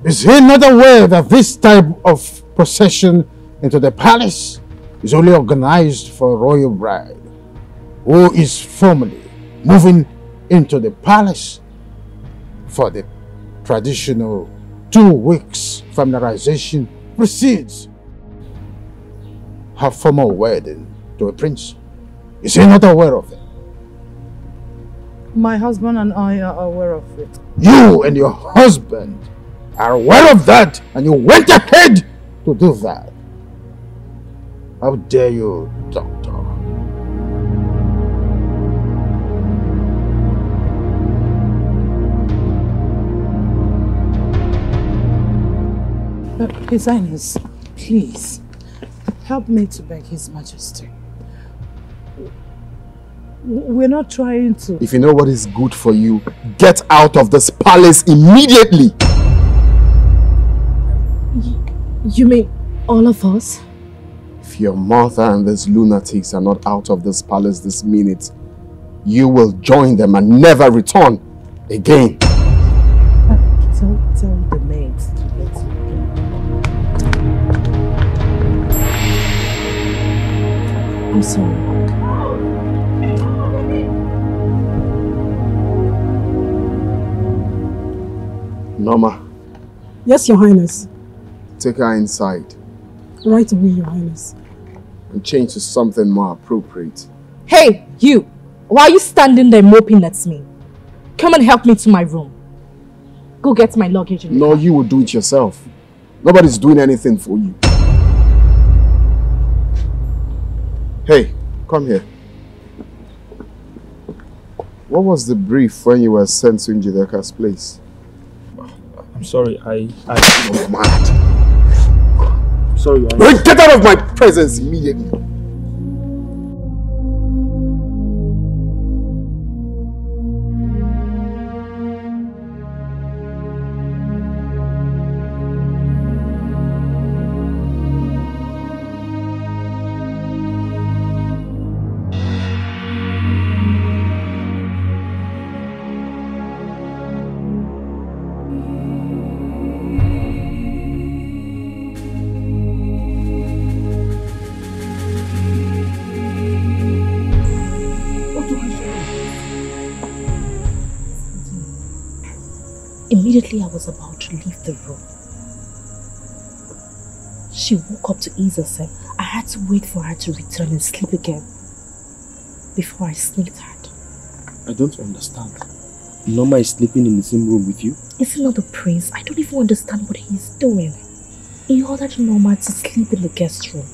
Is he not aware that this type of procession into the palace is only organized for a royal bride who is formally moving into the palace for the traditional 2 weeks familiarization precedes her formal wedding to a prince? Is he not aware of it? My husband and I are aware of it. You and your husband are aware of that and you went ahead to do that. How dare you, Doctor? His Highness, please, help me to beg His Majesty. We're not trying to... If you know what is good for you, get out of this palace immediately! You mean all of us? If your mother and these lunatics are not out of this palace this minute, you will join them and never return again. Tell the maids to let you go. I'm sorry. Norma. Yes, Your Highness. Take her inside. Right away, Your Highness. And change to something more appropriate. Hey, you! Why are you standing there moping at me? Come and help me to my room. Go get my luggage in the No, you will do it yourself. Nobody's doing anything for you. Hey, come here. What was the brief when you were sent to Njideka's place? I'm sorry, You're mad. I'm sorry, Get out of my presence immediately. Immediately I was about to leave the room, she woke up to ease herself. I had to wait for her to return and sleep again before I sneaked out. I don't understand. Norma is sleeping in the same room with you? Is he not the prince? I don't even understand what he's doing. He ordered Norma to sleep in the guest room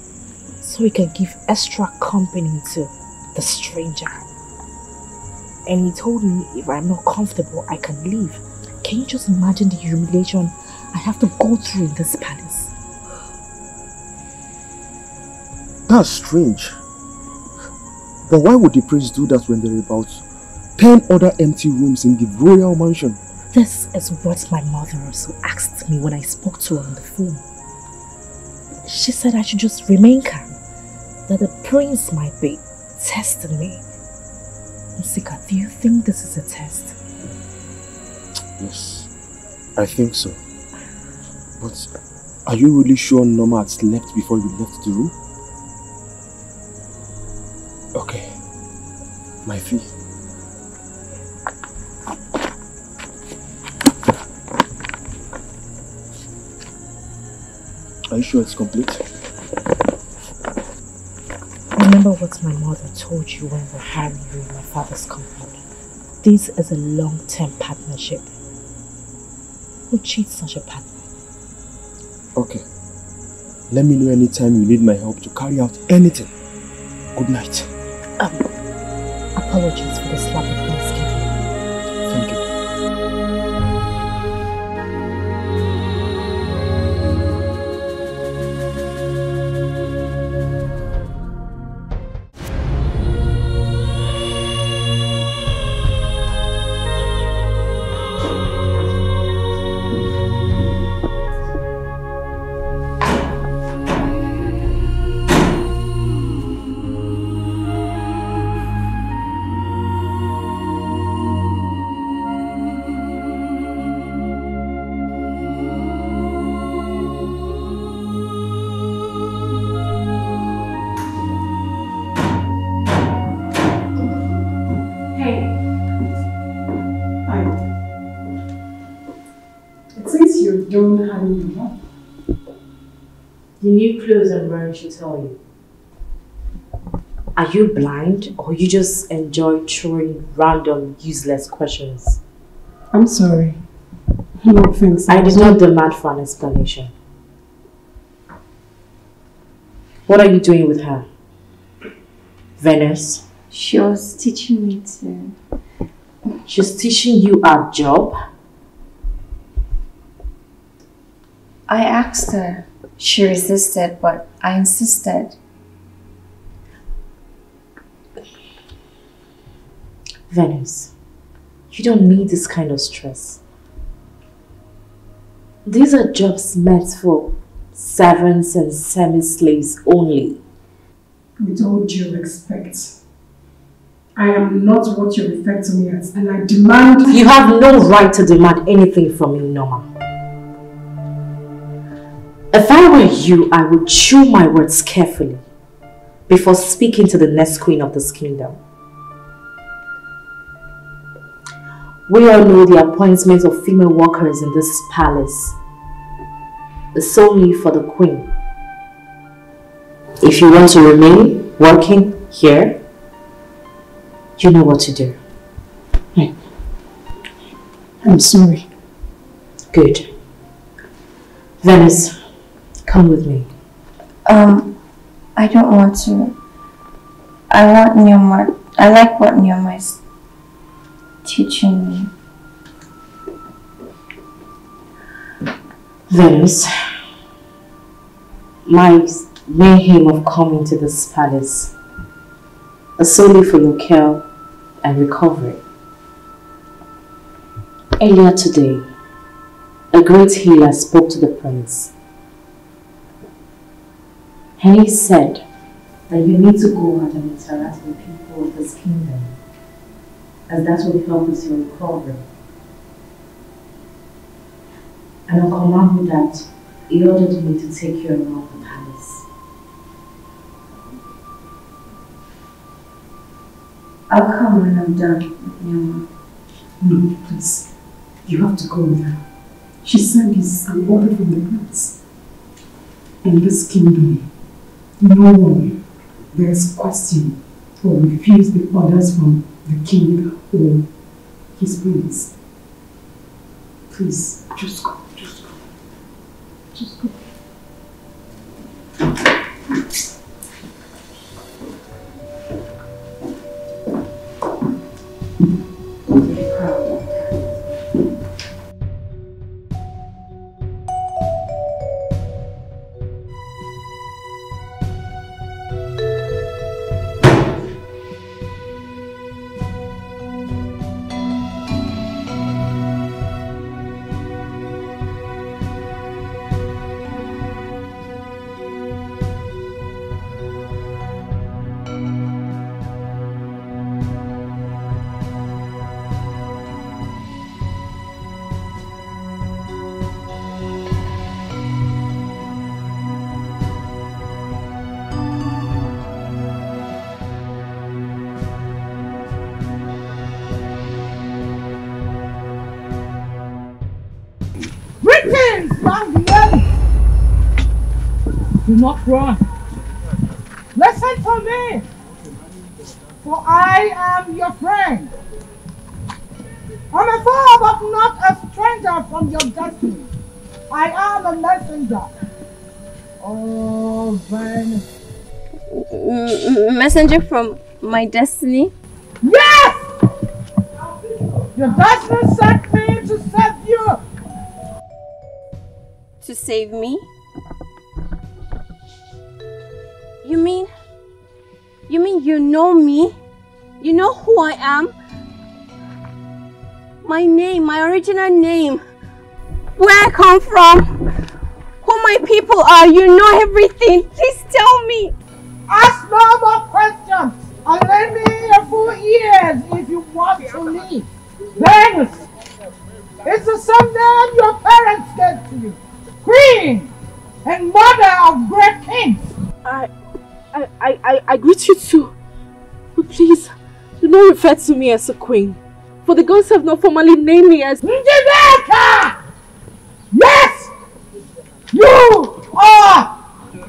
so he can give extra company to the stranger. And he told me if I'm not comfortable, I can leave. Can you just imagine the humiliation I have to go through in this palace? That's strange. But why would the prince do that when there are about 10 other empty rooms in the royal mansion? This is what my mother also asked me when I spoke to her on the phone. She said I should just remain calm, that the prince might be testing me. Nsika, do you think this is a test? Yes, I think so. But are you really sure Norma had slept before you left the room? Okay, my fee. Are you sure it's complete? Remember what my mother told you when we were hiring you in my father's company. This is a long-term partnership. Who cheats such a partner? Okay. Let me know anytime you need my help to carry out anything. Good night. Apologies for the slap the prince gave you. Thank you. The new clothes I'm wearing should tell you. Are you blind or you just enjoy throwing random, useless questions? I'm sorry. No offense. I did not demand for an explanation. What are you doing with her? Venice? She was teaching me to... She's teaching you a job? I asked her. She resisted, but I insisted. Venice, you don't need this kind of stress. These are jobs meant for servants and semi-slaves only. With all due respect, I am not what you refer to me as, and I demand... You have no right to demand anything from me, Norma. If I were you, I would chew my words carefully before speaking to the next queen of this kingdom. We all know the appointment of female workers in this palace is solely for the queen. If you want to remain working here, you know what to do. I'm sorry. Good. Venice, come with me. I don't want to. I want Nyoma. I like what Nyoma is teaching me. Venus, my main aim of coming to this palace is solely for your care and recovery. Earlier today, a great healer spoke to the prince, and he said that you need to go out and interact with people of this kingdom, as that will help with your recovery. And on command with that, he ordered me to take you around the palace. I'll come when I'm done with Nyama. No, please. You have to go with her. She said it's an order from the prince. In this kingdom, no one bears question or refuse the orders from the king or his prince. Please, just go, just go. Just go. Do not run. Listen to me, for I am your friend. I'm a foe, but not a stranger from your destiny. I am a messenger. Oh, Venus. Messenger from my destiny? Yes! Your destiny sent me to save you. To save me? You mean you know me? You know who I am? My name, my original name. Where I come from? Who my people are? You know everything. Please tell me. Ask no more questions. And lend me your full ears if you want to leave. Venus. It's the same name your parents gave to you. Queen and mother of great kings. I greet you too. But please, do not refer to me as a queen. For the gods have not formally named me as Njideka! Yes! You are!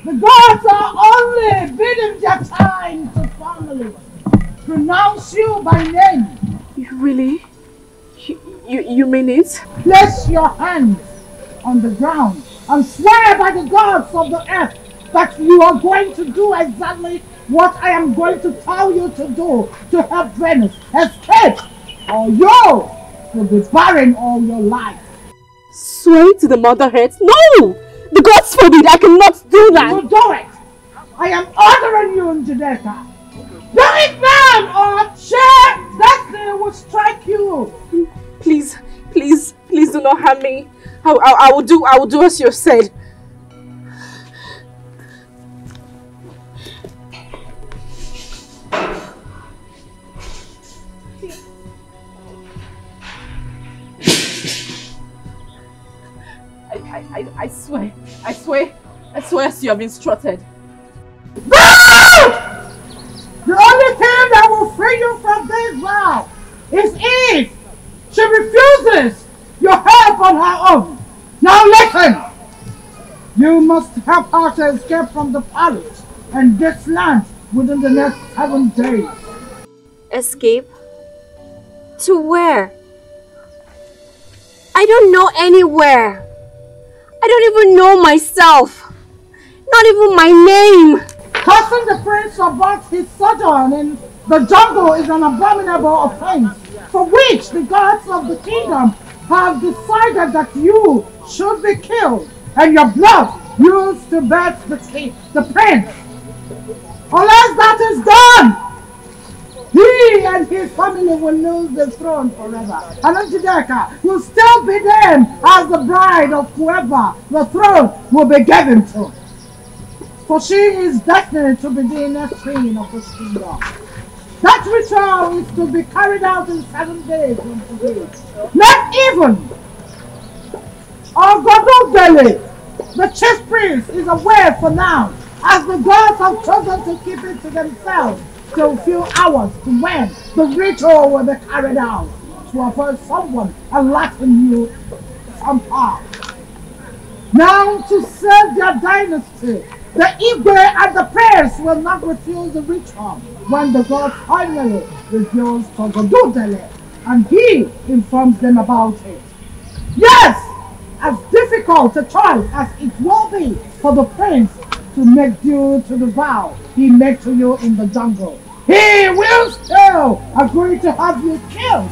The gods are only bidding their time to formally pronounce you by name. You really? You mean it? Place your hands on the ground and swear by the gods of the earth that you are going to do exactly what I am going to tell you to do to help Venus escape, or you will be barren all your life. Swear to the Mother Earth? No! The gods forbid! I cannot do that! You do it! I am ordering you, Njideka. Do it now, or share destiny will strike you. Please, please, please do not harm me. I will do as you said. I swear as you have instructed. No! The only thing that will free you from this vow is if she refuses your help on her own. Now listen! You must help her to escape from the palace and this land within the next 7 days. Escape? To where? I don't know anywhere. I don't even know myself. Not even my name. Causing the prince about his sojourn in the jungle is an abominable offense for which the gods of the kingdom have decided that you should be killed and your blood used to birth the prince. Unless that is done, he and his family will lose the throne forever. And Njideka will still be named as the bride of whoever the throne will be given to. For she is destined to be the next queen of this kingdom. That ritual is to be carried out in 7 days from today. Not even Ogodobele, the chief priest, is aware for now, as the gods have chosen to keep it to themselves till a few hours to when the ritual will be carried out, to avoid someone allotting you some power. Now, to save their dynasty, the Igwe and the priests will not refuse the ritual when the god finally reveals Togododele and he informs them about it. Yes, as difficult a choice as it will be for the prince to make due to the vow he made to you in the jungle, he will still agree to have you killed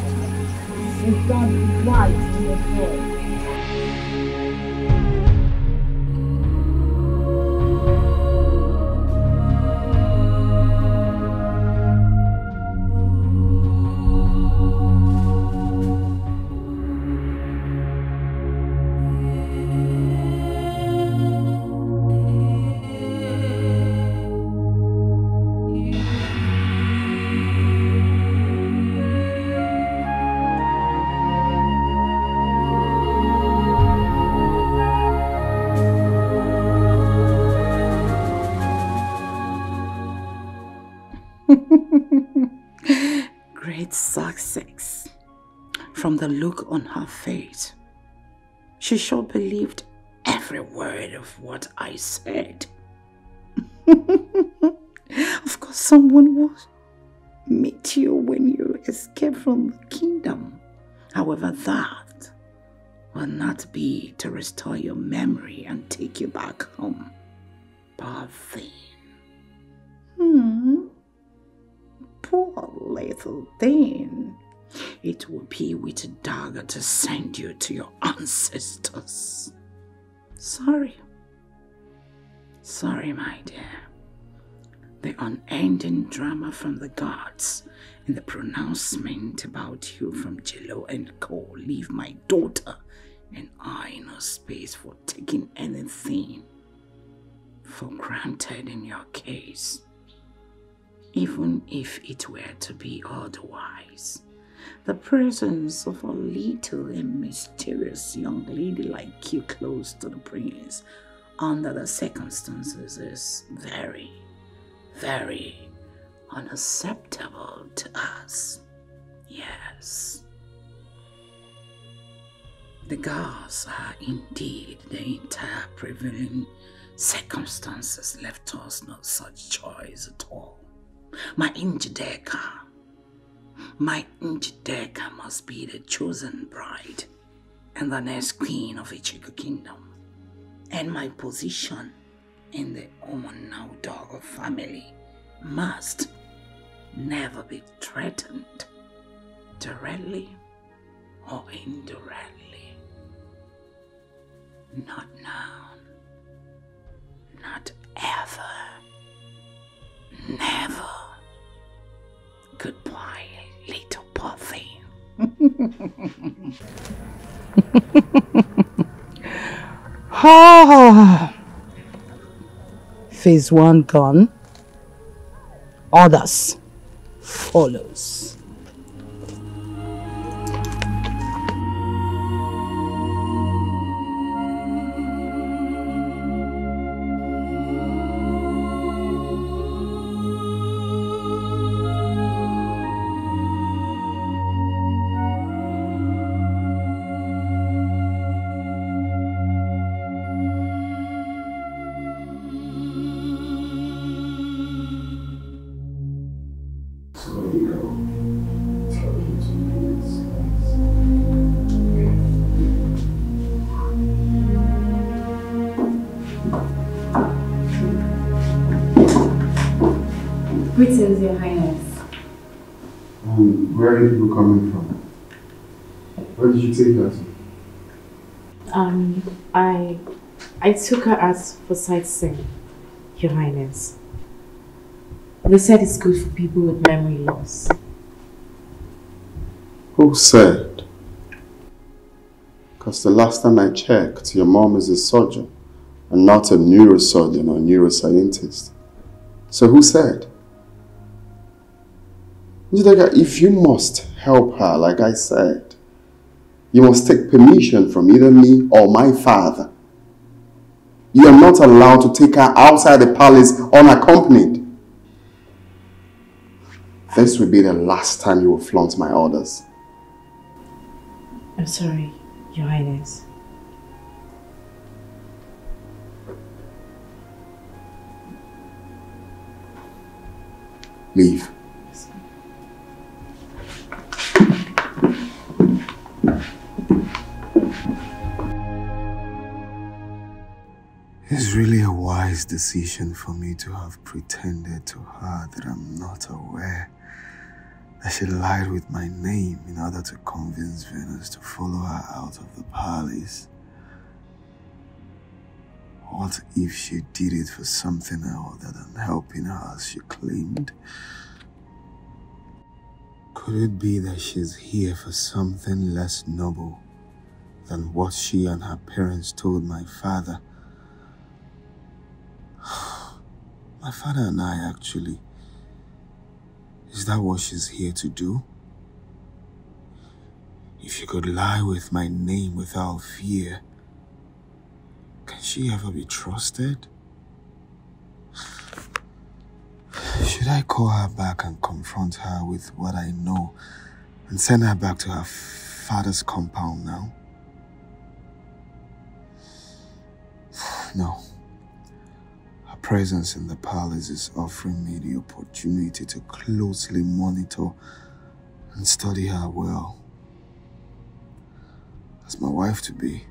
if that is right in your throne. Great success. From the look on her face, she sure believed every word of what I said. Of course, someone will meet you when you escape from the kingdom. However, that will not be to restore your memory and take you back home. Poor thing. Poor little thing. It will be with a dagger to send you to your ancestors. Sorry. Sorry, my dear. The unending drama from the gods and the pronouncement about you from Jello and Co. leave my daughter and I no space for taking anything for granted in your case. Even if it were to be otherwise, the presence of a little and mysterious young lady like you close to the prince under the circumstances is very, very unacceptable to us. Yes. The gods are indeed the entire prevailing circumstances left us no such choice at all. My Njideka must be the chosen bride and the next queen of Wazico kingdom. And my position in the Omonaudogo family must never be threatened, directly or indirectly. Not now, not ever, never. Goodbye, little puffy. Phase 1 gone. Others follows. Where are you people coming from? Where did you take her to? I took her out for sightseeing, Your Highness. They said it's good for people with memory loss. Who said? Because the last time I checked, your mom is a surgeon and not a neurosurgeon or neuroscientist. So who said? If you must help her, like I said, you must take permission from either me or my father. You are not allowed to take her outside the palace unaccompanied. This will be the last time you will flaunt my orders. I'm sorry, Your Highness. Leave. It's really a wise decision for me to have pretended to her that I'm not aware that she lied with my name in order to convince Venus to follow her out of the palace. What if she did it for something other than helping her as she claimed? Could it be that she's here for something less noble than what she and her parents told my father? My father and I, actually. Is that what she's here to do? If she could lie with my name without fear, can she ever be trusted? Should I call her back and confront her with what I know and send her back to her father's compound now? No. Her presence in the palace is offering me the opportunity to closely monitor and study her well. As my wife-to-be,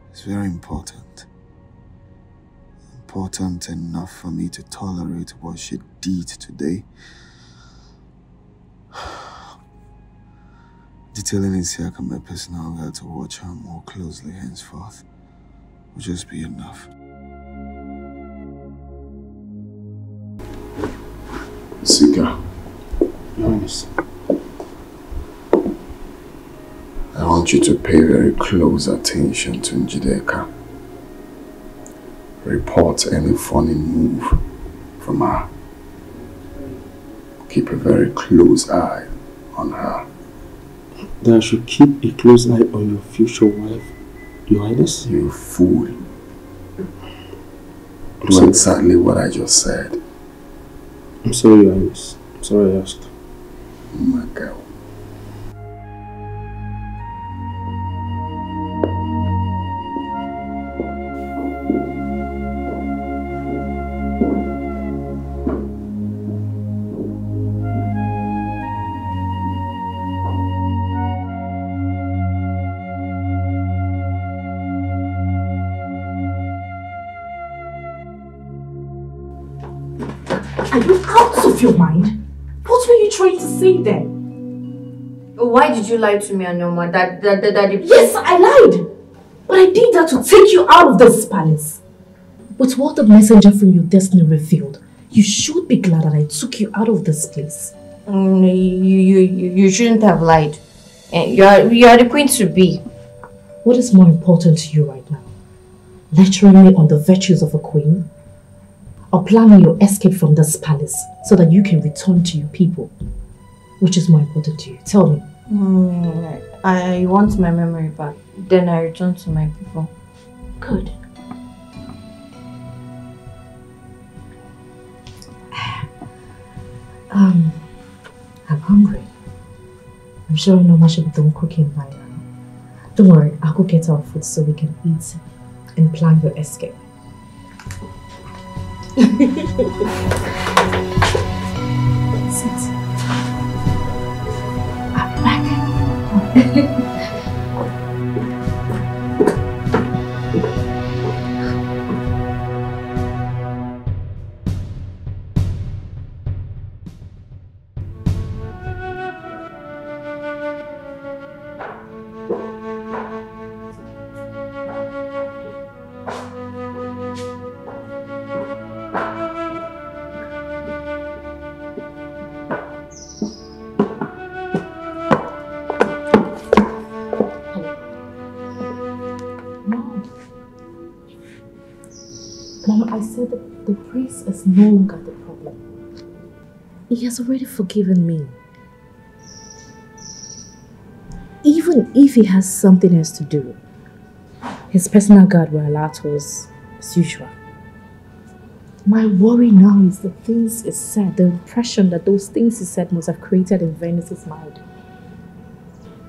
it's very important. Important enough for me to tolerate what she did today. Detailing Isiaka, my personal guide, to watch her more closely henceforth will just be enough. Sika. Yes. I want you to pay very close attention to Njideka. Report any funny move from her. Keep a very close eye on her. Then I should keep a close eye on your future wife, Your Highness? You fool. Do exactly what I just said. I'm sorry, Your Highness. I'm sorry I asked. My girl. Are you out of your mind? What were you trying to say then? Why did you lie to me, Anoma? That Yes, I lied! But I did that to take you out of this palace. But what the messenger from your destiny revealed, you should be glad that I took you out of this place. You shouldn't have lied. You are the queen to be. What is more important to you right now? Lecturing me on the virtues of a queen? Or planning your escape from this palace so that you can return to your people? Which is more important to you? Tell me. I want my memory back. Then I return to my people. Good. I'm hungry. I'm sure Noma should be done cooking by now. Don't worry, I'll go get our food so we can eat and plan your escape. Sit. I'm back. I said that the priest is no longer the problem. He has already forgiven me. Even if he has something else to do, his personal guard will allow us as usual. My worry now is the things he said, the impression that those things he said must have created in Venice's mind.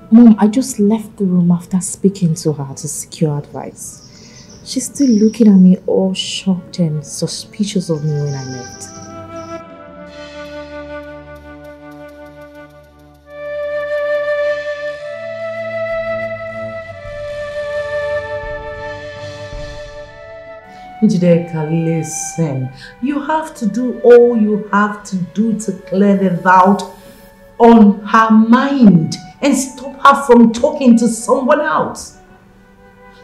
Mom, I just left the room after speaking to her to secure advice. She's still looking at me all shocked and suspicious of me when I left. Njideka, listen. You have to do all you have to do to clear the doubt on her mind and stop her from talking to someone else.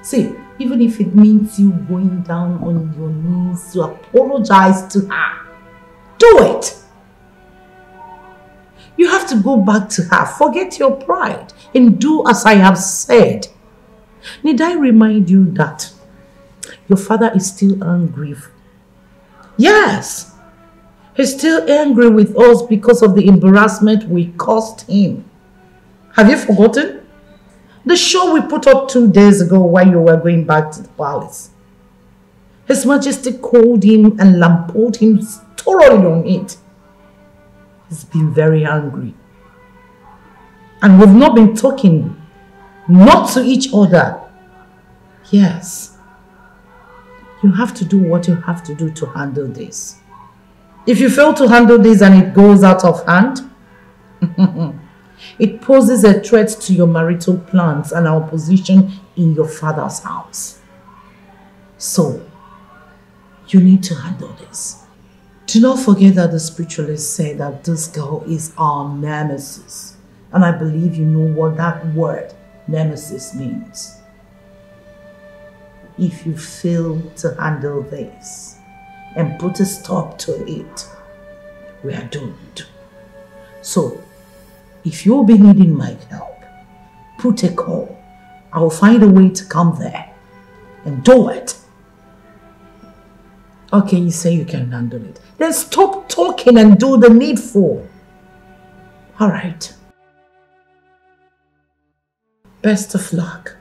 See, even if it means you going down on your knees to apologize to her, do it. You have to go back to her, forget your pride, and do as I have said. Need I remind you that your father is still angry? Yes, he's still angry with us because of the embarrassment we caused him. Have you forgotten? The show we put up 2 days ago while you were going back to the palace. His Majesty called him and lampooned him thoroughly on it. He's been very angry. And we've not been talking, not to each other. Yes. You have to do what you have to do to handle this. If you fail to handle this and it goes out of hand, it poses a threat to your marital plans and our position in your father's house. So, you need to handle this. Do not forget that the spiritualists say that this girl is our nemesis. And I believe you know what that word, nemesis, means. If you fail to handle this and put a stop to it, we are doomed. So, if you'll be needing my help, put a call. I will find a way to come there and do it. Okay, you say you can handle it. Then stop talking and do the needful. All right. Best of luck.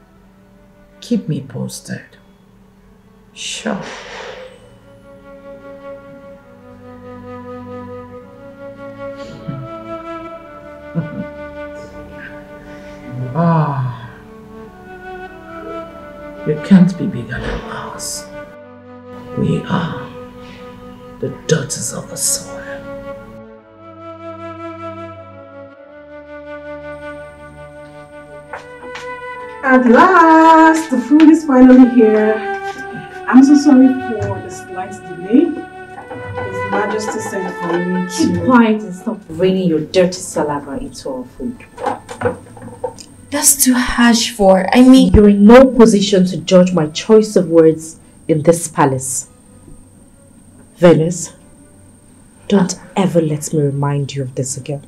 Keep me posted. Sure. Ah, you can't be bigger than us. We are the daughters of the soil. At last, the food is finally here. I'm so sorry for the slight delay. His Majesty sent for me to... Keep quiet and stop raining your dirty saliva into our food. That's too harsh for... I mean... You're in no position to judge my choice of words in this palace. Venus, don't ever let me remind you of this again.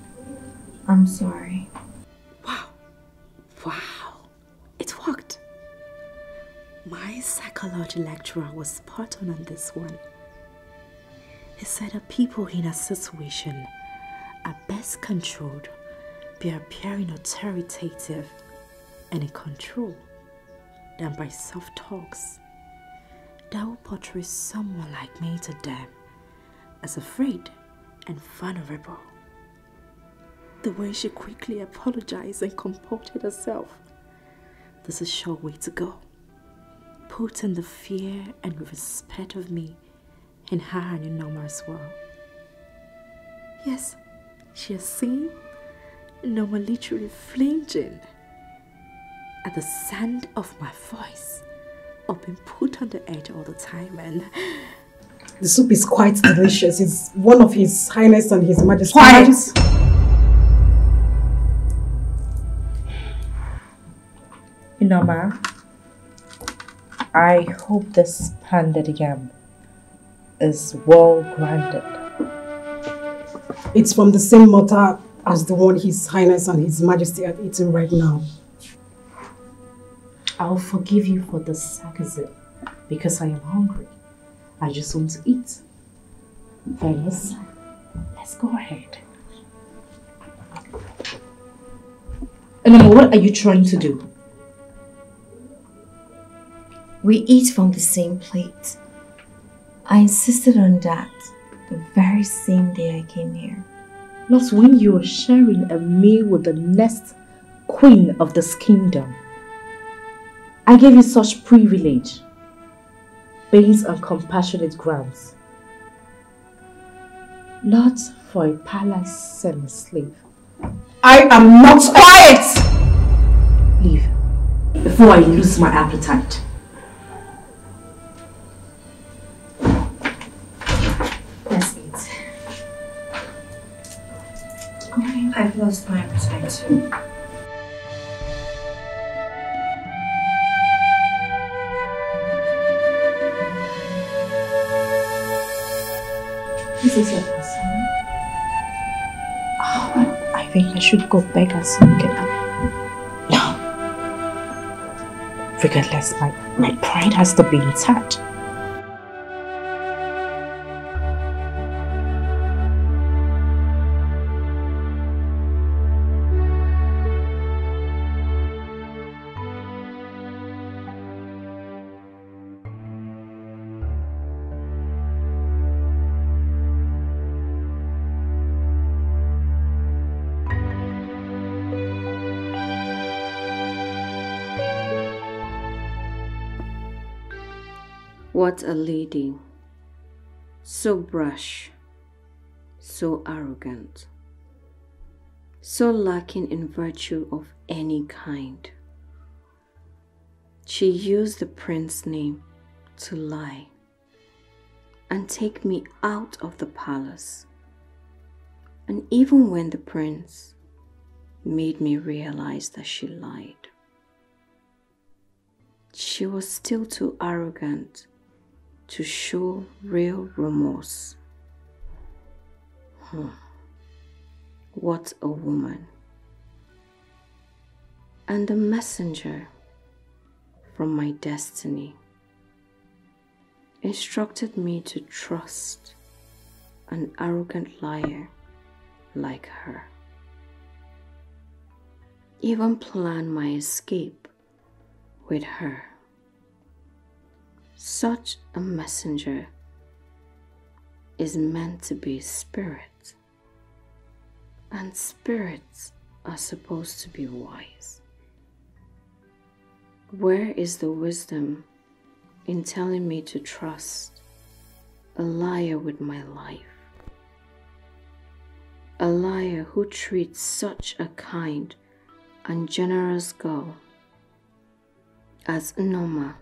I'm sorry. Wow. It worked. My psychology lecturer was spot on this one. He said that people in a situation are best controlled by appearing authoritative and in control than by soft talks that will portray someone like me to them as afraid and vulnerable. The way she quickly apologized and comported herself. There's a sure way to go. Putting the fear and respect of me in her and in Norma as well. Yes, she has seen Norma literally flinching at the sound of my voice or being put on the edge all the time. And the soup is quite delicious. It's one of His Highness and His Majesty. Quiet! Norma, I hope this pounded yam is well grounded. It's from the same mortar as the one His Highness and His Majesty are eating right now. I'll forgive you for the sarcasm because I am hungry. I just want to eat. Fellas, let's go ahead. And what are you trying to do? We eat from the same plate. I insisted on that the very same day I came here. Not when you are sharing a meal with the next queen of this kingdom. I gave you such privilege based on compassionate grounds. Not for a palace and a slave. I am not quiet! Leave before I lose my appetite. Let's eat. I've lost my appetite too. This is your person. Oh, I think I should go back and see you get up. No. Regardless, my pride has to be intact. What a lady, so brash, so arrogant, so lacking in virtue of any kind. She used the prince's name to lie and take me out of the palace. And even when the prince made me realize that she lied, she was still too arrogant to show real remorse. What a woman. And the messenger from my destiny instructed me to trust an arrogant liar like her. Even plan my escape with her. Such a messenger is meant to be a spirit, and spirits are supposed to be wise. Where is the wisdom in telling me to trust a liar with my life? A liar who treats such a kind and generous girl as Noma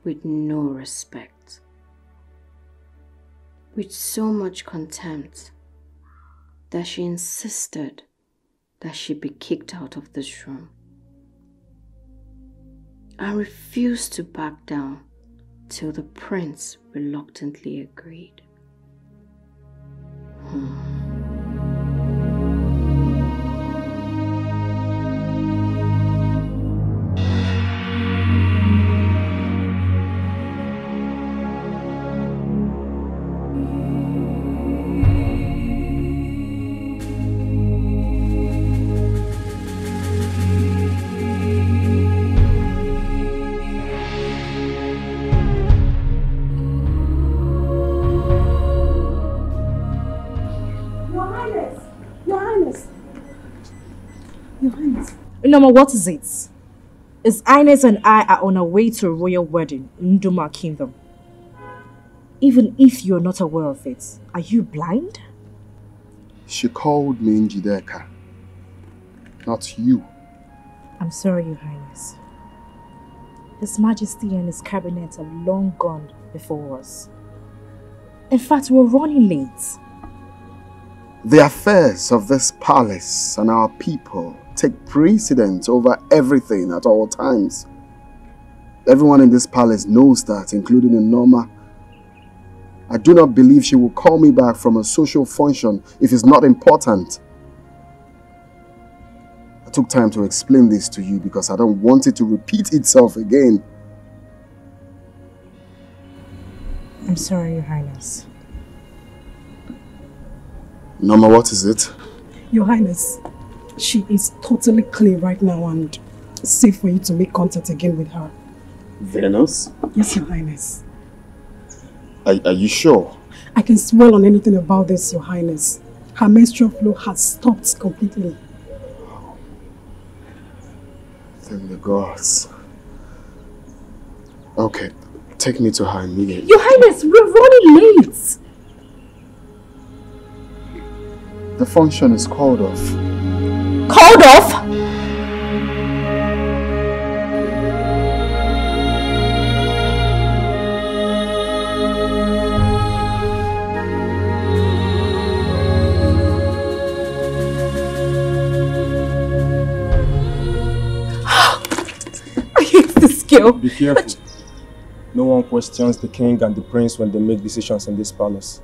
with no respect, with so much contempt that she insisted that she be kicked out of this room. I refused to back down till the prince reluctantly agreed. Noma, what is it? His Highness and I are on our way to a royal wedding in Nduma Kingdom. Even if you're not aware of it, are you blind? She called me Njideka, not you. I'm sorry, Your Highness. His Majesty and his cabinet have long gone before us. In fact, we're running late. The affairs of this palace and our people take precedence over everything at all times. Everyone in this palace knows that, including Noma. I do not believe she will call me back from a social function if it's not important. I took time to explain this to you because I don't want it to repeat itself again. I'm sorry, Your Highness. Norma, what is it? Your Highness, she is totally clean right now and safe for you to make contact again with her. Venus? Yes, Your Highness. Are you sure? I can swear on anything about this, Your Highness. Her menstrual flow has stopped completely. Thank the gods. Okay, take me to her immediately. Your Highness, we're running late. The function is called off. Called off? I hate this girl. Be careful. No one questions the king and the prince when they make decisions in this palace.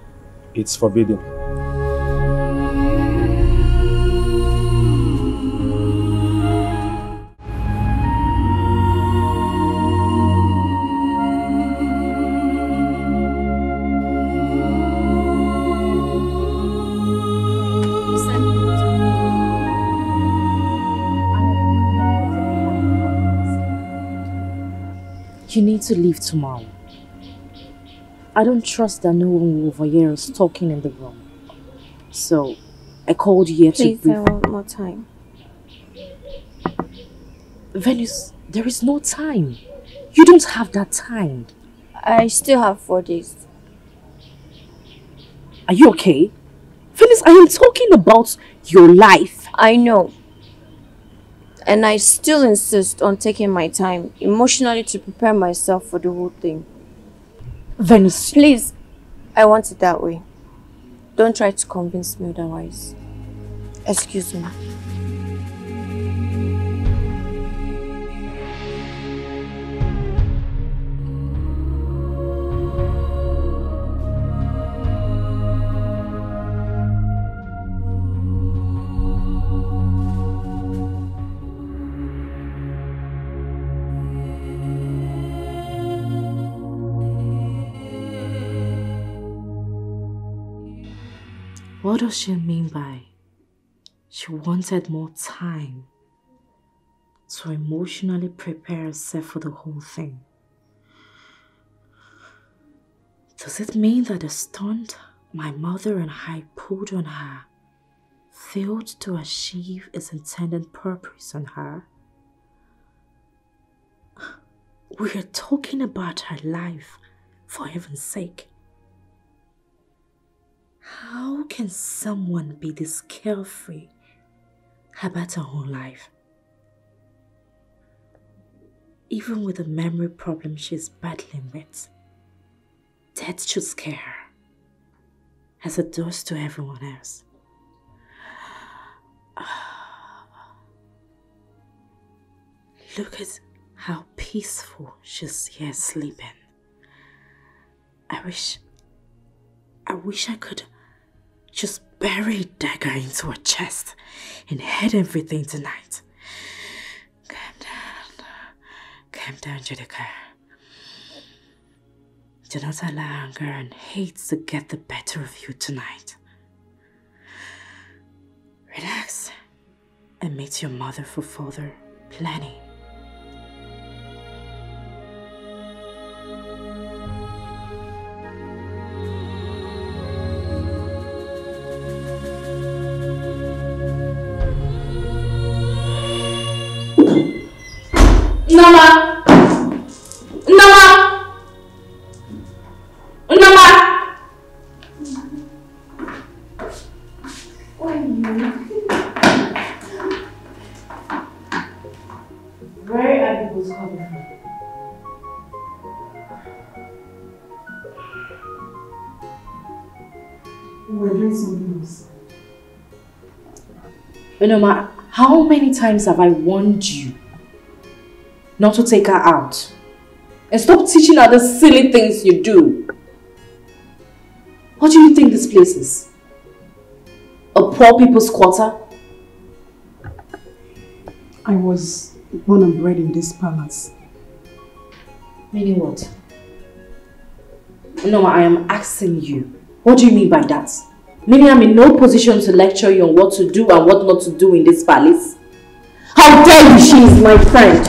It's forbidden. You need to leave tomorrow. I don't trust that no one will overhear us talking in the room. So, I called you here to brief. Please, I want more time. Venus, there is no time. You don't have that time. I still have 4 days. Are you okay? Venus, I am talking about your life. I know. And I still insist on taking my time emotionally to prepare myself for the whole thing. Venus, please, I want it that way. Don't try to convince me otherwise. Excuse me. What does she mean by she wanted more time to emotionally prepare herself for the whole thing? Does it mean that the stunt my mother and I pulled on her failed to achieve its intended purpose on her? We are talking about her life, for heaven's sake. How can someone be this carefree about her own life? Even with the memory problem she's battling with, death should scare her, as it does to everyone else. Look at how peaceful she's here sleeping. I wish I could just bury a dagger into her chest and hide everything tonight. Calm down, Jedica. Do not allow anger and hate to get the better of you tonight. Relax and meet your mother for further planning. Nama! Nama! Nama! Where are you both coming from? We're doing something else. Nama, how many times have I warned you not to take her out? And stop teaching her the silly things you do. What do you think this place is? A poor people's quarter? I was born and bred in this palace. Meaning what? No, I am asking you. What do you mean by that? Meaning I'm in no position to lecture you on what to do and what not to do in this palace? How dare you? She is my friend.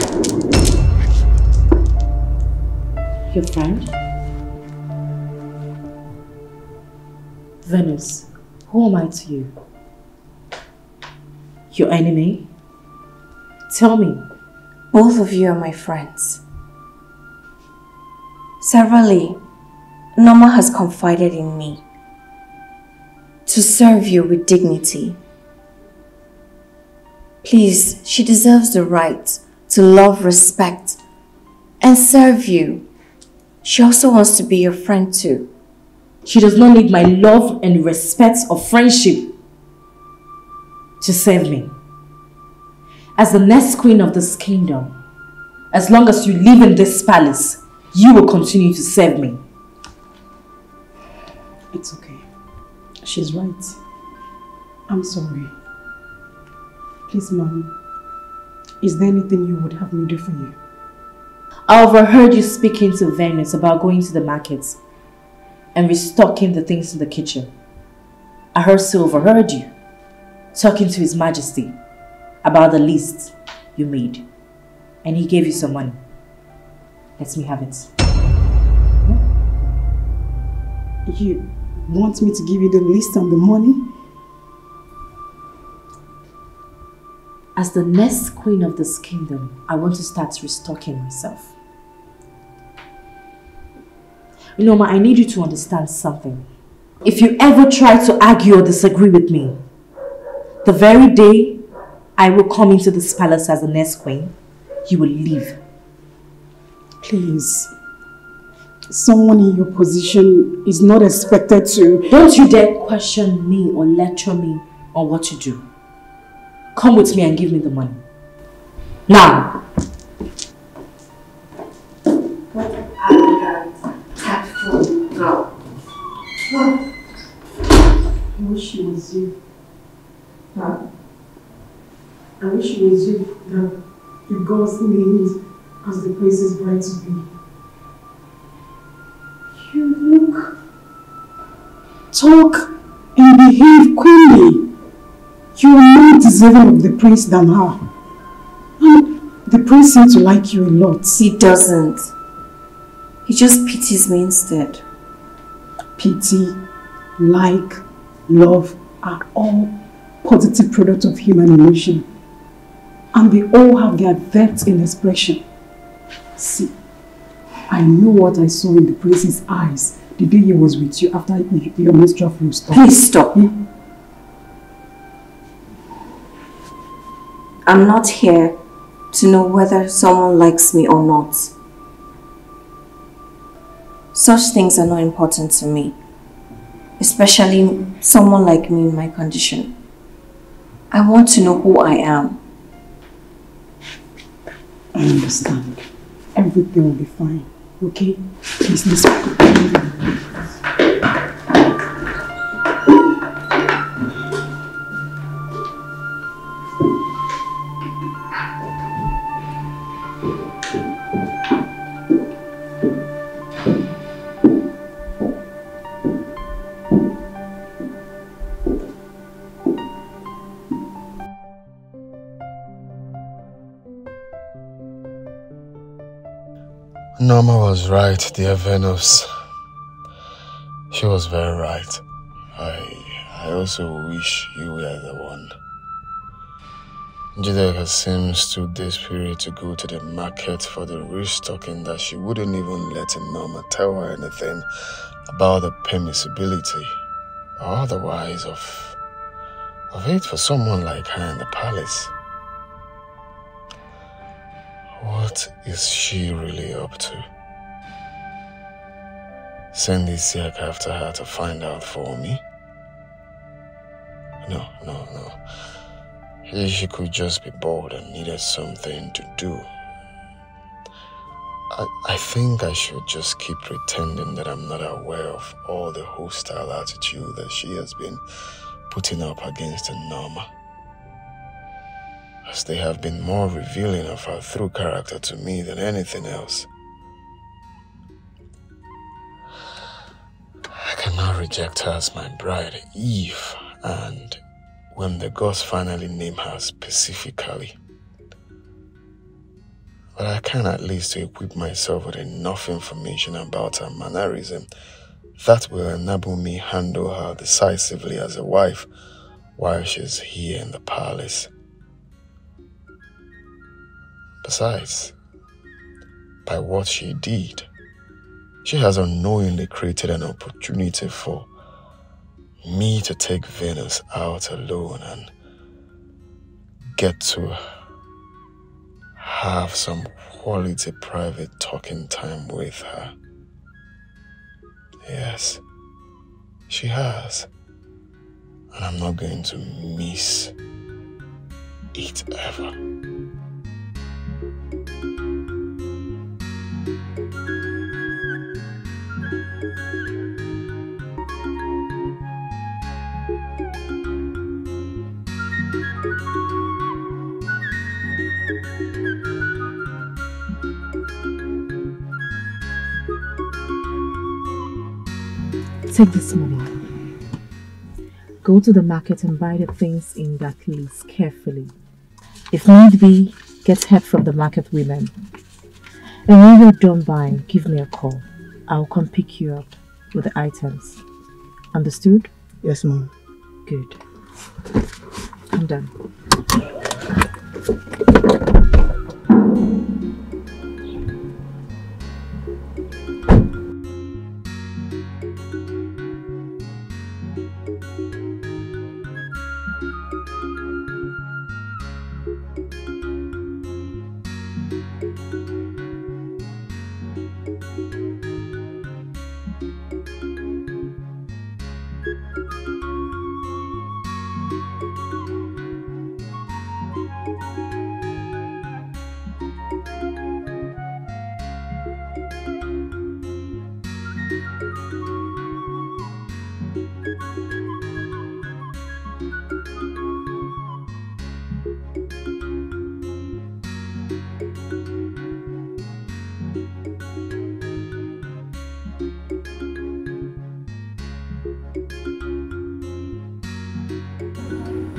Your friend? Venus, who am I to you? Your enemy? Tell me. Both of you are my friends. Severally, Norma has confided in me to serve you with dignity. Please, she deserves the right to love, respect, and serve you. She also wants to be your friend too. She does not need my love and respect or friendship to serve me. As the next queen of this kingdom, as long as you live in this palace, you will continue to serve me. It's okay. She's right. I'm sorry. Please, Mom, is there anything you would have me do for you? I overheard you speaking to Venus about going to the markets and restocking the things in the kitchen. I also overheard you talking to His Majesty about the list you made, and he gave you some money. Let me have it. You want me to give you the list and the money? As the next queen of this kingdom, I want to start restocking myself. You know, Ma, I need you to understand something. If you ever try to argue or disagree with me, the very day I will come into this palace as the next queen, you will leave. Please. Someone in your position is not expected to... Don't you dare question me or lecture me on what to do. Come with me and give me the money. Now! What an arrogant, tactful girl. I wish it was you. Huh? I wish it was you that the gods named as the prince's bride to be. You look, talk, and behave queenly. You are more deserving of the prince than her. And the prince seems to like you a lot. He doesn't. He just pities me instead. Pity, like, love are all positive products of human emotion. And they all have their depth in expression. See, I know what I saw in the prince's eyes the day he was with you after your menstrual flow stopped. Please stop. I'm not here to know whether someone likes me or not. Such things are not important to me, especially someone like me in my condition. I want to know who I am. I understand. Everything will be fine. Okay? Please listen. Norma was right, dear Venus. She was very right. I also wish you were the one. Jideka seems too desperate to go to the market for the restocking that she wouldn't even let Norma tell her anything about the permissibility or otherwise of it for someone like her in the palace. What is she really up to? Send Isiaka after her to find out for me? No. She could just be bored and needed something to do. I think I should just keep pretending that I'm not aware of all the hostile attitude that she has been putting up against Norma, as they have been more revealing of her true character to me than anything else. not reject her as my bride, Eve, and when the gods finally name her specifically. But I can at least equip myself with enough information about her mannerism that will enable me handle her decisively as a wife while she's here in the palace. Besides, by what she did, she has unknowingly created an opportunity for me to take Venus out alone and get to have some quality private talking time with her. Yes, she has. And I'm not going to miss it ever. Take this money. Go to the market and buy the things in that list carefully. If need be, get help from the market women. And when you're done buying, give me a call. I'll come pick you up with the items. Understood? Yes, Mom. Good. I'm done.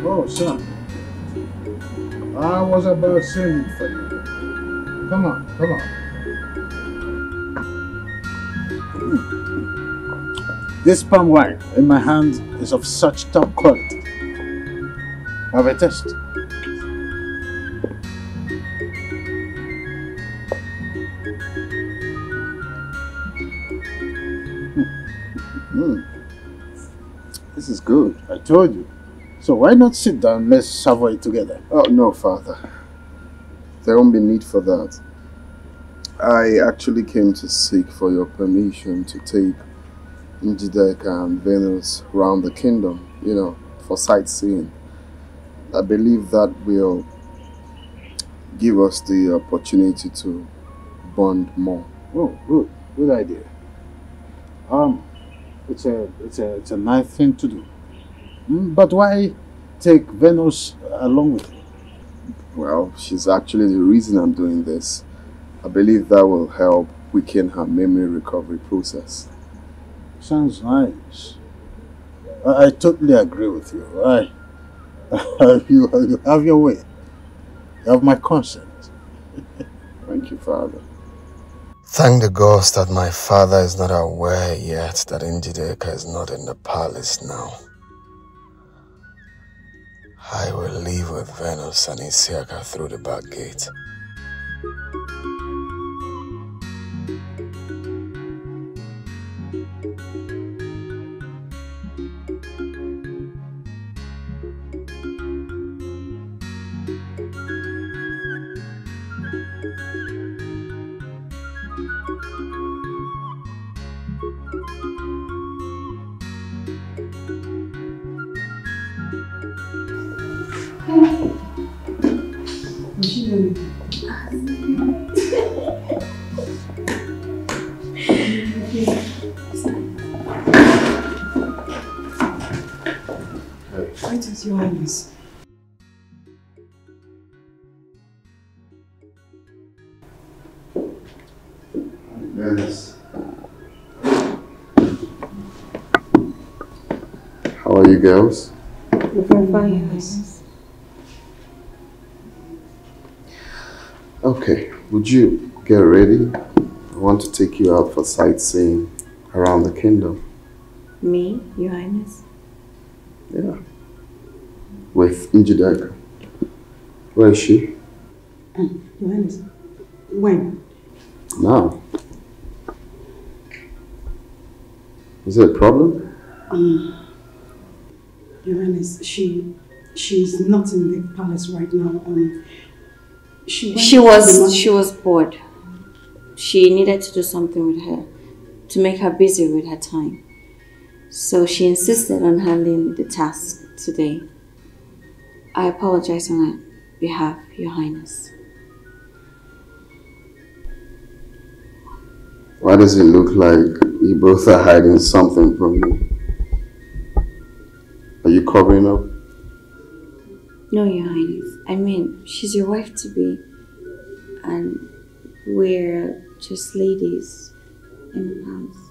Oh, son. I was about singing for you. Come on, come on. This palm wine in my hand is of such top quality. Have a taste. This is good. I told you. So why not sit down? Let's savour it together. Oh, no, Father. There won't be need for that. I actually came to seek for your permission to take Njideka and Venus around the kingdom, you know, for sightseeing. I believe that will give us the opportunity to bond more. Oh, good idea. It's a nice thing to do. But why take Venus along with you? Well, she's actually the reason I'm doing this. I believe that will help weaken her memory recovery process. Sounds nice. I totally agree with you. You have your way. You have my consent. Thank you, Father. Thank the gods that my father is not aware yet that Njideka is not in the palace now. I will leave with Venus and Isiaka through the back gate. Greetings, Your Highness. Venus. you girls? We're fine. Okay, would you get ready? I want to take you out for sightseeing around the kingdom. Me, Your Highness? Yeah. With Njideka. Where is she? Your Highness, when? Now. Is there a problem? Your Highness, she's not in the palace right now. She was bored. She needed to do something with her, to make her busy with her time. So she insisted on handling the task today. I apologize on her behalf, Your Highness. Why does it look like you both are hiding something from me? Are you covering up? No, Your Highness. I mean, she's your wife-to-be, and we're just ladies in the palace.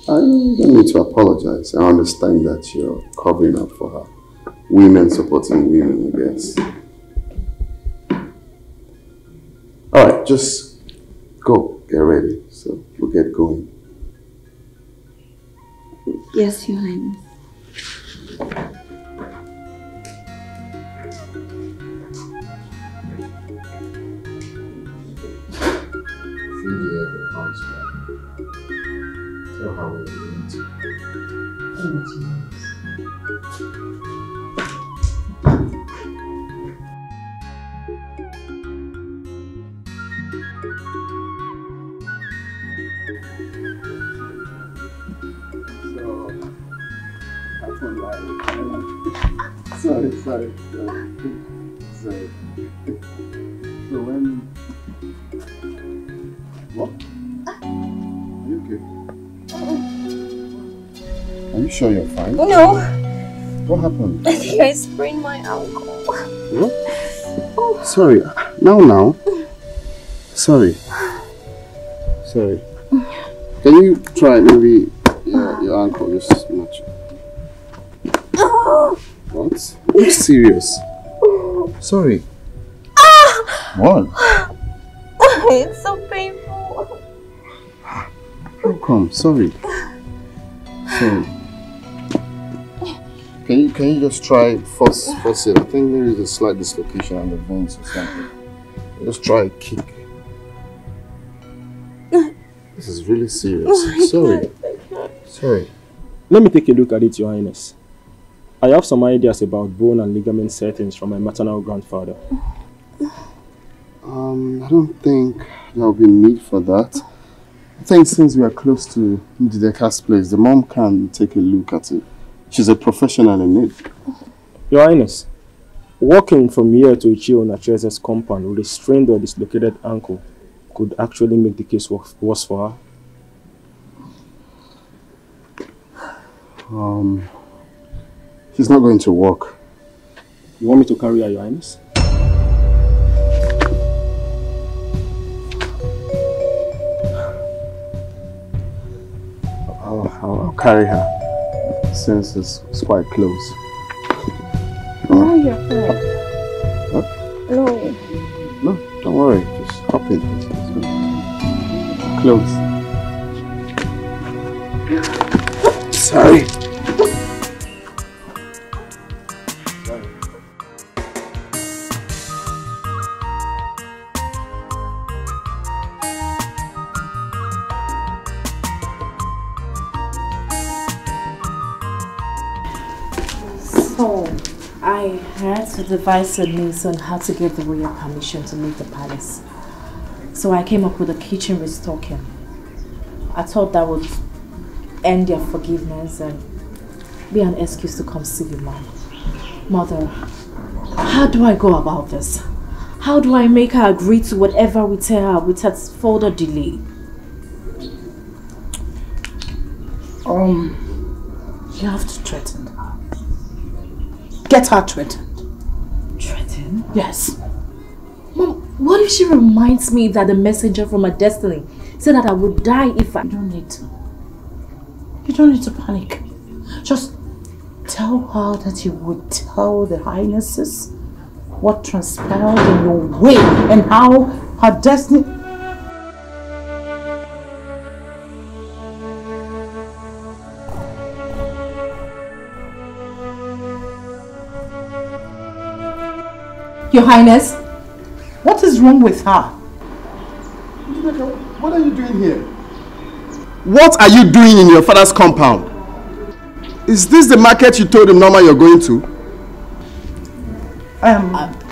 I don't need to apologize. I understand that you're covering up for her. Women supporting women, I guess. Alright, just go, get ready, so we'll get going. Yes, Your Highness. Tell her we're going to. Sorry. So when... What? Are you okay? Are you sure you're fine? No. What happened? I think I sprained my ankle. What? Oh. Sorry. Now. Sorry. Can you try maybe your ankle just much? What? Are you serious? Sorry. What? It's so painful. How come? Sorry. Can you just try force it? I think there is a slight dislocation on the veins or something. Just try a kick. This is really serious. Sorry. Let me take a look at it, Your Highness. I have some ideas about bone and ligament settings from my maternal grandfather. I don't think there will be need for that. I think since we are close to Njideka's place, the mom can take a look at it. She's a professional in it. Your Highness, walking from here to Ichio Nachese's compound with a strained or dislocated ankle could actually make the case worse for her. She's not going to walk. You want me to carry her, Your Highness? I'll carry her, since it's quite close. Oh, you're fine. What? No, don't worry. Just hop in. It's good. Close. Sorry. I had to devise a means on how to get the royal permission to leave the palace. So I came up with a kitchen restocking. I thought that would end their forgiveness and be an excuse to come see you, Mom. Mother, how do I go about this? How do I make her agree to whatever we tell her without further delay? You have to threaten her. Get her threatened. Threatened? Yes. Mom, what if she reminds me that the messenger from her destiny said that I would die if I... You don't need to. You don't need to panic. Just tell her that you would tell the Highnesses what transpired in your way and how her destiny... Your Highness, what is wrong with her? What are you doing here? What are you doing in your father's compound? Is this the market you told him Norma you're going to?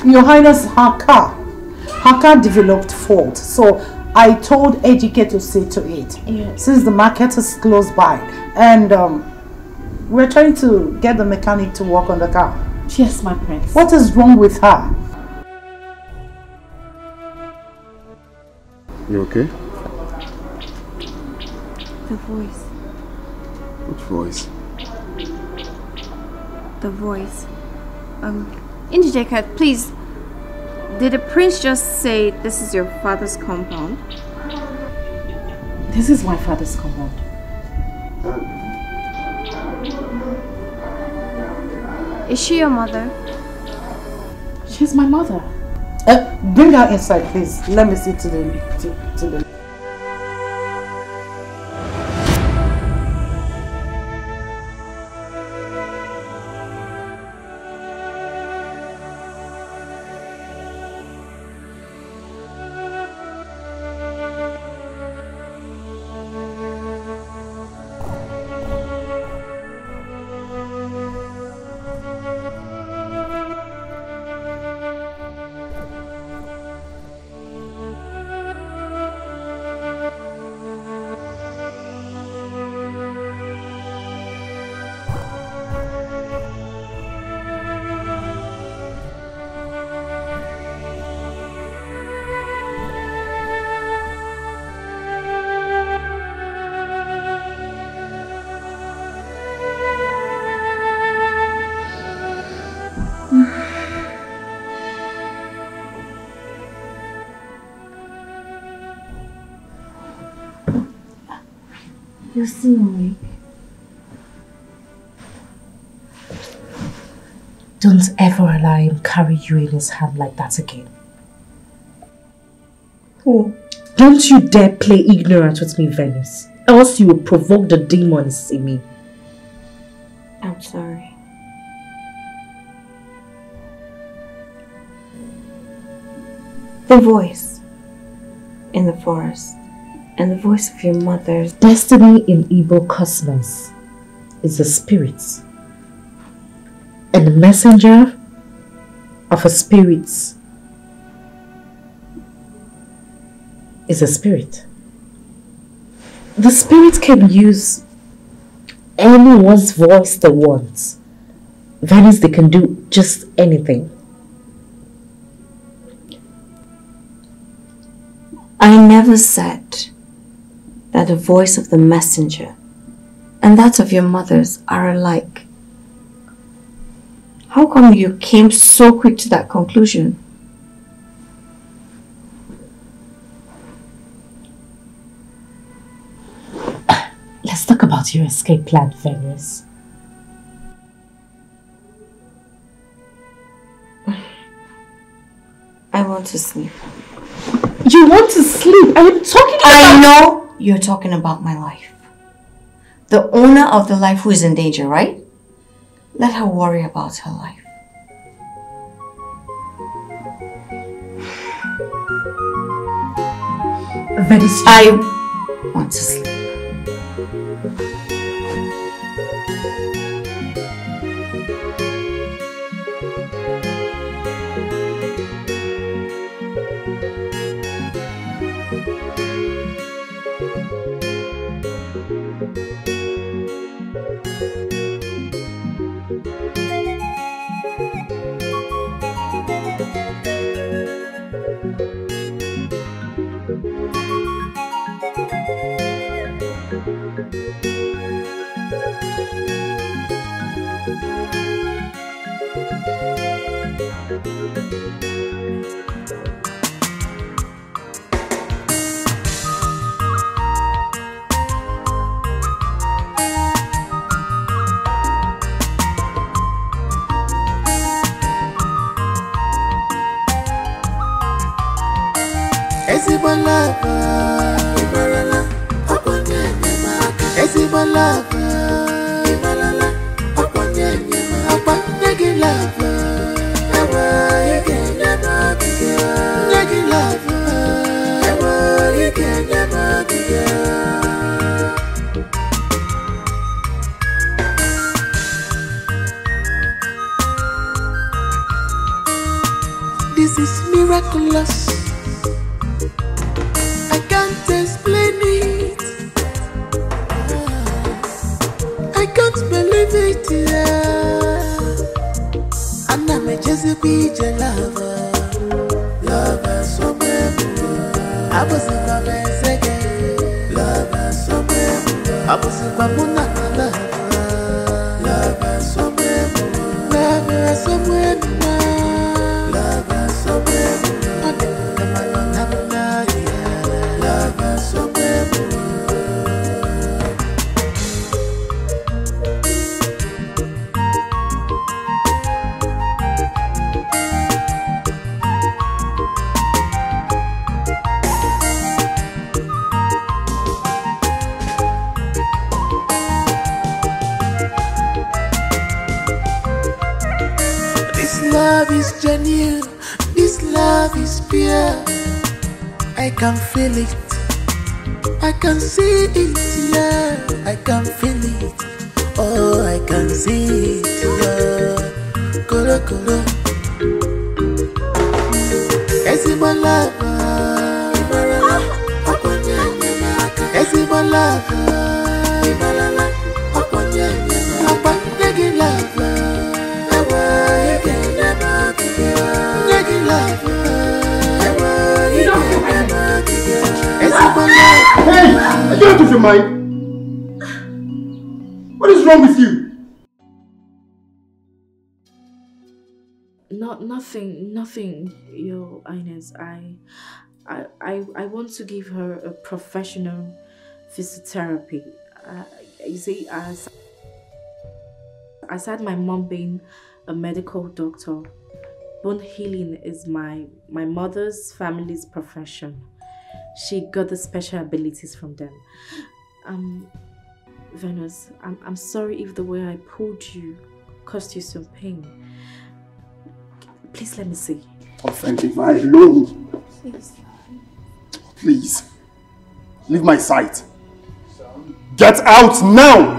Your Highness, her car developed fault, so I told Ejike to see to it. Yes. Since the market is close by, and we're trying to get the mechanic to work on the car. Yes, my prince. What is wrong with her? You okay? The voice. Which voice? The voice. Indijeka, please. Did the prince just say this is your father's compound? This is my father's compound. Is she your mother? She's my mother. Bring her inside, please. Let me see to the... You see me. Don't ever allow him carry you in his hand like that again. Oh, don't you dare play ignorant with me, Venus. Else you will provoke the demons in me. I'm sorry. The voice in the forest and the voice of your mother's destiny in Igbo cosmos is a spirit. And the messenger of a spirit is a spirit. The spirit can use anyone's voice they want. Venus, they can do just anything. I never said that the voice of the messenger and that of your mother's are alike. How come you came so quick to that conclusion? Let's talk about your escape plan, Venus. I want to sleep. You want to sleep? I am talking about... I know you're talking about my life. The owner of the life who is in danger, right? Let her worry about her life. Venus, I want to sleep. Ezigbo love, Imalala, Okonye Nyemaka. Ezigbo love, Imalala, Okonye Nyemaka. Okonye gi love, Ewa ike nyemaka. Nyegi love, Ewa ike nyemaka. This is miraculous. I can't explain it. I can't believe it. And I'm just a picture lover. Lover somewhere. I was in my best again. Lover somewhere. I was in my monaka lover. Lover somewhere. Lover somewhere. Lover somewhere. Lover somewhere. This love is genuine. This love is pure. I can feel it. I can see it, yeah. I can feel it. Oh, I can see it, yeah. Kolo kolo. Ezigbo love, Imalala, Okonye Nyemaka. Ezigbo love, Imalala, Okonye Nyemaka. Okonye gi love, Ewa ike nyemaka. Nyegi love, Ewa ike nyemaka. Ezigbo love. Hey, are you out of your mind? What is wrong with you? Nothing, Your Highness. I want to give her a professional physiotherapy. You see, aside my mom being a medical doctor, bone healing is my mother's family's profession. She got the special abilities from them. Venus, I'm sorry if the way I pulled you caused you some pain. Please let me see. Offend me alone. Please. Please. Leave my sight. Get out now!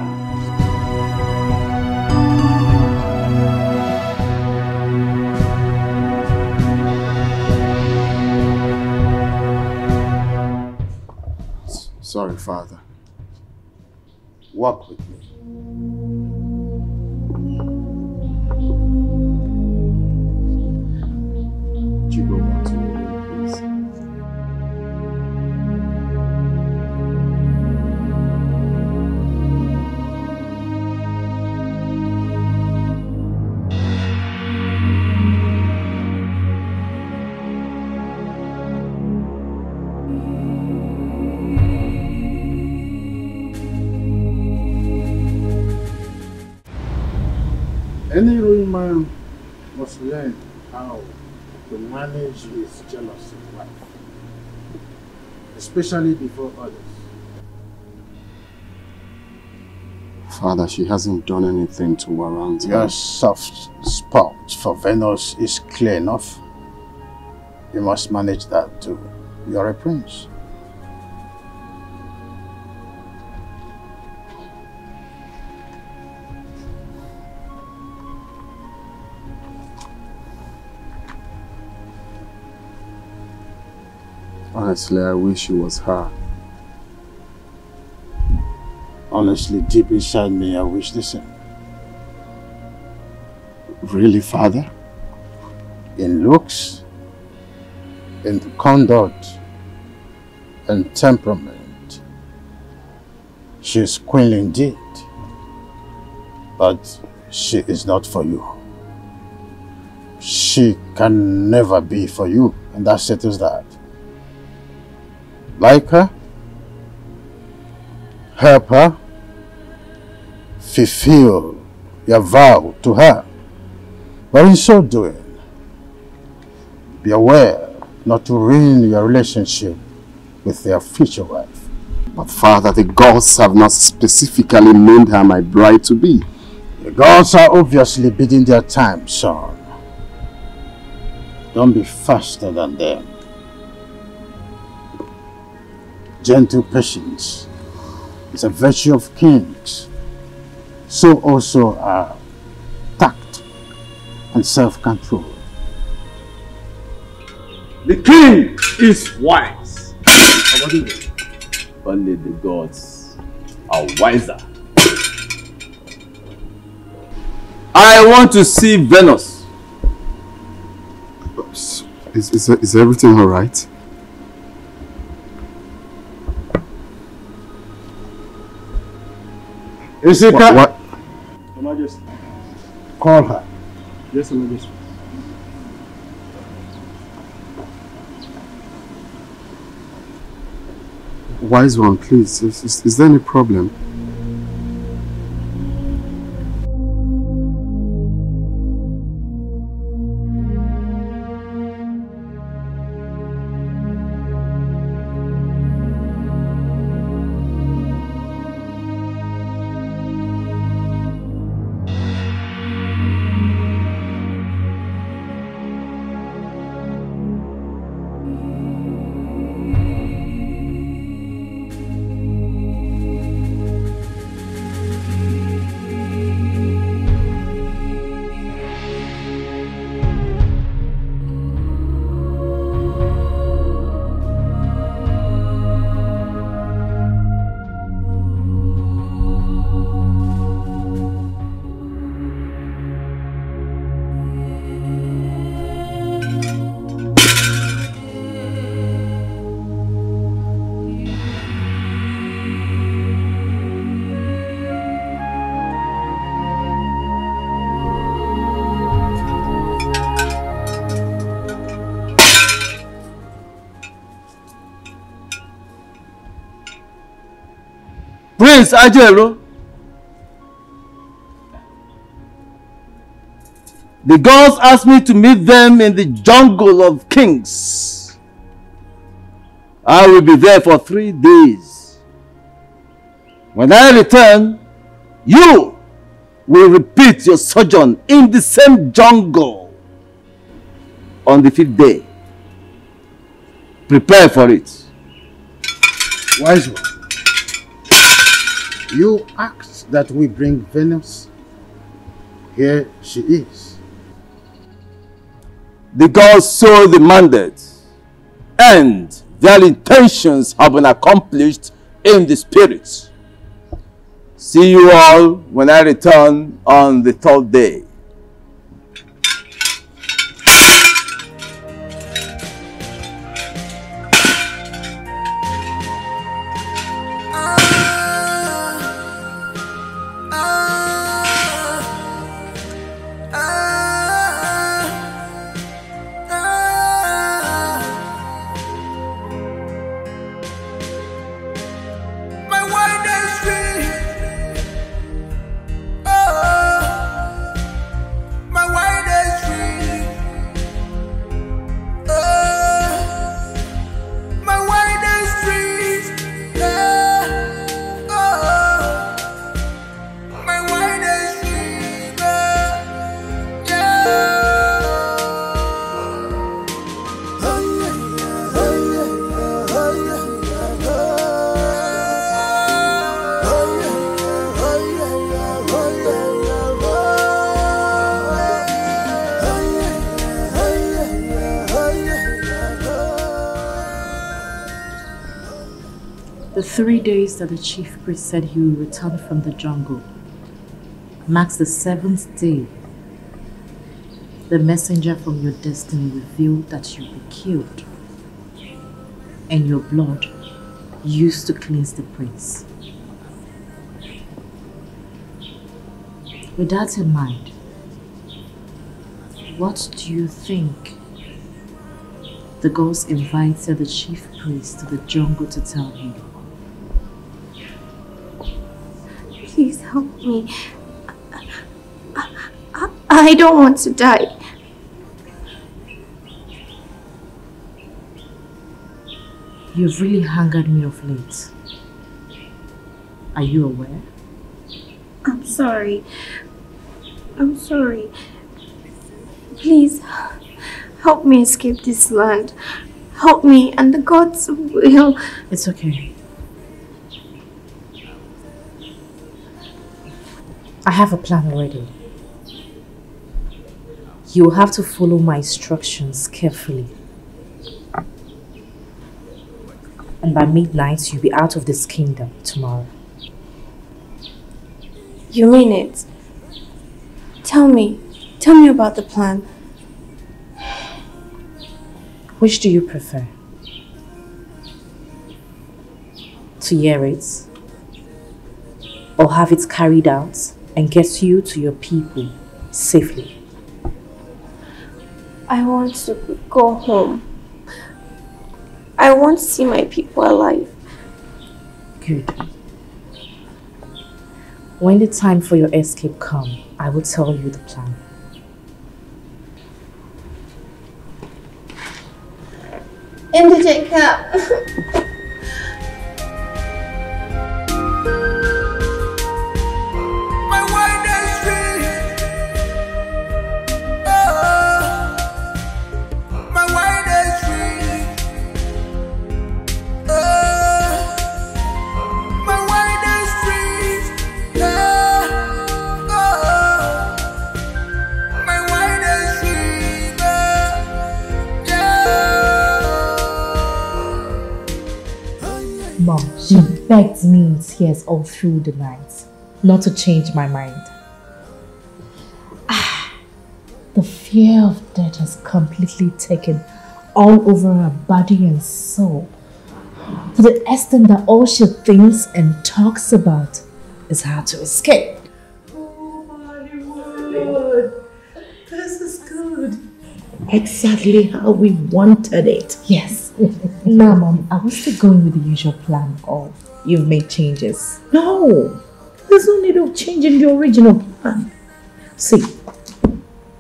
Sorry, Father. Walk with me. Would you go back to your room, please? Any ruling man must learn how to manage his jealous wife, especially before others. Father, she hasn't done anything to warrant her. Your soft spot for Venus is clear enough. You must manage that too. You're a prince. Honestly, I wish it was her. Honestly, deep inside me, I wish the same. Really, Father? In looks, in conduct, and temperament, she's queen indeed. But she is not for you. She can never be for you, and that settles that. Like her, help her, fulfill your vow to her. But in so doing, be aware not to ruin your relationship with their future wife. But Father, the gods have not specifically named her my bride-to-be. The gods are obviously biding their time, son. Don't be faster than them. Gentle patience is a virtue of kings. So also are tact and self-control. The king is wise. Only the gods are wiser. I want to see Venus. Is everything all right? Is it what? Your Majesty. Call her. Yes, Your Majesty. Wise one, please. Is there any problem? Prince Ajero, the gods asked me to meet them in the jungle of kings. I will be there for 3 days. When I return, you will repeat your sojourn in the same jungle on the 5th day. Prepare for it. Wise one. You asked that we bring Venus. Here she is. The gods so demanded, and their intentions have been accomplished in the spirit. See you all when I return on the 3rd day. The 3 days that the chief priest said he will return from the jungle marks the 7th day. The messenger from your destiny revealed that you'll be killed, and your blood used to cleanse the prince. With that in mind, what do you think the gods invited the chief priest to the jungle to tell him? Please help me. I don't want to die. You've really angered me of late. Are you aware? I'm sorry. I'm sorry. Please, help me escape this land. Help me, and the gods will... It's okay. I have a plan already. You will have to follow my instructions carefully. And by midnight, you'll be out of this kingdom tomorrow. You mean it? Tell me about the plan. Which do you prefer? To hear it? Or have it carried out and get you to your people safely? I want to go home. I want to see my people alive. Good. When the time for your escape comes, I will tell you the plan. Indigent cap. Mom, she begged me in tears all through the night not to change my mind. The fear of death has completely taken all over her body and soul, to the extent that all she thinks and talks about is how to escape. Oh my word! This is good. Exactly how we wanted it. Yes. Now, Mom, I was still going with the usual plan, or you've made changes? No, there's no need of changing the original plan. See,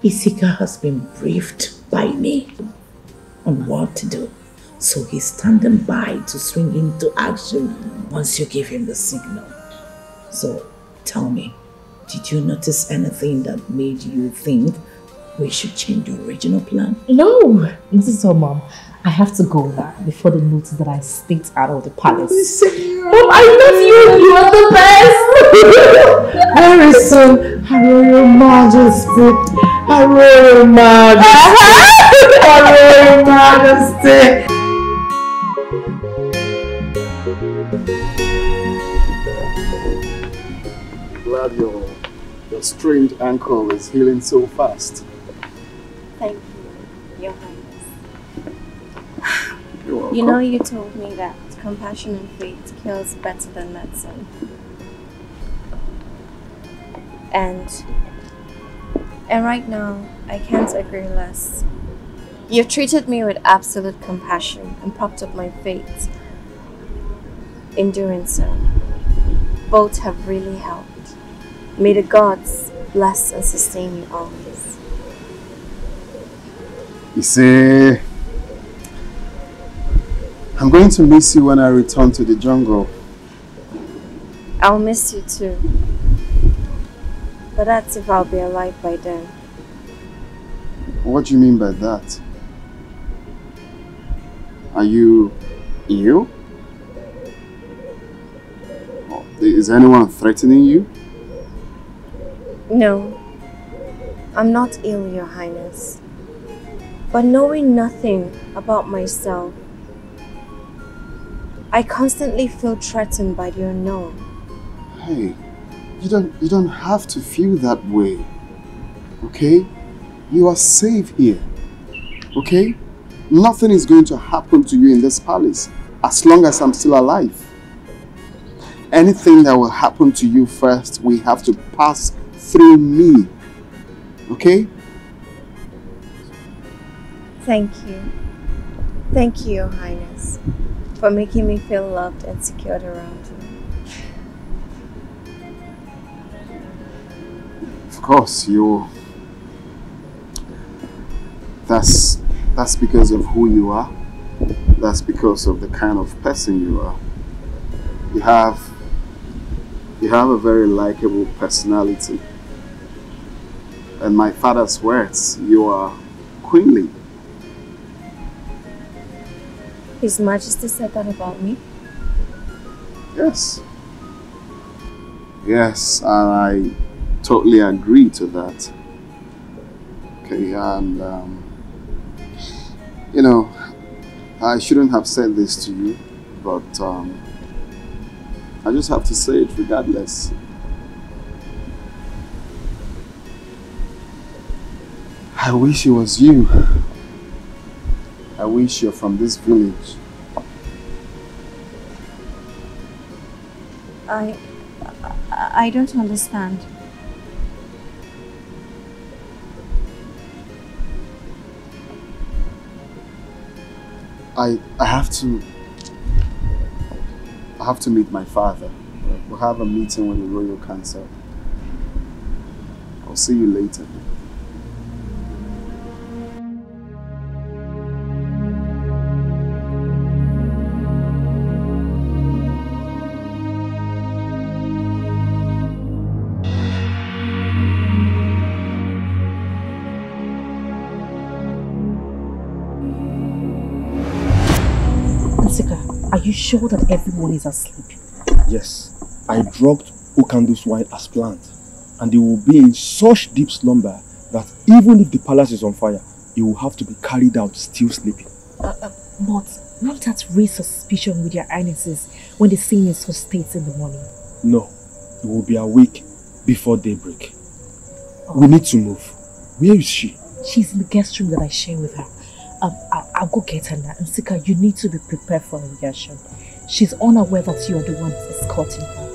Isika has been briefed by me on what to do. So he's standing by to swing into action once you give him the signal. So tell me, did you notice anything that made you think we should change the original plan? No, not at all, Mom. I have to go now before the notice that I staked out of the palace. Mom, I love you! You are the best! Very soon, Her Royal Majesty! Her Royal Majesty! Her Royal Majesty! Glad your strained ankle is healing so fast. Thank you, Your Highness. You're welcome. You know, you told me that compassion and faith kills better than medicine. And right now, I can't agree less. You've treated me with absolute compassion and propped up my faith. In doing so, both have really helped. May the gods bless and sustain you always. You see, I'm going to miss you when I return to the jungle. I'll miss you too. But that's if I'll be alive by then. What do you mean by that? Are you ill? Is anyone threatening you? No, I'm not ill, Your Highness. But knowing nothing about myself, I constantly feel threatened by the unknown. Hey, you don't have to feel that way. Okay? You are safe here. Okay? Nothing is going to happen to you in this palace as long as I'm still alive. Anything that will happen to you first, we have to pass through me. Okay? Thank you. Thank you, Your Highness, for making me feel loved and secured around you. Of course, that's because of who you are That's because of the kind of person you are. You have a very likable personality. And my father's words, you are queenly. His Majesty said that about me? Yes. Yes, and I totally agree to that. Okay, and you know, I shouldn't have said this to you, but I just have to say it regardless. I wish it was you. I wish you're from this village. I don't understand. I have to meet my father. We'll have a meeting with the Royal Council. I'll see you later. Are you sure that everyone is asleep? Yes, I drugged Okando's wine as planned, and they will be in such deep slumber that even if the palace is on fire, it will have to be carried out still sleeping. But won't that raise suspicion with your highnesses when they see me in such states in the morning? No, it will be awake before daybreak. We need to move. Where is she? She's in the guest room that I share with her. I'll go get her now. And Sika, you need to be prepared for her reaction. She's unaware that you're the one escorting her.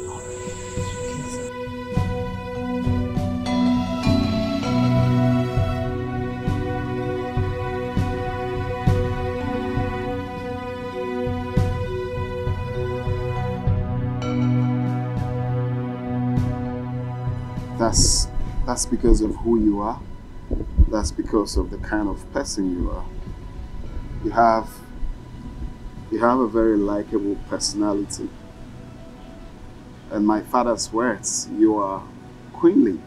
That's because of who you are. That's because of the kind of person you are. You have a very likable personality. And my father's words, you are queenly.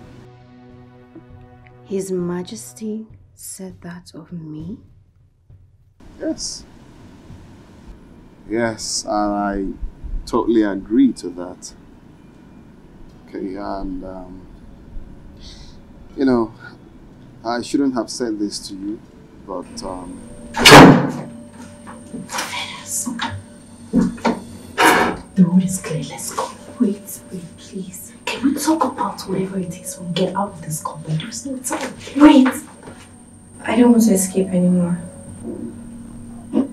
His Majesty said that of me? Yes. Yes, and I totally agree to that. Okay, and you know, I shouldn't have said this to you, but The road is clear, let's go. Wait, please. Can we talk about whatever it is when we get out of this compound? There's no time. Wait! I don't want to escape anymore.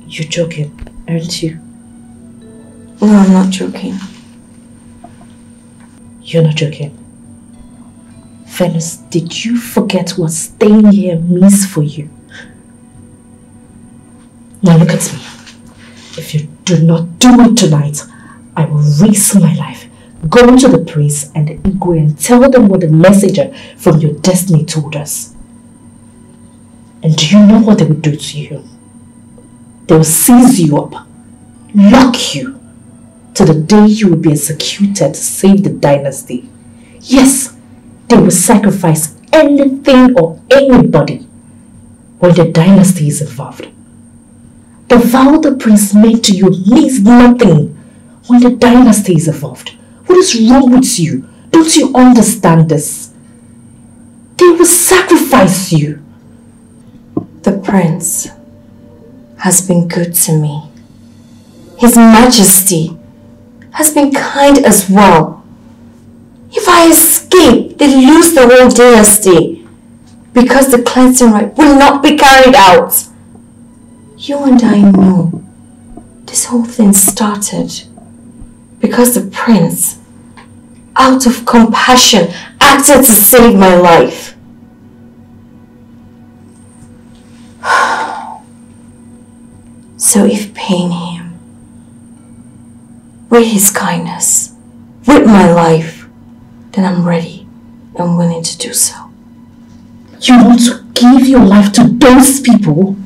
You're joking, aren't you? No, I'm not joking. You're not joking. Venus, did you forget what staying here means for you? Now look at me. If you do not do it tonight, I will risk my life, go to the priest and the Igwe and tell them what the messenger from your destiny told us. And do you know what they will do to you? They will seize you up, lock you, to the day you will be executed to save the dynasty. Yes, they will sacrifice anything or anybody when the dynasty is involved. The vow the prince made to you means nothing when the dynasty is involved. What is wrong with you? Don't you understand this? They will sacrifice you. The prince has been good to me. His Majesty has been kind as well. If I escape, they lose the whole dynasty because the cleansing rite will not be carried out. You and I know this whole thing started because the prince, out of compassion, acted to save my life. So if paying him with his kindness, with my life, then I'm ready and willing to do so. You want to give your life to those people?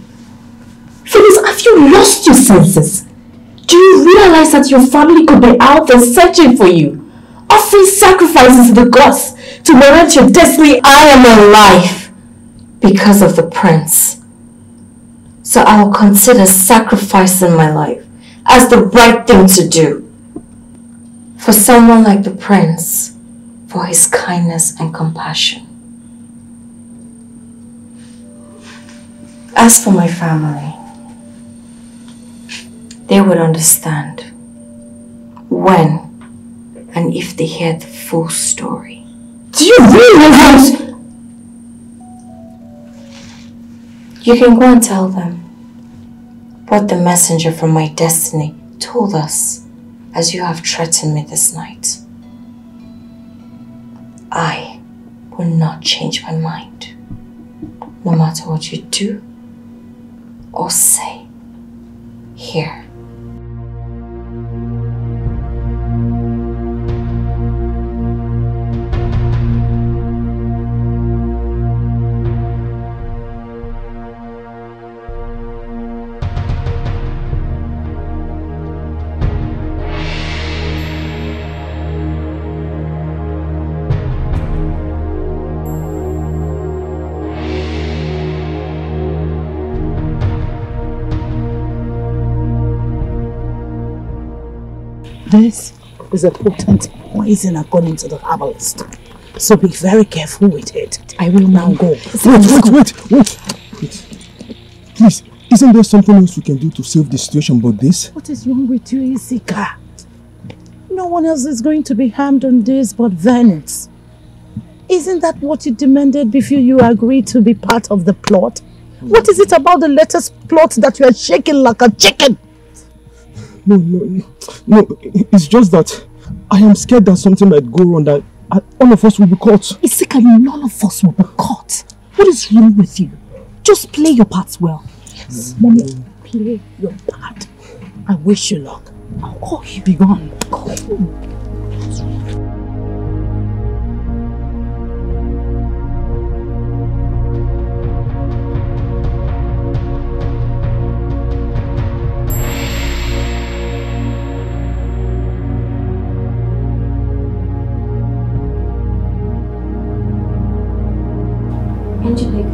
Phyllis, have you lost your senses? Do you realize that your family could be out there searching for you? Offering sacrifices to the gods to warrant your destiny? I am alive because of the prince. So I will consider sacrificing my life as the right thing to do. For someone like the prince, for his kindness and compassion. As for my family, they would understand when and if they hear the full story. Do you really want? You can go and tell them what the messenger from my destiny told us, as you have threatened me this night. I will not change my mind, no matter what you do or say here. This is a potent poison according to the herbalist. So be very careful with it. I will now go. Wait. Please, isn't there something else we can do to save the situation but this? What is wrong with you, Isika? No one else is going to be harmed on this but Venice. Isn't that what you demanded before you agreed to be part of the plot? What is it about the latest plot that you are shaking like a chicken? No, it's just that I am scared that something might go wrong, that all of us will be caught. Isika, none of us will be caught. What is wrong with you? Just play your parts well. Yes, Mommy, play your part. I wish you luck. I'll call you. Be gone. Call you. Angelique.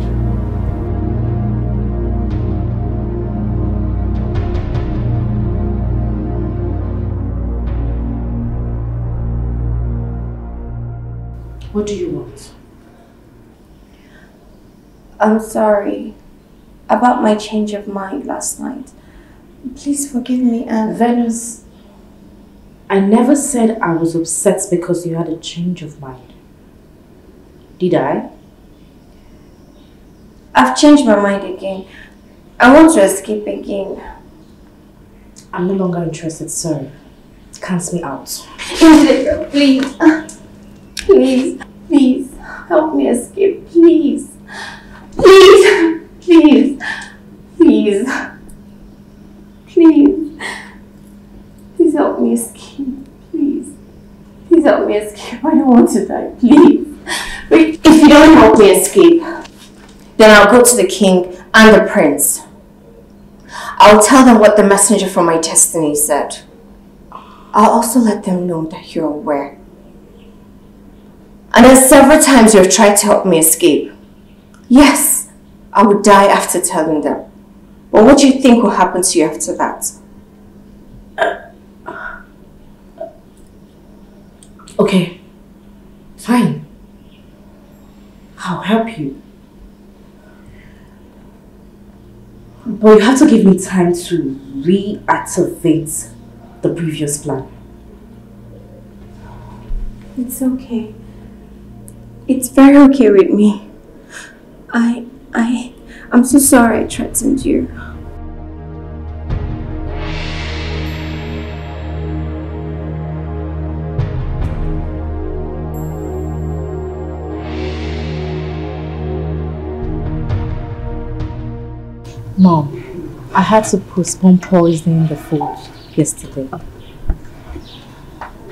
What do you want? I'm sorry about my change of mind last night. Please forgive me, and Venus, I never said I was upset because you had a change of mind. Did I? I've changed my mind again. I want to escape again. I'm no longer interested, sir. Cancel me out. Angelica, please. Please, help me escape, please. Please help me escape, please help me escape. I don't want to die, please. Wait, if you don't help me escape, then I'll go to the king and the prince. I'll tell them what the messenger from my destiny said. I'll also let them know that you're aware. And then several times you've tried to help me escape. Yes, I would die after telling them. But what do you think will happen to you after that? Okay, fine. I'll help you. But you have to give me time to reactivate the previous plan. It's okay. It's very okay with me. I'm so sorry I threatened you. Mom, I had to postpone poisoning the food yesterday.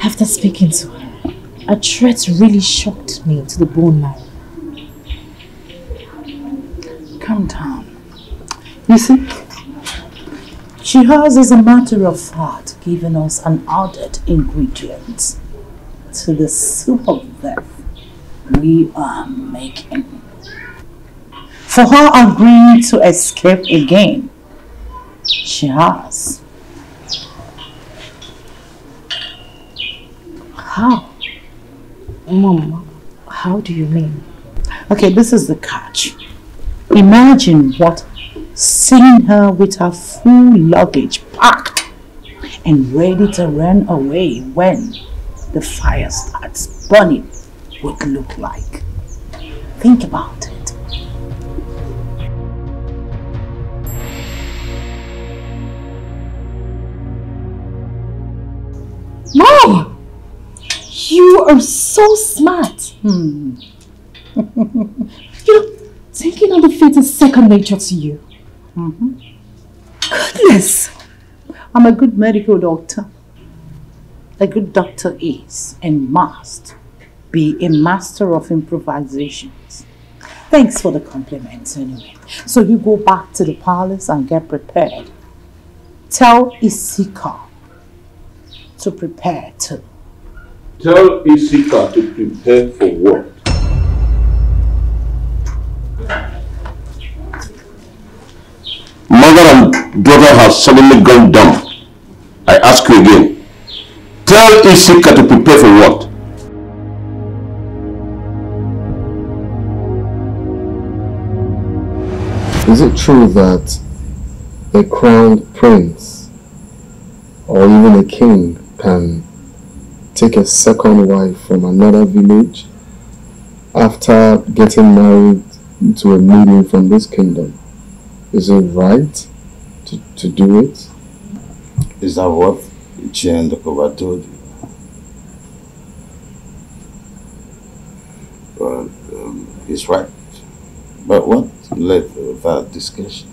After speaking to her, a threat really shocked me to the bone marrow. Calm down. You see, Shiraz is a matter of fact giving us unadded ingredients to the soup of death we are making. For her agreeing to escape again, Shiraz. How? Mom, how do you mean? Okay, this is the catch. Imagine what seeing her with her full luggage packed and ready to run away when the fire starts burning would look like. Think about it. Mom! You are so smart. Thinking on the fate is second nature to you. Goodness! I'm a good medical doctor. A good doctor is and must be a master of improvisations. Thanks for the compliments anyway. So you go back to the palace and get prepared. Tell Isika to prepare too. Tell Isika to prepare for what? Mother and daughter have suddenly gone dumb. I ask you again. Tell Isika to prepare for what? Is it true that a crowned prince or even a king can take a second wife from another village after getting married to a maiden from this kingdom? Is it right to do it? Is that what Chiendokova told you? Well, he's right. But what led to that discussion?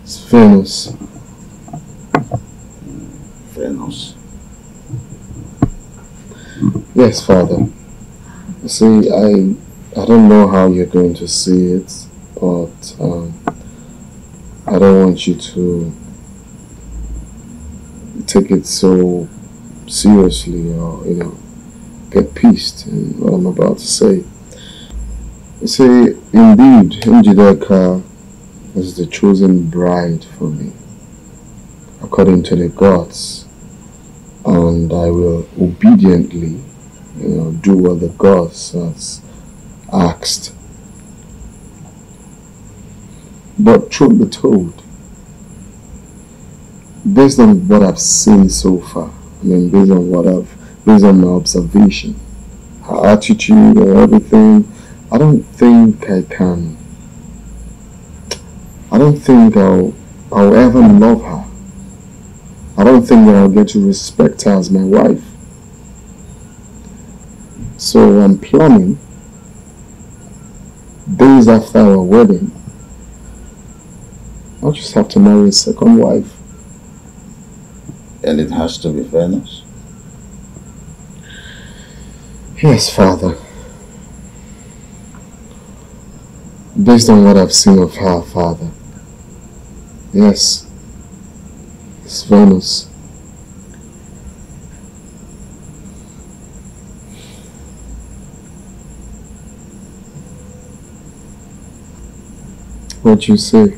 It's Venus. Venus? Yes, Father. You see, I don't know how you're going to see it, but I don't want you to take it so seriously or, get pissed in what I'm about to say. You see, indeed, Njideka is the chosen bride for me, according to the gods, and I will obediently, do what the gods has asked. But truth be told, based on what I've seen so far, based on my observation, her attitude and everything, I don't think I'll ever love her. I don't think that I'll get to respect her as my wife. So I'm planning, days after our wedding, I'll just have to marry a second wife. And it has to be Venus? Yes, Father. Based on what I've seen of her, Father. Yes. It's Venus. What'd you say?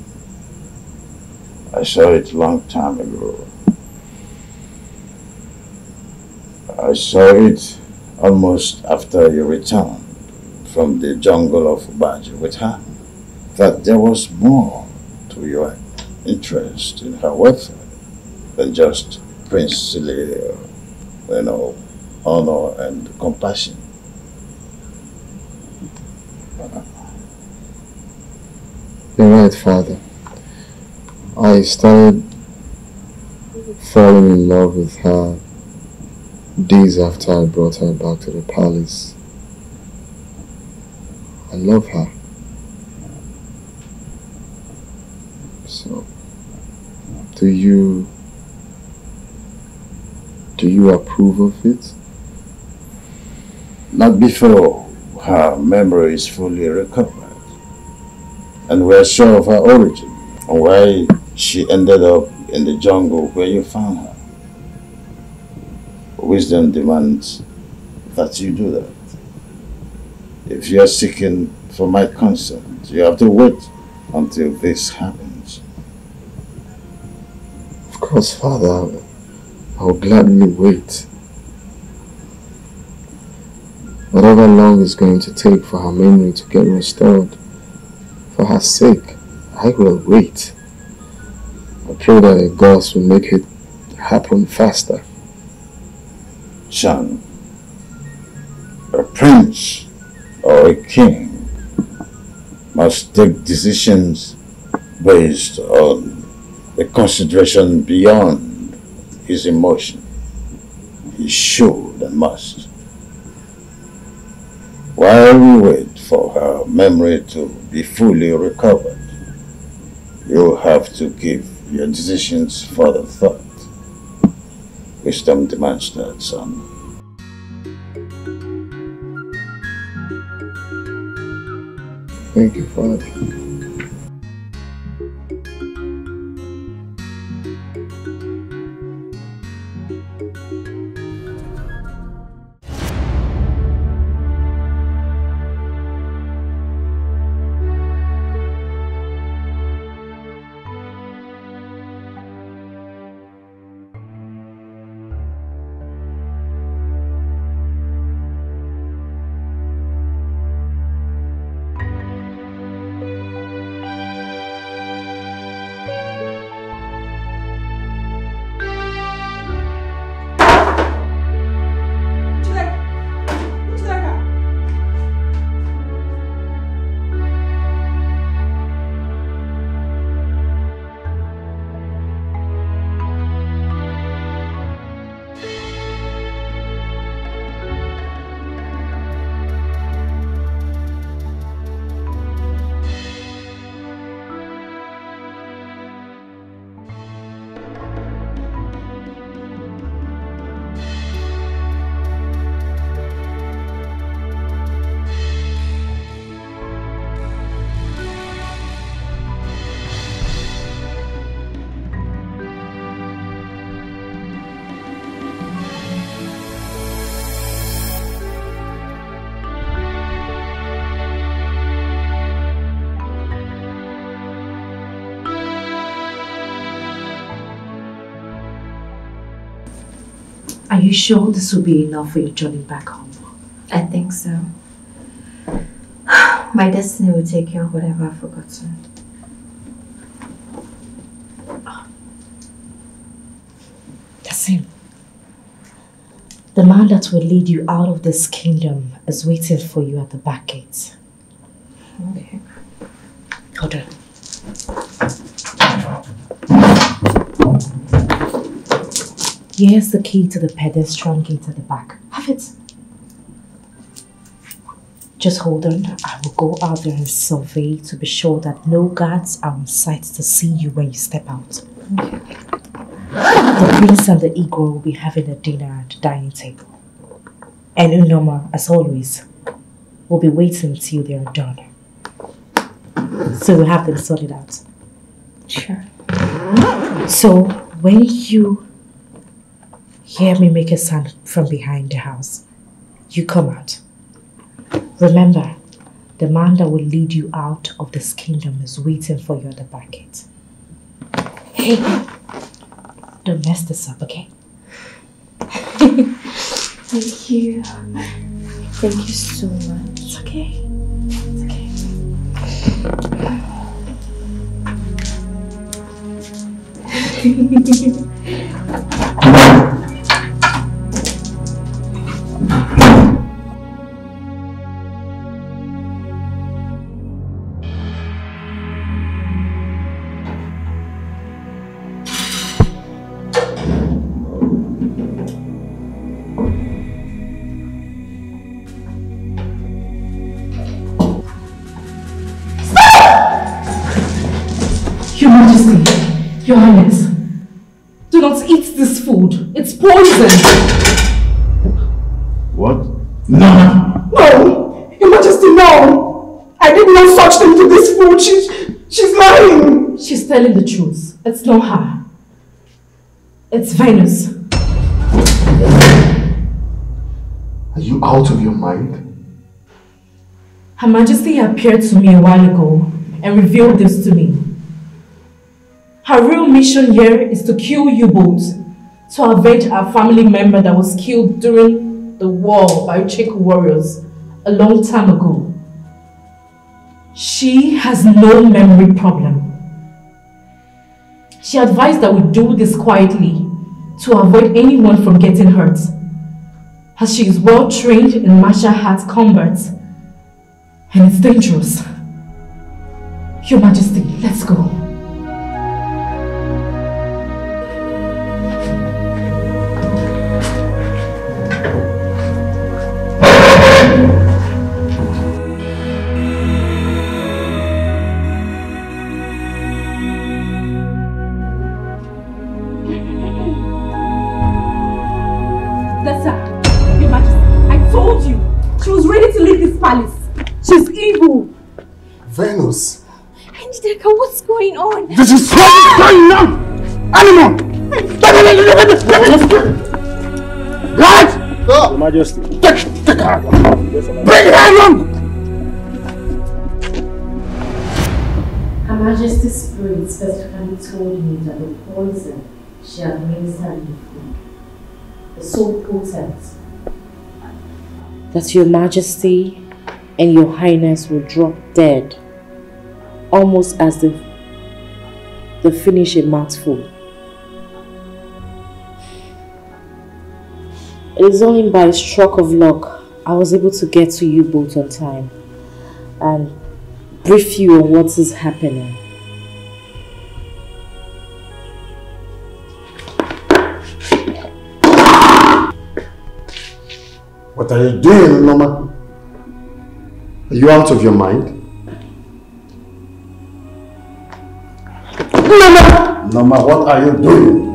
I saw it a long time ago. I saw it almost after you returned from the jungle of Baji with her. That there was more to your interest in her welfare than just princely, honor and compassion. You're right, Father. I started falling in love with her days after I brought her back to the palace. I love her. So, do you approve of it? Not before her memory is fully recovered and we're sure of her origin. and why she ended up in the jungle where you found her. Wisdom demands that you do that. If you are seeking for my consent, you have to wait until this happens. Of course, Father, I'll gladly wait. Whatever long it's going to take for her memory to get restored, for her sake, I will wait. I pray that the gods will make it happen faster. Son, a prince or a king must take decisions based on a consideration beyond his emotion. He should and must. While we wait for her memory to be fully recovered, you have to give your decisions further thought. Wisdom demands that, son. Thank you, Father. Are you sure this will be enough for your journey back home? I think so. My destiny will take care of whatever I've forgotten. That's him. The man that will lead you out of this kingdom is waiting for you at the back gate. Okay. Hold on. Here's the key to the pedestrian gate at the back. Have it. Just hold on. I will go out there and survey to be sure that no guards are on site to see you when you step out. Okay. The prince and the Igor will be having a dinner at the dining table. And Unoma, as always, will be waiting till they are done. So we'll have them sort it out. Sure. So when you hear me make a sound from behind the house, you come out. Remember, the man that will lead you out of this kingdom is waiting for you at the back gate. Hey, don't mess this up, okay? Thank you. Thank you so much. It's okay. It's okay. Your Majesty, Your Highness, do not eat this food. It's poison. What? No! No! Your Majesty, no! I did no such thing to this food. She's lying! She's telling the truth. It's not her. It's Venus. Are you out of your mind? Her Majesty appeared to me a while ago and revealed this to me. Her real mission here is to kill U-boat to avenge our family member that was killed during the war by Wazico warriors a long time ago. She has no memory problem. She advised that we do this quietly to avoid anyone from getting hurt, as she is well trained in martial arts combat and it's dangerous. Your Majesty, let's go. Your Majesty, I told you, she was ready to leave this palace. She's evil. Venus. Njideka, what's going on? This is what's going on! Animal! Right? Your Majesty. Take her! Bring her along! Her Majesty's spirit specifically told me that the poison she administered in the food is so potent That Your Majesty and Your Highness will drop dead almost as they finish a mouthful. It is only by a stroke of luck I was able to get to U-boat on time and brief you on what is happening. What are you doing, Norma? Are you out of your mind? Norma! Norma, what are you doing?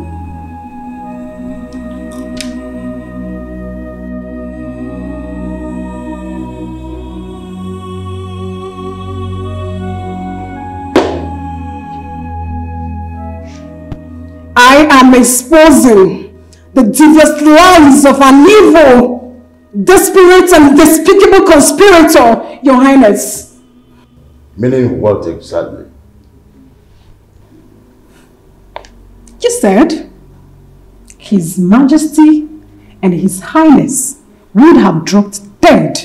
I am exposing the devious lies of an evil, desperate and despicable conspirator, Your Highness. Meaning what exactly? You said His Majesty and His Highness would have dropped dead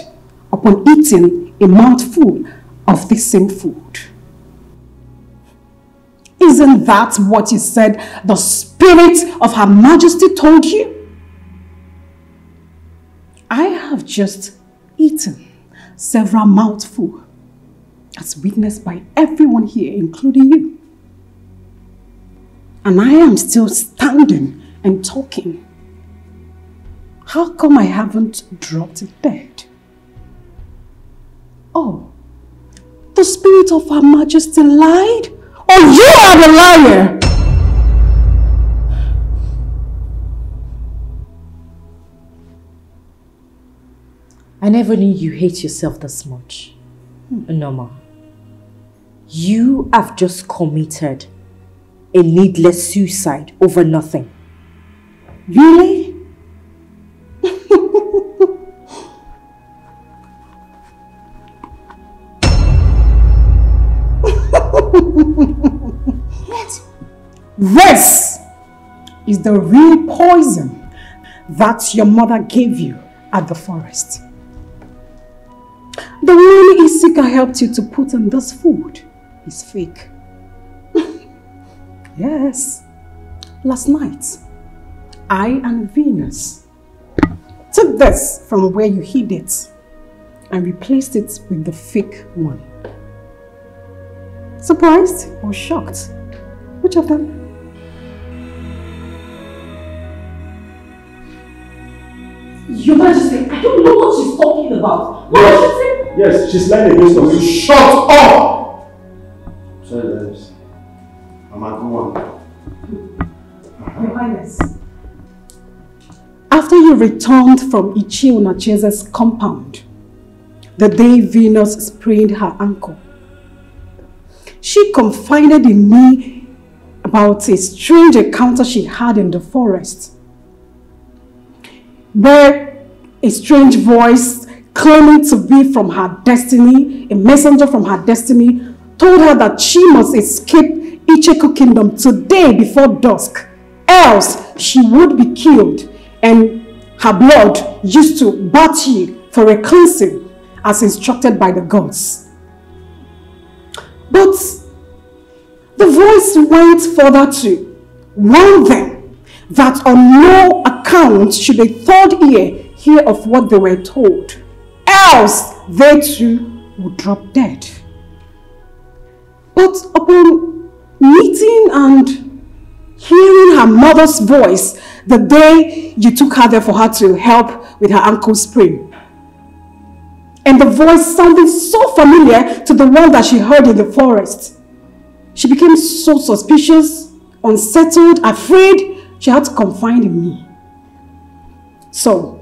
upon eating a mouthful of the same food. Isn't that what you said the spirit of Her Majesty told you? I have just eaten several mouthfuls, as witnessed by everyone here, including you. And I am still standing and talking. How come I haven't dropped dead? Oh, the spirit of Her Majesty lied? Oh, you are the liar! I never knew you hate yourself this much, Norma. You have just committed a needless suicide over nothing. Really? This is the real poison that your mother gave you at the forest. The one Isika helped you to put in this food is fake. Yes. Last night, I and Venus took this from where you hid it and replaced it with the fake one. Surprised or shocked? Which of them? Your Majesty, I don't know what she's talking about. What did she say? Yes, she's lying against us. Shut up! Sorry, Dennis. I'm a good one. Your Highness. After you returned from Ichi Unachese's compound, the day Venus sprained her ankle, she confided in me about a strange encounter she had in the forest, where a strange voice claiming to be from her destiny, a messenger from her destiny, told her that she must escape Icheku Kingdom today before dusk, else she would be killed and her blood used to Bachi for a cleansing as instructed by the gods. But the voice went further to warn them that on no account should a third ear hear of what they were told, else they too would drop dead. But upon meeting and hearing her mother's voice the day you took her there for her to help with her ankle sprain, and the voice sounded so familiar to the one that she heard in the forest, she became so suspicious, unsettled, afraid. She had to confide in me. So,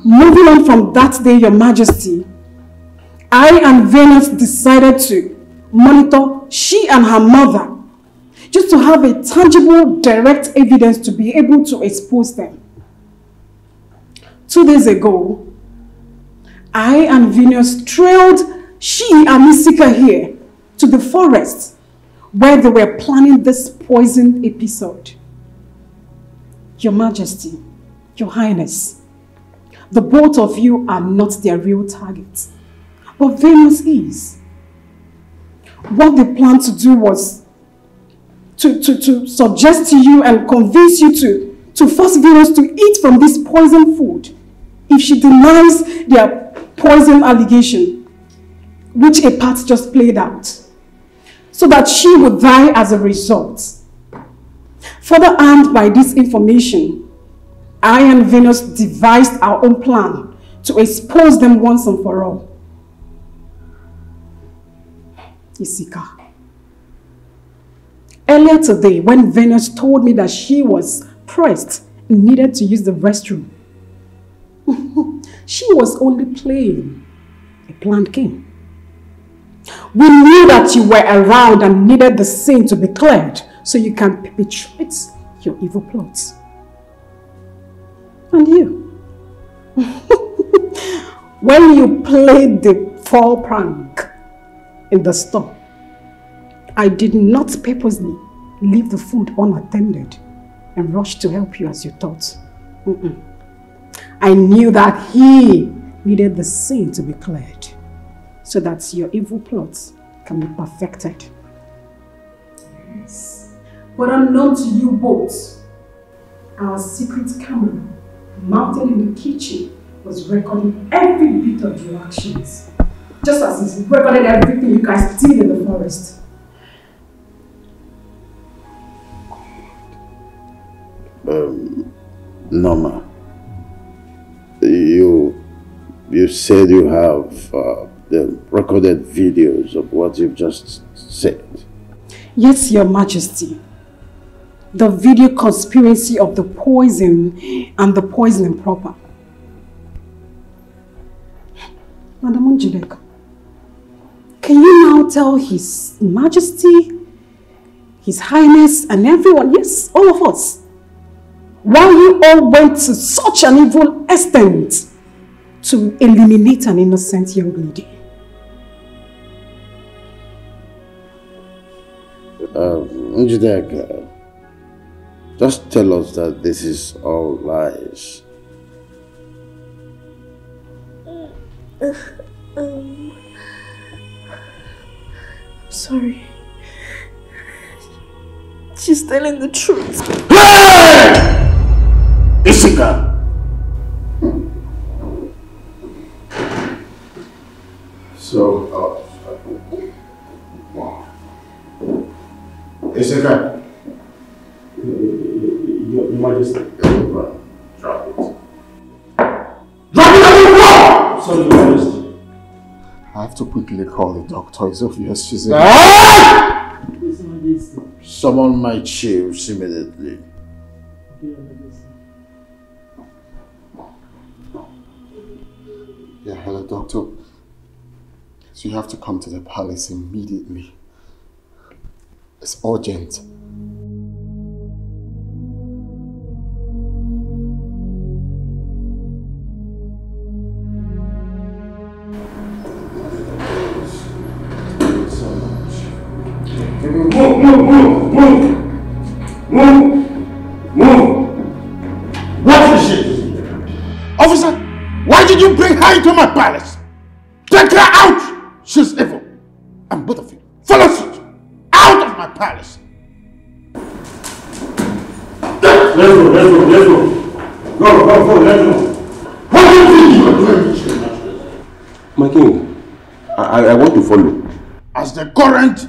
moving on from that day, Your Majesty, I and Venus decided to monitor she and her mother, just to have a tangible, direct evidence to be able to expose them. 2 days ago, I and Venus trailed she and Isika here to the forest where they were planning this poison episode. Your Majesty, Your Highness, the both of you are not their real targets, but Venus is. What they planned to do was to suggest to you and convince you to force Venus to eat from this poison food if she denies their poison allegation, which a part just played out, so that she would die as a result. Further armed by this information, I and Venus devised our own plan to expose them once and for all. Isika, earlier today, when Venus told me that she was pressed and needed to use the restroom, she was only playing a planned game. We knew that you were around and needed the scene to be cleared so you can perpetrate your evil plots. And you, when you played the fall prank in the store, I did not purposely leave the food unattended and rush to help you as you thought. I knew that he needed the scene to be cleared so that your evil plots can be perfected. Yes. But unknown to you both, our secret camera mounted in the kitchen was recording every bit of your actions, just as it's recorded everything you guys did in the forest. Norma, you said you have the recorded videos of what you've just said. Yes, Your Majesty. The video conspiracy of the poison and the poisoning proper. Madam Njideka, can you now tell His Majesty, His Highness and everyone, yes, all of us, why you all went to such an evil extent to eliminate an innocent young lady? Njideka, just tell us that this is all lies. I'm sorry. She's telling the truth. Hey! Isika! So, Isika? Your Majesty. Drop it. Drop it on the floor! Sorry, Your Majesty. I have to quickly call the doctor. It's obvious she's in. Summon my chiefs immediately. Yeah, hello, doctor. So you have to come to the palace immediately. It's urgent. Move! What is it? Officer, why did you bring her into my palace? Take her out! She's evil. And both of you, follow suit. Out of my palace. Let's go. Go, let's go. What do you think you are doing this? My king, I want to follow. As the current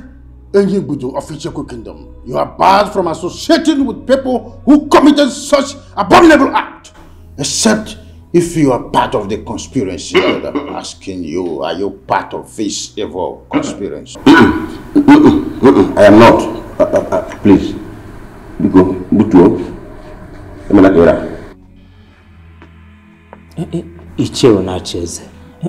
Enyibudu of Icheko Kingdom, you are barred from associating with people who committed such abominable act. Except if you are part of the conspiracy that I'm asking you, are you part of this evil conspiracy? I am not. Please. Go. Butu.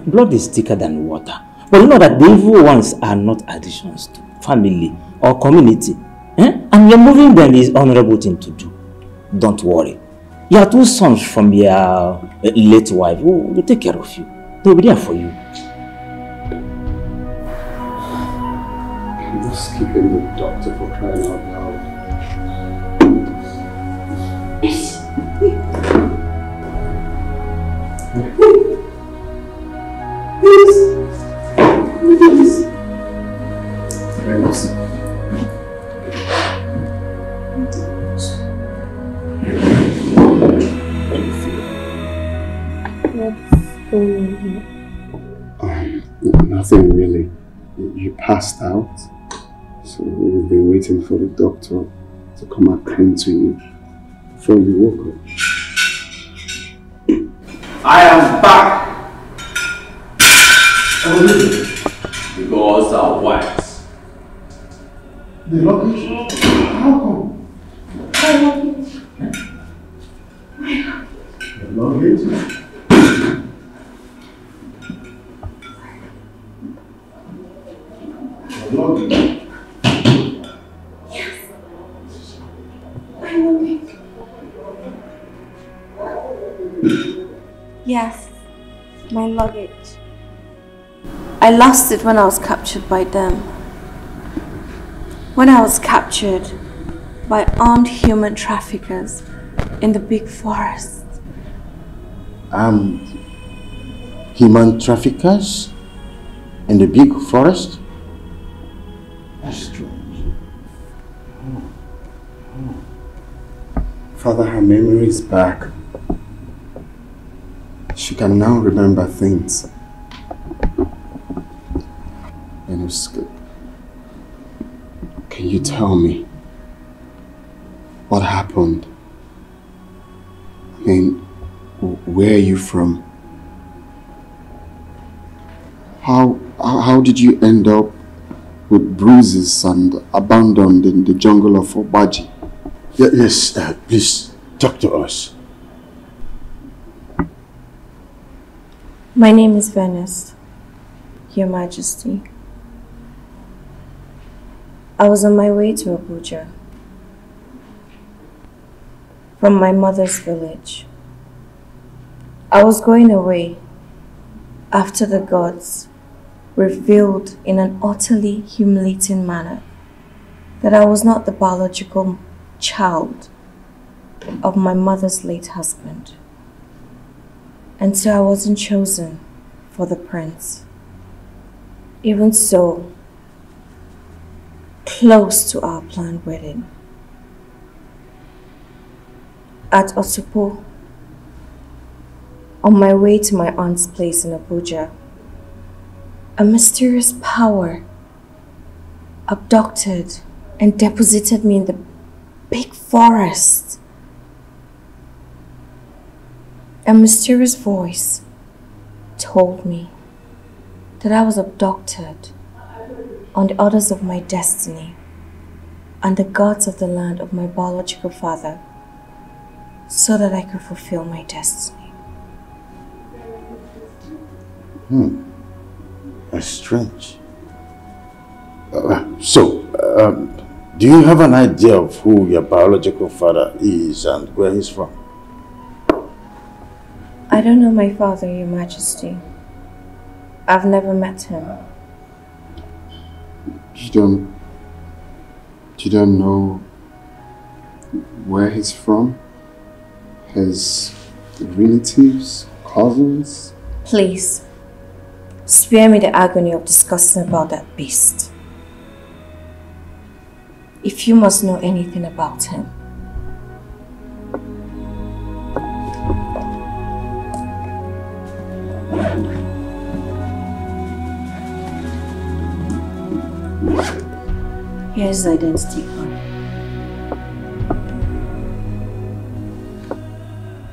Blood is thicker than water. But you know that the evil ones are not additions to family or community. And removing them is honorable thing to do. Don't worry. Your two sons from your late wife will take care of you. They'll be there for you. I'm just keeping the doctor for crying out loud. Please. Nothing really. You passed out, so we've been waiting for the doctor to come attend to you before you woke up. I am back. The gods are wise. The luggage? How come? The luggage? Yes, my luggage. I lost it when I was captured by them. When I was captured by armed human traffickers in the big forest. Human traffickers in the big forest? That's strange. Father, her memory is back. She can now remember things. And it's good. Can you tell me what happened? I mean, where are you from? How did you end up with bruises and abandoned in the jungle of Obaji? Yes, please talk to us. My name is Venice, Your Majesty. I was on my way to Abuja from my mother's village. I was going away after the gods revealed in an utterly humiliating manner that I was not the biological child of my mother's late husband. And so I wasn't chosen for the prince. Even so, close to our planned wedding, at Osupo, on my way to my aunt's place in Abuja, a mysterious power abducted and deposited me in the big forest. A mysterious voice told me that I was abducted on the orders of my destiny and the gods of the land of my biological father so that I could fulfill my destiny. That's strange. Do you have an idea of who your biological father is and where he's from? I don't know my father, Your Majesty. I've never met him. You don't know where he's from? His relatives, cousins? Please, spare me the agony of discussing about that beast. If you must know anything about him, here's his identity card.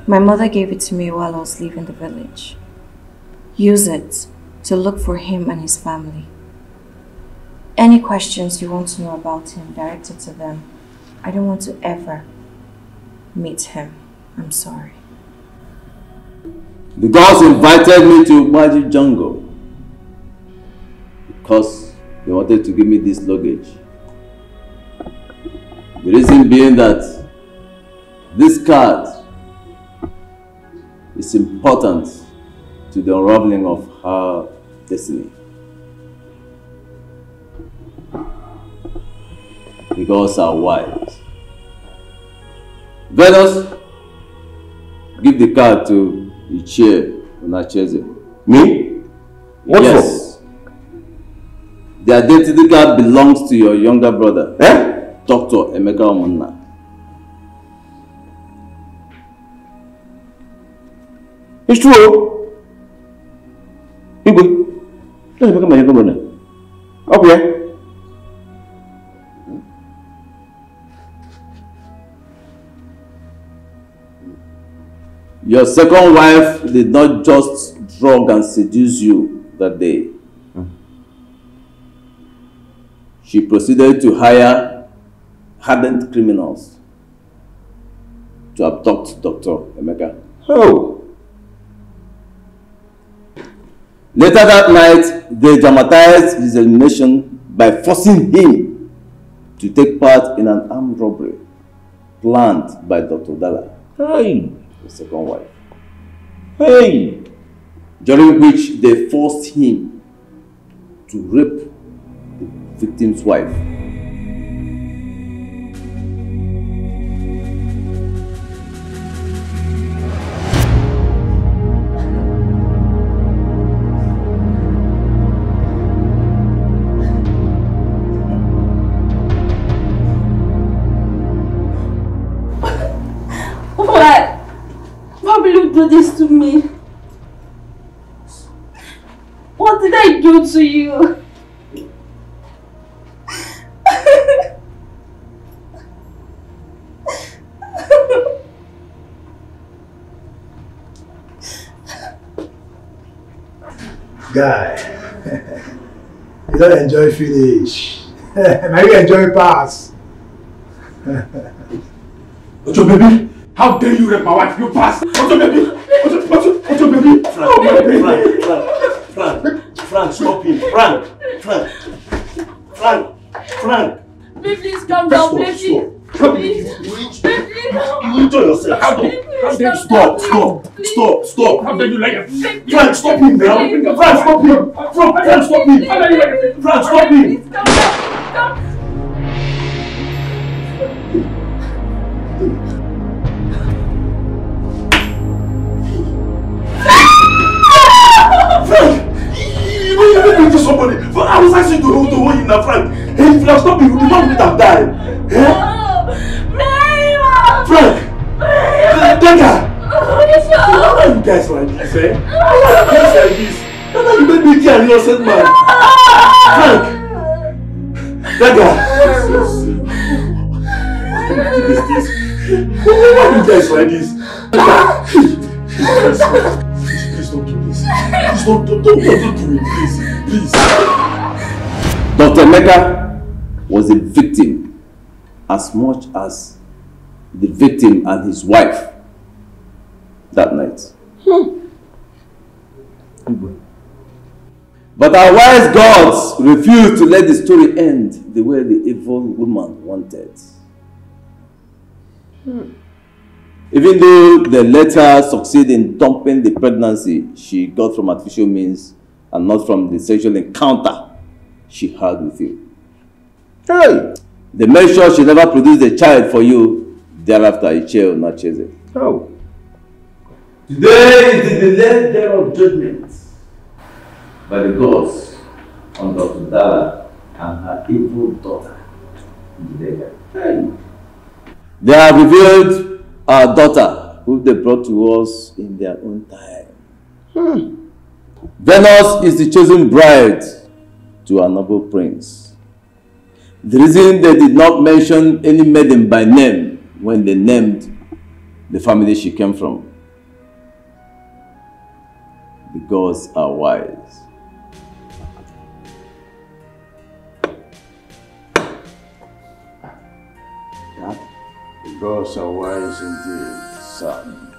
My mother gave it to me while I was leaving the village. Use it to look for him and his family. Any questions you want to know about him, direct it to them. I don't want to ever meet him. I'm sorry. The gods invited me to Magic Jungle because they wanted to give me this luggage. The reason being that this card is important to the unraveling of her destiny. The gods are wise. Venus, give the card to Ichie Onacheze. Me? What yes. For? The identity card belongs to your younger brother, Dr. Emeka Omunna. It's true. Igwe, let's become my younger brother. Okay. Your second wife did not just drug and seduce you that day. She proceeded to hire hardened criminals to abduct Dr. Emeka. Oh. Later that night, they dramatized his elimination by forcing him to take part in an armed robbery planned by Dr. Dala, Hey. the second wife. Hey. During which they forced him to rape the victim's wife. Why will you do this to me? What did I do to you? Guy, you don't enjoy finish. Now you enjoy pass. Ojo baby, how dare you rape my wife? You pass. Ojo baby, Ojo baby. Frank, stop him. Frank. Please calm down, please. Please. You enjoy yourself. How dare you? Stop. How dare you like it? Frank, stop him now. Frank, stop him. Frank, stop him. Frank, stop him. Frank, you know you made me do somebody. I was asking you to hold him now, Frank. Hey, if you have stopped him, the man would have died. Frank! Dega! Why are you guys like this, eh? Why are you guys like this? That's how you made me kill an innocent man. Frank! Dega! Why are you guys like this? Please don't do this. Please don't do it, please. Dr. Emeka was a victim as much as the victim and his wife that night. But But our wise gods refused to let the story end the way the evil woman wanted. Even though they let her succeed in dumping the pregnancy she got from artificial means and not from the sexual encounter she had with you. Hey! They made sure she never produced a child for you. Thereafter, you shall not chase it. Oh. Today is the delayed day of judgment by the gods on Dr. Dara and her evil daughter. They have revealed our daughter, who they brought to us in their own time. Venus is the chosen bride to our noble prince. The reason they did not mention any maiden by name when they named the family she came from. The gods are wise. The gods are wise indeed, son.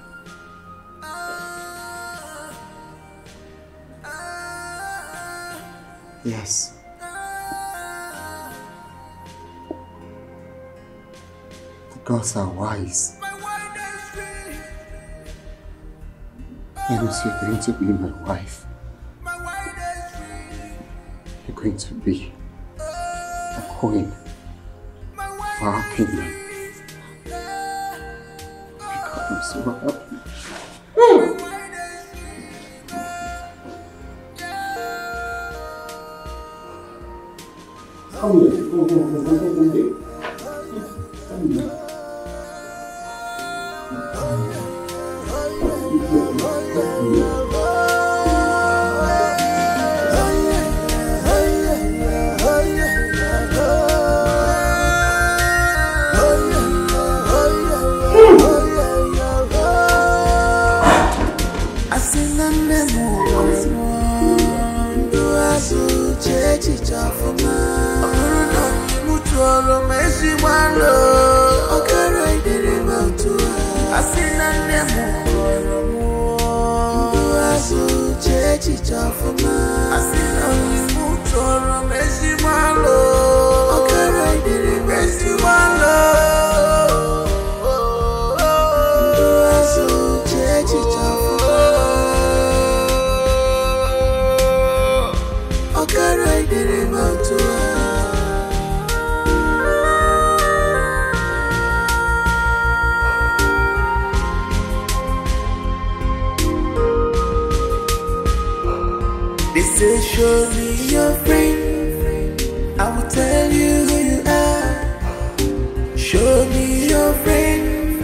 Yes. The gods are wise. Venus, you're going to be my wife. You're going to be a queen for our kingdom. God, I'm so happy. They say show me your friend, I will tell you who you are. Show me your friend,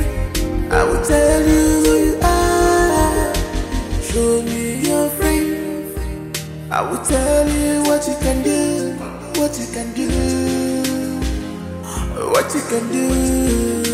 I will tell you who you are. Show me your friend, I will tell you what you can do, what you can do, what you can do.